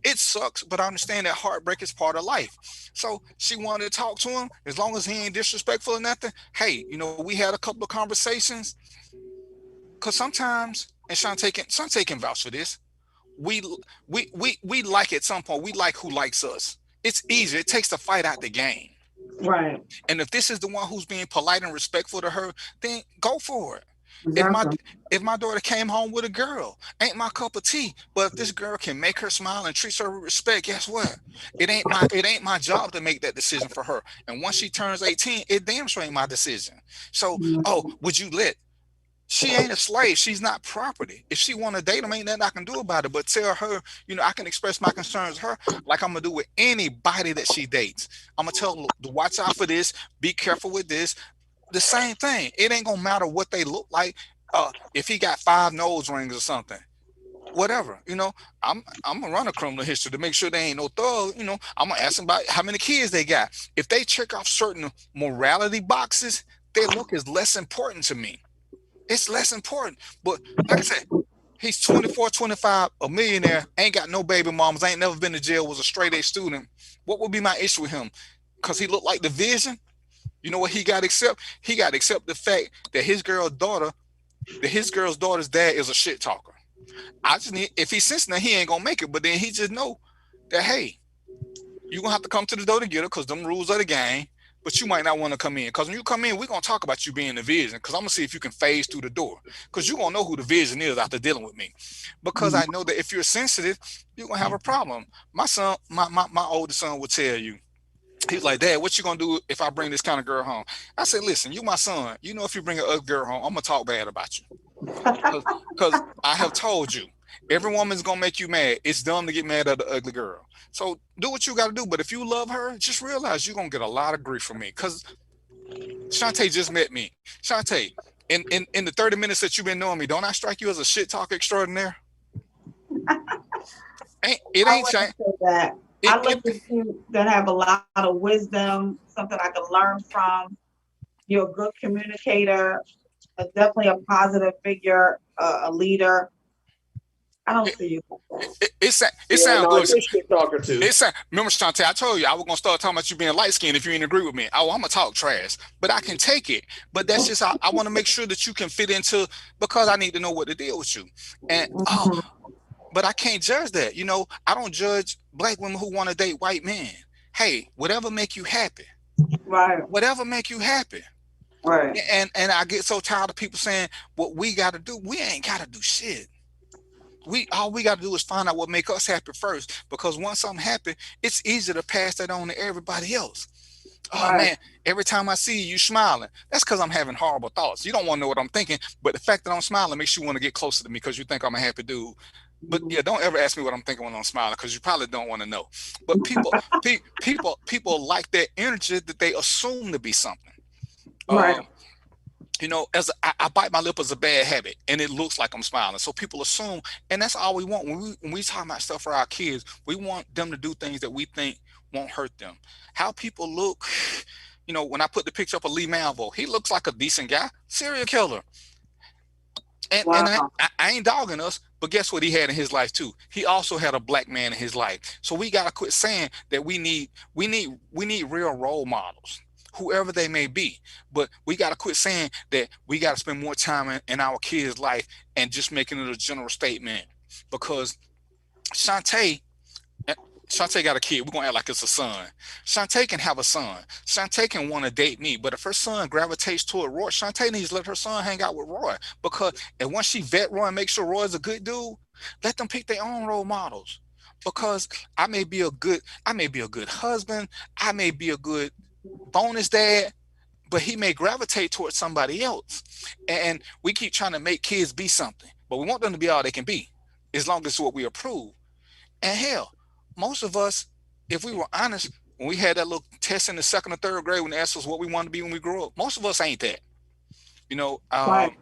Speaker 10: it sucks, but I understand that heartbreak is part of life. So she wanted to talk to him. As long as he ain't disrespectful or nothing, hey, you know, we had a couple of conversations. Because sometimes, and Shantae can vouch for this, we like at some point, we like who likes us. It's easier. It takes the fight out the game.
Speaker 16: Right.
Speaker 10: And if this is the one who's being polite and respectful to her, then go for it.
Speaker 16: Exactly.
Speaker 10: If my daughter came home with a girl, ain't my cup of tea. But if this girl can make her smile and treats her with respect, guess what? It ain't my job to make that decision for her. And once she turns 18, it damn sure ain't my decision. So, would you let? She ain't a slave. She's not property. If she want to date him, ain't nothing I can do about it. But tell her, you know, I can express my concerns to her like I'm gonna do with anybody that she dates. I'm gonna tell her to watch out for this. Be careful with this. The same thing. It ain't gonna matter what they look like. If he got 5 nose rings or something, whatever. You know, I'm gonna run a criminal history to make sure they ain't no thug. You know, I'm gonna ask them about how many kids they got. If they check off certain morality boxes, their look is less important to me. It's less important. But like I said, he's 24, 25, a millionaire, ain't got no baby mamas, ain't never been to jail, was a straight A student. What would be my issue with him? Because he looked like the vision. You know what he got to accept? He got to accept the fact that his girl's daughter's dad is a shit talker. I just need, if he's sensitive, he ain't gonna make it. But then he just know that, hey, you're gonna have to come to the door to get her because them rules of the game. But you might not want to come in, because when you come in, we're gonna talk about you being the vision, because I'm gonna see if you can phase through the door, because you're gonna know who the vision is after dealing with me. Because I know that if you're sensitive, you're gonna have a problem. My son, my oldest son would tell you, he's like, Dad, what you gonna do if I bring this kind of girl home? I said, listen, you my son. You know, if you bring an ugly girl home, I'm gonna talk bad about you. Because I have told you, every woman's gonna make you mad. It's dumb to get mad at the ugly girl. So do what you gotta do. But if you love her, just realize you're gonna get a lot of grief from me. Because Shantae just met me. Shantae, in the 30 minutes that you've been knowing me, don't I strike you as a shit talker extraordinaire? It ain't Shantae.
Speaker 16: That. I look at you that have a lot of wisdom, something I can learn from. You're a good communicator, definitely a positive figure, a leader. I don't see you.
Speaker 10: It sounds good. Remember, Shantae, I told you I was gonna start talking about you being light skinned if you didn't agree with me. I'm gonna talk trash, but I can take it. But that's just how I want to make sure that you can fit into, because I need to know what to deal with you. And but I can't judge that. You know, I don't judge black women who want to date white men. Hey, whatever make you happy.
Speaker 16: Right.
Speaker 10: Whatever make you happy.
Speaker 16: Right.
Speaker 10: And I get so tired of people saying what we got to do. We ain't got to do shit. All we got to do is find out what make us happy first. Because once something happens, it's easier to pass that on to everybody else. Oh man, every time I see you smiling, that's because I'm having horrible thoughts. You don't want to know what I'm thinking, but the fact that I'm smiling makes you want to get closer to me because you think I'm a happy dude. But yeah, don't ever ask me what I'm thinking when I'm smiling, because you probably don't want to know. But people like that energy that they assume to be something.
Speaker 16: Right.
Speaker 10: You know, I bite my lip as a bad habit, and it looks like I'm smiling. So people assume, and that's all we want. When we talk about stuff for our kids, we want them to do things that we think won't hurt them. How people look, you know, when I put the picture up of Lee Malvo, he looks like a decent guy, serial killer. And I ain't dogging us, but guess what he had in his life too? He also had a black man in his life. So we gotta quit saying that we need real role models, whoever they may be. But we gotta quit saying that we gotta spend more time in our kids' life and just making it a general statement. Because Shantae Shantae got a kid. We're gonna act like it's a son. Shantae can have a son. Shantae can want to date me, but if her son gravitates toward Roy, Shantae needs to let her son hang out with Roy, because and once she vet Roy and make sure Roy's a good dude, let them pick their own role models. Because I may be a good husband, I may be a good bonus dad, but he may gravitate towards somebody else. And we keep trying to make kids be something, but we want them to be all they can be, as long as it's what we approve. And hell, most of us, if we were honest, when we had that little test in the 2nd or 3rd grade when they asked us what we wanted to be when we grew up, most of us ain't that. You know,
Speaker 16: Right.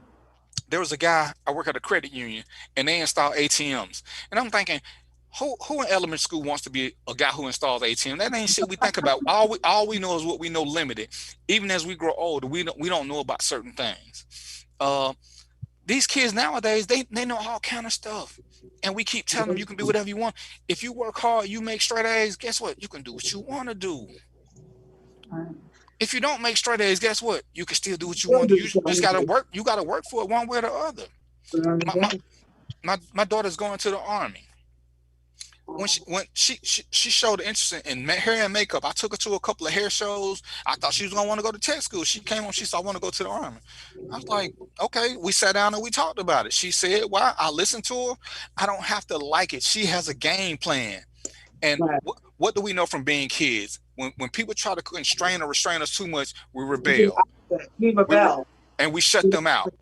Speaker 10: there was a guy, I work at a credit union, and they install ATMs. And I'm thinking, who in elementary school wants to be a guy who installs ATM? That ain't shit we think about. All we know is what we know limited. Even as we grow older, we don't know about certain things. These kids nowadays, they know all kind of stuff. And we keep telling them you can do whatever you want. If you work hard, you make straight A's, guess what? You can do what you want to do. If you don't make straight A's, guess what? You can still do what you want to do. You just gotta work. You gotta work for it one way or the other. My daughter's going to the Army. When she showed interest in hair and makeup, I took her to a couple of hair shows. I thought she was gonna want to go to tech school. She came home, she said, I want to go to the Army. I was like, okay. We sat down and we talked about it. She said, well, I listened to her. I don't have to like it. She has a game plan. And what do we know from being kids? When people try to constrain or restrain us too much, we rebel.
Speaker 16: We rebel.
Speaker 10: And we shut them out.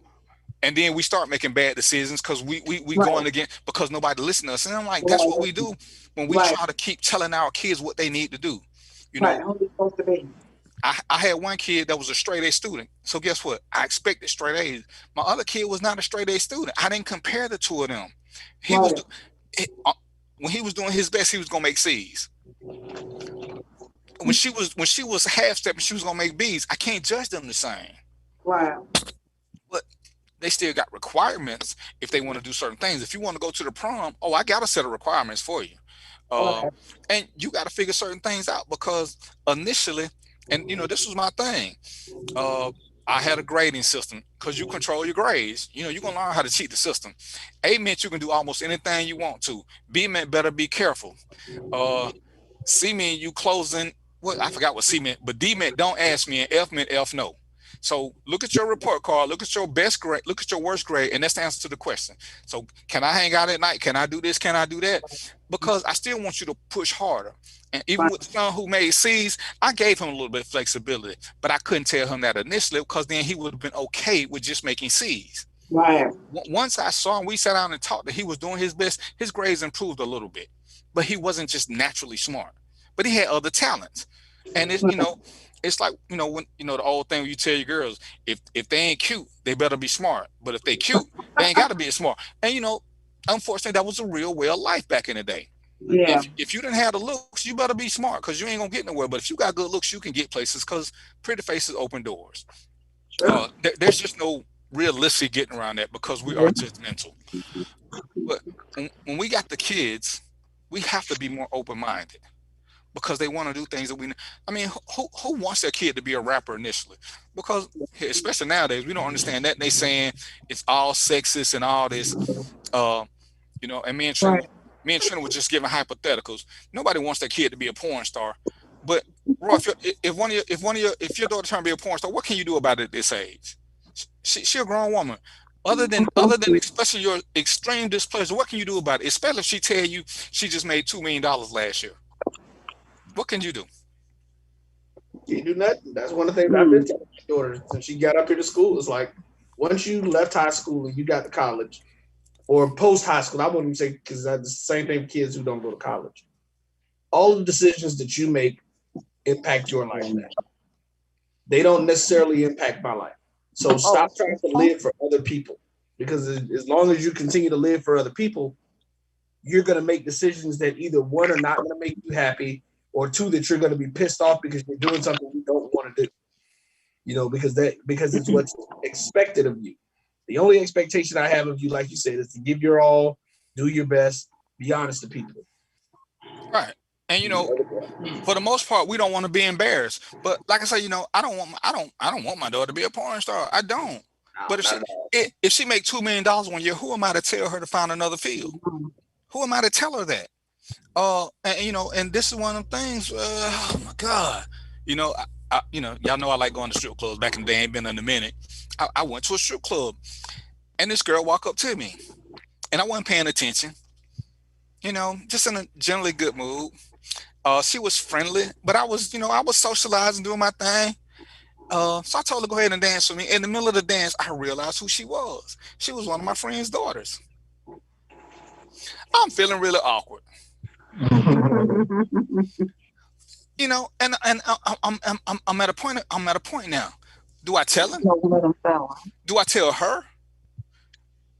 Speaker 10: And then we start making bad decisions because we going again because nobody listens to us. And I'm like, that's what we do when we try to keep telling our kids what they need to do. You know,
Speaker 16: who they supposed to be.
Speaker 10: I had one kid that was a straight A student. So guess what? I expected straight A's. My other kid was not a straight A student. I didn't compare the two of them. When he was doing his best, he was gonna make C's. When she was half stepping, she was gonna make B's. I can't judge them the same.
Speaker 16: Wow.
Speaker 10: But they still got requirements if they want to do certain things. If you want to go to the prom, I got a set of requirements for you. And you got to figure certain things out because initially, and you know, this was my thing. I had a grading system because you control your grades. You know, you're going to learn how to cheat the system. A meant you can do almost anything you want to. B meant better be careful. C meant you closing, I forgot what C meant, but D meant don't ask me, and F meant F no. So look at your report card, look at your best grade, look at your worst grade, and that's the answer to the question. So can I hang out at night? Can I do this? Can I do that? Because I still want you to push harder. And even with the son who made C's, I gave him a little bit of flexibility, but I couldn't tell him that initially because then he would have been okay with just making C's.
Speaker 16: Right.
Speaker 10: Once I saw him, we sat down and talked that he was doing his best. His grades improved a little bit, but he wasn't just naturally smart, but he had other talents. And it's, you know, it's like, you know, when, you know, the old thing when you tell your girls, if they ain't cute, they better be smart. But if they cute, they ain't got to be smart. And, you know, unfortunately, that was a real way of life back in the day.
Speaker 16: Yeah.
Speaker 10: If you didn't have the looks, you better be smart because you ain't going to get nowhere. But if you got good looks, you can get places because pretty faces open doors. Sure. There's just no realistic getting around that because we are judgmental. But when we got the kids, we have to be more open-minded. Because they want to do things that I mean, who wants their kid to be a rapper initially? Because especially nowadays, we don't understand that. They saying it's all sexist and all this, you know, and me and Trina were just giving hypotheticals. Nobody wants their kid to be a porn star. But Roy, if your daughter trying to be a porn star, what can you do about it at this age? She a grown woman. Other than expressing your extreme displeasure, what can you do about it? Especially if she tell you she just made $2 million last year. What can you do?
Speaker 17: You do nothing. That's one of the things I've been telling my daughter since she got up here to school. It's like once you left high school and you got to college or post high school, I wouldn't even say because that's the same thing for kids who don't go to college. All the decisions that you make impact your life now. They don't necessarily impact my life. So stop trying to live for other people because as long as you continue to live for other people, you're going to make decisions that either one are not going to make you happy or two, that you're going to be pissed off because you're doing something you don't want to do, you know, because it's what's expected of you. The only expectation I have of you, like you said, is to give your all, do your best, be honest to people.
Speaker 10: Right. And, you know, for the most part, we don't want to be embarrassed. But like I say, you know, I don't want my daughter to be a porn star. I don't. No, but if she make $2 million 1 year, who am I to tell her to find another field? Who am I to tell her that? And and this is one of them things. Oh my God, y'all know I like going to strip clubs. Back in the day, ain't been in a minute. I went to a strip club, and this girl walked up to me, and I wasn't paying attention. Just in a generally good mood. She was friendly, but I was socializing, doing my thing. So I told her to go ahead and dance with me. In the middle of the dance, I realized who she was. She was one of my friend's daughters. I'm feeling really awkward. And I'm at a point. I'm at a point now. Do I tell him? Do I tell her?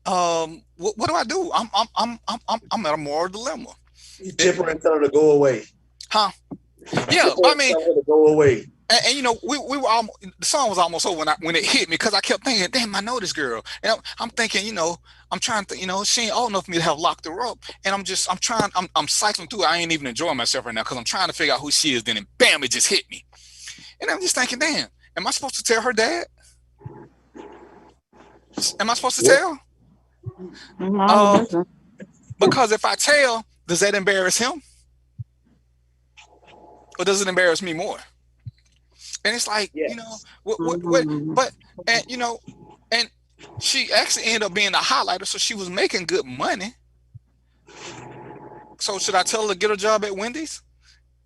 Speaker 10: What do I do? I'm at a moral dilemma.
Speaker 17: You tip her and tell her to go away.
Speaker 10: Huh? Yeah, I mean,
Speaker 17: tell her to go away.
Speaker 10: And we were the song was almost over when it hit me, because I kept thinking, damn, I know this girl, and I'm thinking, I'm trying to, she ain't old enough for me to have locked her up, and I'm cycling through it. I ain't even enjoying myself right now because I'm trying to figure out who she is. Then and bam, it just hit me, and I'm just thinking, damn, am I supposed to tell her dad? Am I supposed to tell? Because if I tell, does that embarrass him, or does it embarrass me more? And it's like, but and she actually ended up being a highlighter, so she was making good money. So should I tell her to get a job at Wendy's?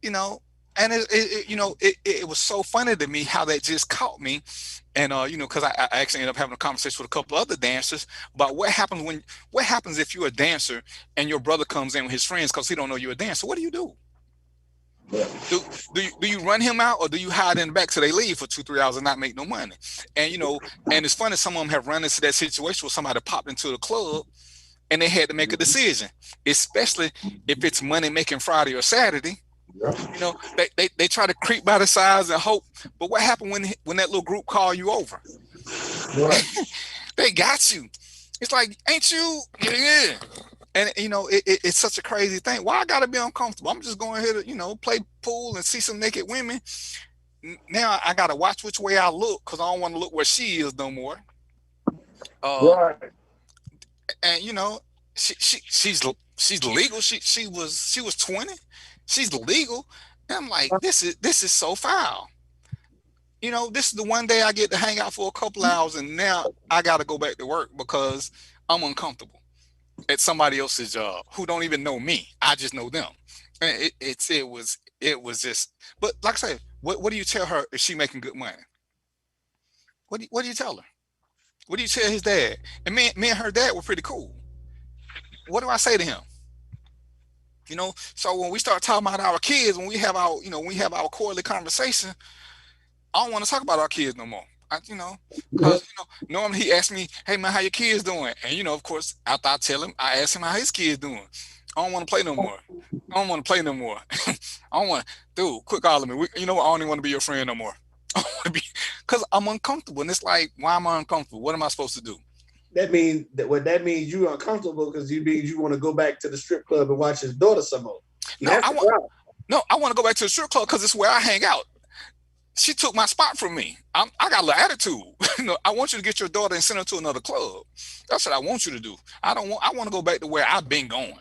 Speaker 10: And it was so funny to me how that just caught me, and because I actually ended up having a conversation with a couple other dancers about what happens if you're a dancer and your brother comes in with his friends because he don't know you're a dancer. What do you do? Do you run him out, or do you hide in the back till they leave for 2-3 hours and not make no money? And and it's funny, some of them have run into that situation where somebody popped into the club and they had to make a decision, especially if it's money making Friday or Saturday. They try to creep by the sides and hope, but what happened when that little group call you over? Right. They got you. It's like, ain't you? Yeah. And it's such a crazy thing. Why I gotta be uncomfortable? I'm just going here to play pool and see some naked women. Now I gotta watch which way I look because I don't want to look where she is no more. Right. And she's legal. She was 20. She's legal. And I'm like, this is so foul. This is the one day I get to hang out for a couple hours, and now I gotta go back to work because I'm uncomfortable at somebody else's job who don't even know me. I just know them. And it was just. But like I said, what do you tell her if she making good money? What do you tell her? What do you tell his dad? And me and her dad were pretty cool. What do I say to him? So when we start talking about our kids, when we have our quarterly conversation, I don't want to talk about our kids no more. Because normally he asks me, "Hey man, how your kids doing?" And of course, after I tell him, I ask him how his kids doing. I don't want to play no more. I don't want to, dude. Quit calling me. I don't even want to be your friend no more. I want to be, because I'm uncomfortable, and it's like, why am I uncomfortable? What am I supposed to do?
Speaker 17: That means you're uncomfortable because you want to go back to the strip club and watch his daughter some more. I
Speaker 10: want to go back to the strip club because it's where I hang out. She took my spot from me. I got a little attitude. I want you to get your daughter and send her to another club. That's what I want you to do. I want to go back to where I've been going.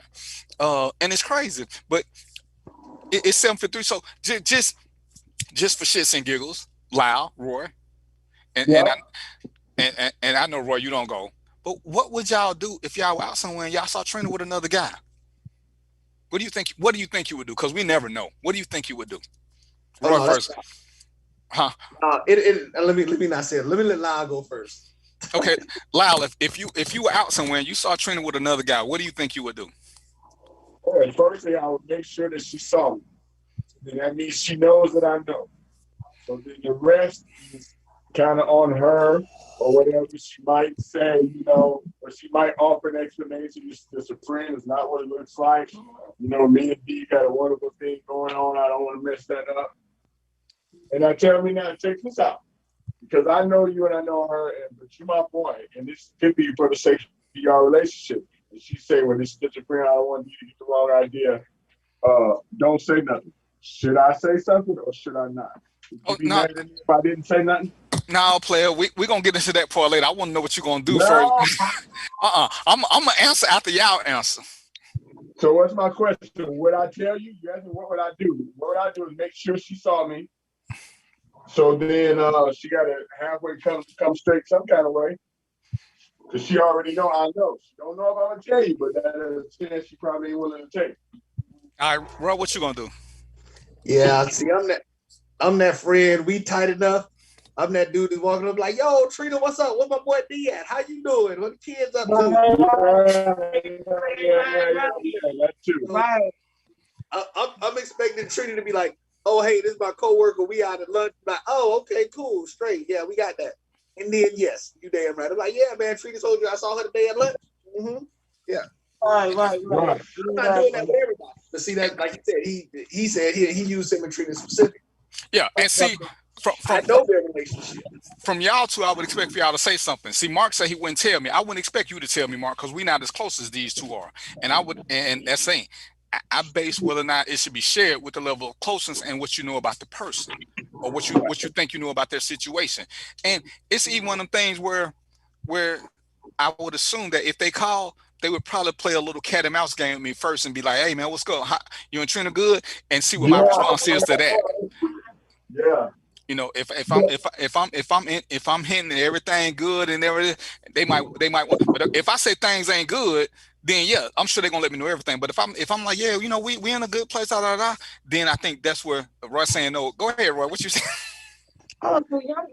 Speaker 10: And it's crazy, but it's 7:53. So just for shits and giggles, Lyle, Roy, and I know, Roy, you don't go. But what would y'all do if y'all were out somewhere and y'all saw Trina with another guy? What do you think you would do? Because we never know. What do you think you would do? Roy first. Huh?
Speaker 17: Let me not say it. Let me let Lyle go first.
Speaker 10: Okay, Lyle, if you were out somewhere and you saw Trina with another guy, what do you think you would do?
Speaker 12: All right, firstly, I would make sure that she saw me. Then that means she knows that I know. So then the rest is kind of on her, or whatever she might say, or she might offer an explanation. Just a friend is not what it looks like. Me and D got a wonderful thing going on. I don't want to mess that up. And I tell me now, check this out, because I know you and I know her, but you're my boy, and this could be for the sake of your relationship. And she say, well, this is just a friend, I don't want you to get the wrong idea. Don't say nothing. Should I say something or should I not? Would you be mad at me if I didn't say nothing?
Speaker 10: No, player, we're going to get into that part later. I want to know what you're going to do first. I'm going to answer after y'all answer.
Speaker 12: So what's my question? Would I tell you? You asked me what would I do? What would I do is make sure she saw me. So then she got to halfway come straight some kind of way. Because she already know I know. She don't know if I'm going to tell you, but that is a chance she probably ain't willing to take.
Speaker 10: All right, Roy, what you going to do?
Speaker 17: Yeah, see, I'm that friend. We tight enough. I'm that dude that's walking up like, yo, Trina, what's up? What's my boy D at? How you doing? What the kids up to?
Speaker 12: That too.
Speaker 16: Right.
Speaker 17: I'm expecting Trina to be like, oh, hey, this is my coworker. We out at lunch. Like, oh, okay, cool, straight. Yeah, we got that. And then, yes, you damn right. I'm like, yeah, man, Trina told you I saw her today at lunch. Mm-hmm. Yeah.
Speaker 16: Right.
Speaker 17: I'm not doing that with everybody. But see, that, like you said, he said he used him and Trina specific.
Speaker 10: Yeah, and see,
Speaker 17: I know their relationship.
Speaker 10: From y'all two, I would expect for y'all to say something. See, Mark said he wouldn't tell me. I wouldn't expect you to tell me, Mark, because we're not as close as these two are. And that's saying, I base whether or not it should be shared with the level of closeness and what you know about the person, or what you think you know about their situation. And it's even one of them things where I would assume that if they call, they would probably play a little cat and mouse game with me first and be like, "Hey man, what's going? You and Trina good?" And see what my response is to that.
Speaker 12: Yeah.
Speaker 10: You know, if I'm hitting everything good and everything, they might want. But if I say things ain't good, then yeah, I'm sure they're gonna let me know everything. But if I'm like, yeah, you know, we in a good place, then I think that's where Roy's saying no. Go ahead, Roy. What you saying?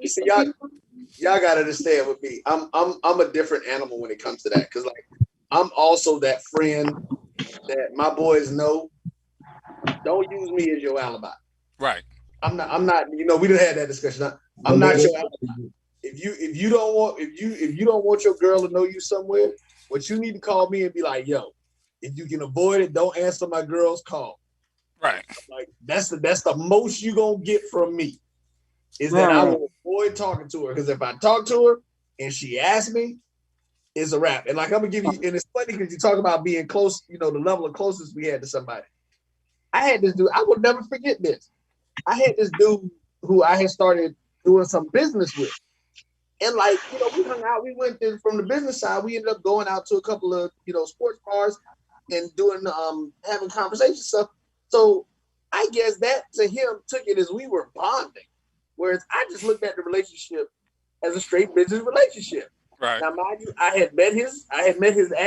Speaker 17: You see, y'all gotta understand with me. I'm a different animal when it comes to that, because like I'm also that friend that my boys know. Don't use me as your alibi.
Speaker 10: Right.
Speaker 17: I'm not. You know, we done had that discussion. I'm not your alibi. If you don't want your girl to know you somewhere, what you need to call me and be like, yo, if you can avoid it, don't answer my girl's call.
Speaker 10: Right.
Speaker 17: Like that's the most you gonna get from me. Is that I will avoid talking to her, because if I talk to her and she asks me, it's a wrap. And like I'm gonna give you, and it's funny because you talk about being close, you know, the level of closeness we had to somebody. I had this dude, I will never forget this. I had this dude who I had started doing some business with. And like, you know, we hung out, we went in from the business side, we ended up going out to a couple of, you know, sports bars and doing, having conversation stuff. So I guess that to him took it as we were bonding. Whereas I just looked at the relationship as a straight business relationship.
Speaker 10: Right.
Speaker 17: Now, mind you, I had met his at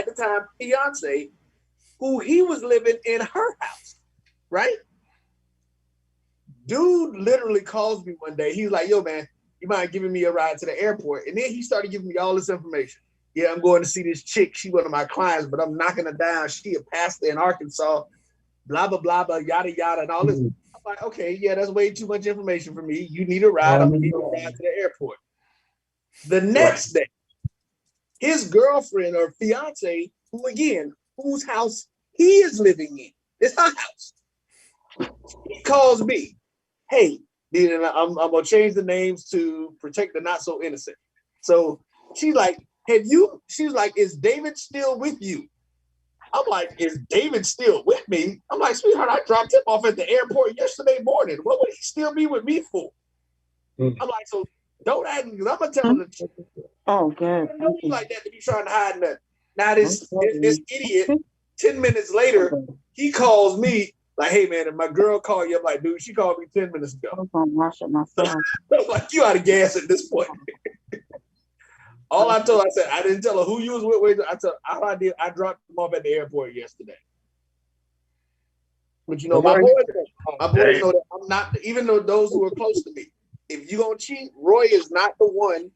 Speaker 17: the time fiance, who he was living in her house, right? Dude literally calls me one day. He's like, yo, man, you mind giving me a ride to the airport? And then he started giving me all this information. Yeah, I'm going to see this chick. She one of my clients, but I'm knocking her down. She a pastor in Arkansas, blah, blah, blah, blah, yada, yada, and all this. I'm like, okay, yeah, that's way too much information for me. You need a ride. I'm going to give you a ride to the airport. The next day, his girlfriend or fiance, whose house he is living in, it's her house. He calls me, hey, I'm going to change the names to protect the not so innocent. So she's like, she's like, is David still with you? I'm like, is David still with me? I'm like, sweetheart, I dropped him off at the airport yesterday morning. What would he still be with me for? I'm like, so don't act, because I'm going to tell him the truth.
Speaker 16: Oh, good.
Speaker 17: I know you like that to be trying to hide nothing. Now this idiot, 10 minutes later, he calls me like, hey man, if my girl called you, I'm like, dude, she called me 10 minutes ago.
Speaker 16: I'm gonna wash it myself.
Speaker 17: I'm like, you out of gas at this point. All I told her, I said, I didn't tell her who you was with. I dropped them off at the airport yesterday. But you know, my boys know that I'm not, even though those who are close to me, if you're gonna cheat, Roy is not the one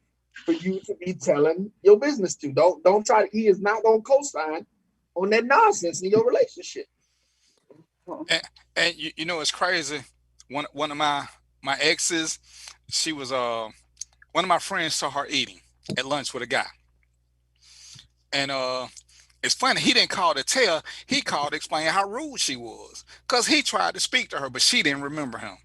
Speaker 17: for you to be telling your business to. Don't try to, he is not gonna co-sign on that nonsense in your relationship.
Speaker 10: And you know, it's crazy. One of my exes, she was one of my friends saw her eating at lunch with a guy, and it's funny, he didn't call to tell, he called to explain how rude she was, because he tried to speak to her but she didn't remember him.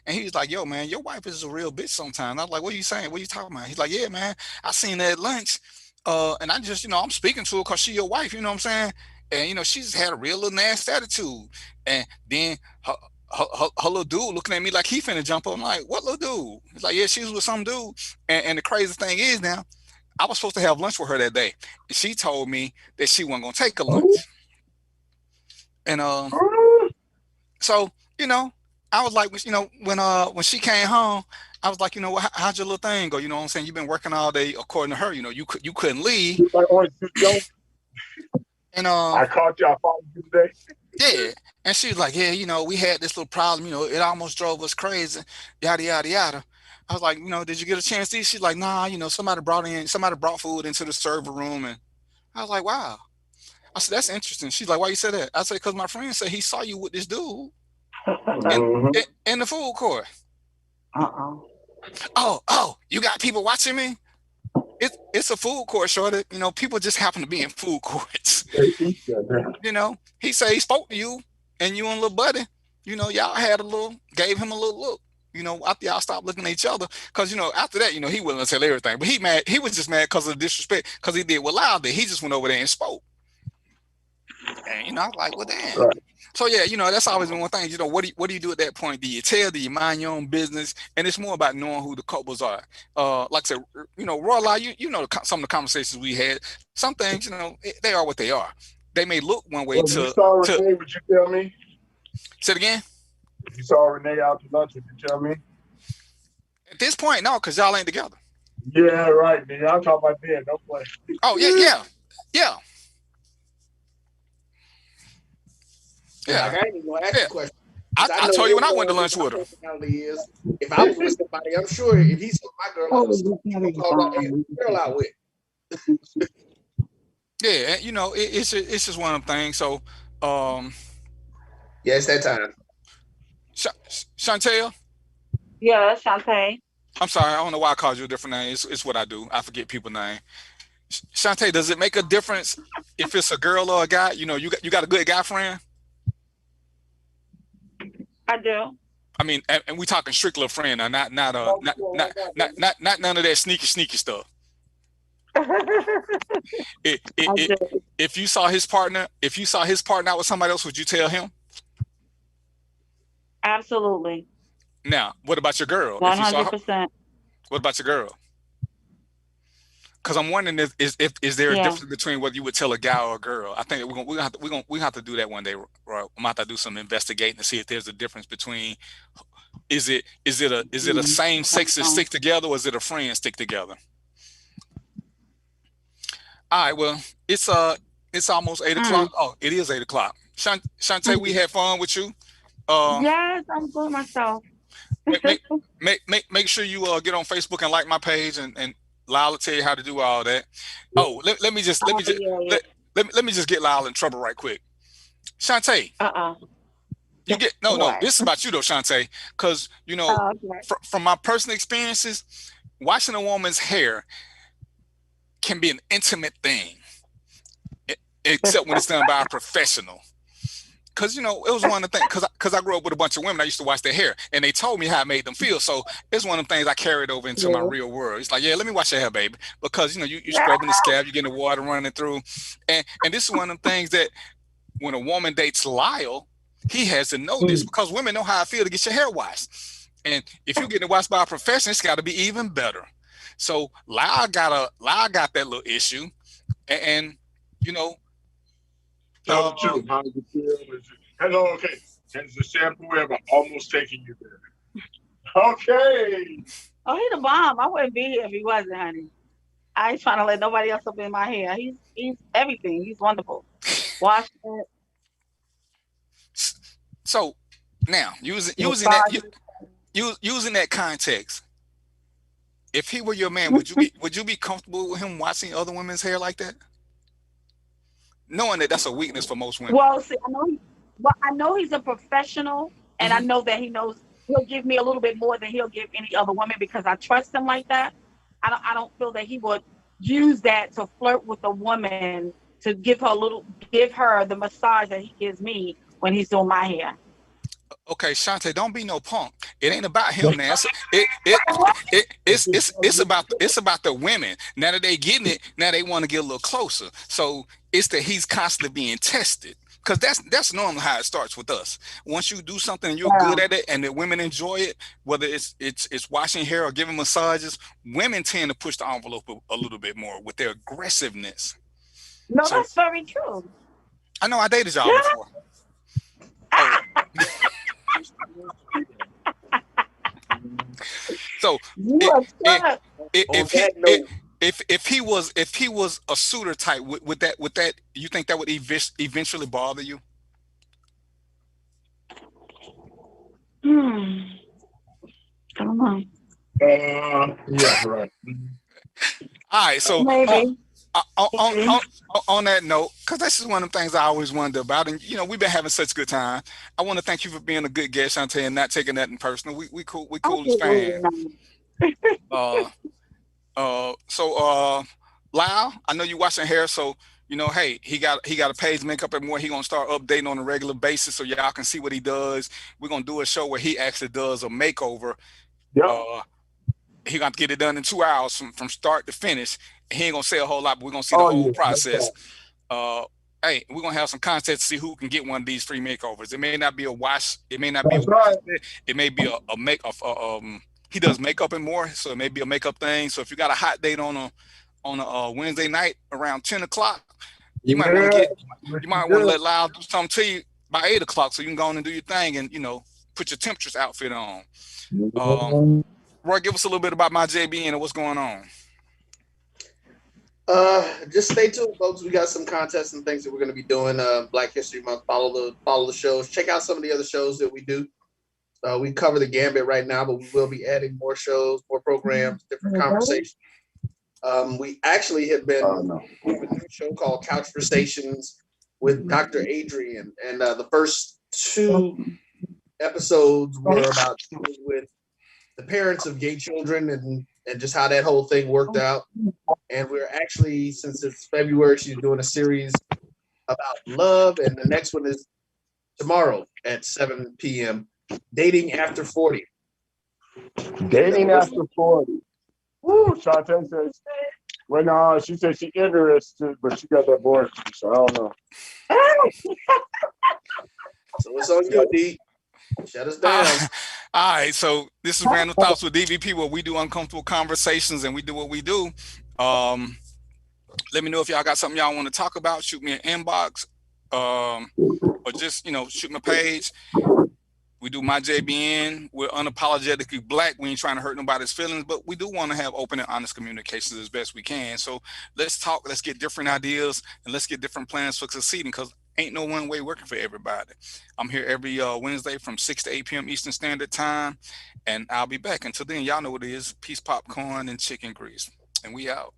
Speaker 10: And he was like, yo man, your wife is a real bitch sometimes. I was like, what are you saying? What are you talking about? He's like, yeah man, I seen her at lunch, and I just, you know, I'm speaking to her because she your wife, you know what I'm saying? And you know, she just had a real little nasty attitude. And then her little dude looking at me like he finna jump up. I'm like, what little dude? He's like, yeah, she was with some dude. And the crazy thing is, now, I was supposed to have lunch with her that day. And she told me that she wasn't gonna take a lunch. And so I was like, when she came home, I was like, how'd your little thing go? You know what I'm saying? You've been working all day. According to her, you couldn't leave. And
Speaker 12: I caught y'all following you today.
Speaker 10: yeah. And she was like, yeah, we had this little problem. It almost drove us crazy. Yada yada yada. I was like, did you get a chance to eat? She's like, nah. Somebody brought food into the server room, and I was like, wow. I said, that's interesting. She's like, why you say that? I said, because my friend said he saw you with this dude in the food court. Oh, you got people watching me? It's a food court, shorty. People just happen to be in food courts. He said he spoke to you and you and little buddy. Y'all gave him a little look. After y'all stopped looking at each other, because after that, he wasn't tell everything. But he was just mad because of the disrespect, because he did what Loud did. He just went over there and spoke. And I was like, well, damn. Right. So yeah, that's always been one thing. What do you do at that point? Do you tell? Do you mind your own business? And it's more about knowing who the couples are. Like I said, Roy Law, some of the conversations we had. Some things, they are what they are. They may look one way
Speaker 12: If you saw Renee, would you tell me?
Speaker 10: Say it again.
Speaker 12: If you saw Renee out to lunch, would you tell me?
Speaker 10: At this point, no, because y'all ain't together.
Speaker 12: Yeah, right, man. I'm talking about that. Don't play.
Speaker 10: Oh yeah.
Speaker 17: Yeah, I ain't even gonna ask the question.
Speaker 10: I told you when I went to lunch with her.
Speaker 17: If I was with somebody, I'm sure if he saw my girl, I was girl out with.
Speaker 10: Yeah, it's just one of them things. So,
Speaker 17: yeah, it's that time.
Speaker 10: Chantel.
Speaker 16: Yeah, that's Shantae.
Speaker 10: I'm sorry, I don't know why I called you a different name. It's what I do. I forget people's name. Shantae, does it make a difference if it's a girl or a guy? You got a good guy friend?
Speaker 16: I do.
Speaker 10: I mean, and we talking strictly a friend, not none of that sneaky stuff. If you saw his partner out with somebody else, would you tell him?
Speaker 16: Absolutely.
Speaker 10: Now, what about your girl?
Speaker 16: 100%.
Speaker 10: What about your girl? Because I'm wondering is there a difference between whether you would tell a guy or a girl? I think we're gonna have to do that one day, right? I'm gonna have to do some investigating to see if there's a difference between is it a same sex that stick together, or is it a friend stick together? All right, well, it's almost 8 o'clock. Oh, it is 8 o'clock. Shantae, we had fun with you.
Speaker 16: Yes, I'm good myself.
Speaker 10: Make sure you get on Facebook and like my page, and Lyle tell you how to do all that. Oh, let me just get Lyle in trouble right quick. Shantae. You get no. This is about you though, Shantae, because from my personal experiences, washing a woman's hair can be an intimate thing, except when it's done by a professional. Because, it was one of the things, because I grew up with a bunch of women, I used to wash their hair, and they told me how it made them feel. So it's one of the things I carried over into my real world. It's like, yeah, let me wash your hair, baby. Because, you scrubbing the scalp, you're getting the water running through. And this is one of the things that when a woman dates Lyle, he has to know this, because women know how I feel to get your hair washed. And if you're getting it washed by a professional, it's got to be even better. So Lyle got that little issue. And
Speaker 12: Tell the truth. How does it feel? Hello, okay. Has the shampoo ever almost taken you there? Okay.
Speaker 16: Oh, he's a bomb. I wouldn't be here if he wasn't, honey. I ain't trying to let nobody else up in my hair. He's everything. He's wonderful. Wash it.
Speaker 10: So now using that context, if he were your man, would you be comfortable with him washing other women's hair like that? Knowing that that's a weakness for most women.
Speaker 16: Well, see, I know he's a professional, and I know that he knows he'll give me a little bit more than he'll give any other woman, because I trust him like that. I don't feel that he would use that to flirt with a woman, to give her the massage that he gives me when he's doing my hair.
Speaker 10: Okay, Shantae, don't be no punk. It ain't about him now. It's about the women. Now that they getting it, now they want to get a little closer. So it's that he's constantly being tested. Because that's normally how it starts with us. Once you do something and you're good at it, and the women enjoy it, whether it's washing hair or giving massages, women tend to push the envelope a little bit more with their aggressiveness.
Speaker 16: No, that's very true.
Speaker 10: I know I dated y'all before. So if he was a suitor type, would that you think that would eventually bother you?
Speaker 16: I don't know.
Speaker 12: Yeah, right.
Speaker 10: All right, so
Speaker 16: Maybe.
Speaker 10: on that note, because this is one of the things I always wondered about, and you know, we've been having such a good time. I want to thank you for being a good guest, Shantae, and not taking that in personal. We cool as fans. Lyle, I know you watching here, so you know, hey, he got a page Makeup and More. He gonna start updating on a regular basis, so y'all can see what he does. We're gonna do a show where he actually does a makeover. He gonna get it done in 2 hours from start to finish. He ain't gonna say a whole lot, but we're gonna see the whole process. Hey, we're gonna have some contests to see who can get one of these free makeovers. It may not be a wash, it may not be it may be a make he does Makeup and More, so it may be a makeup thing. So if you got a hot date on a Wednesday night around 10 o'clock, you might want to let Lyle do something to you by 8 o'clock, so you can go on and do your thing and, you know, put your temptress outfit on. Roy, give us a little bit about my JBN and what's going on.
Speaker 17: Just stay tuned, folks. We got some contests and things that we're going to be doing. Black History Month. Follow the shows. Check out some of the other shows that we do. We cover the gambit right now, but we will be adding more shows, more programs, different conversations. We actually have been we have a new show called Couch Conversations with Dr. Adrian, and the first 2 episodes were about dealing with the parents of gay children and just how that whole thing worked out. And we're actually, since it's February, she's doing a series about love, and the next one is tomorrow at 7 p.m. Dating After 40.
Speaker 12: Dating After 40. Woo, Shantae says, well, no, she said she's interested, but she got that boy, so I don't know.
Speaker 17: So it's on you, D. Shut us down.
Speaker 10: All right, so this is Random Thoughts with DVP, where we do uncomfortable conversations and we do what we do. Let me know if y'all got something y'all want to talk about. Shoot me an inbox, or just, you know, shoot my page. We do my JBN. We're unapologetically black. We ain't trying to hurt nobody's feelings, but we do want to have open and honest communications as best we can. So let's talk. Let's get different ideas, and let's get different plans for succeeding, because ain't no one way working for everybody. I'm here every Wednesday from 6 to 8 p.m. Eastern Standard Time, and I'll be back. Until then, y'all know what it is. Peace, popcorn, and chicken grease. And we out.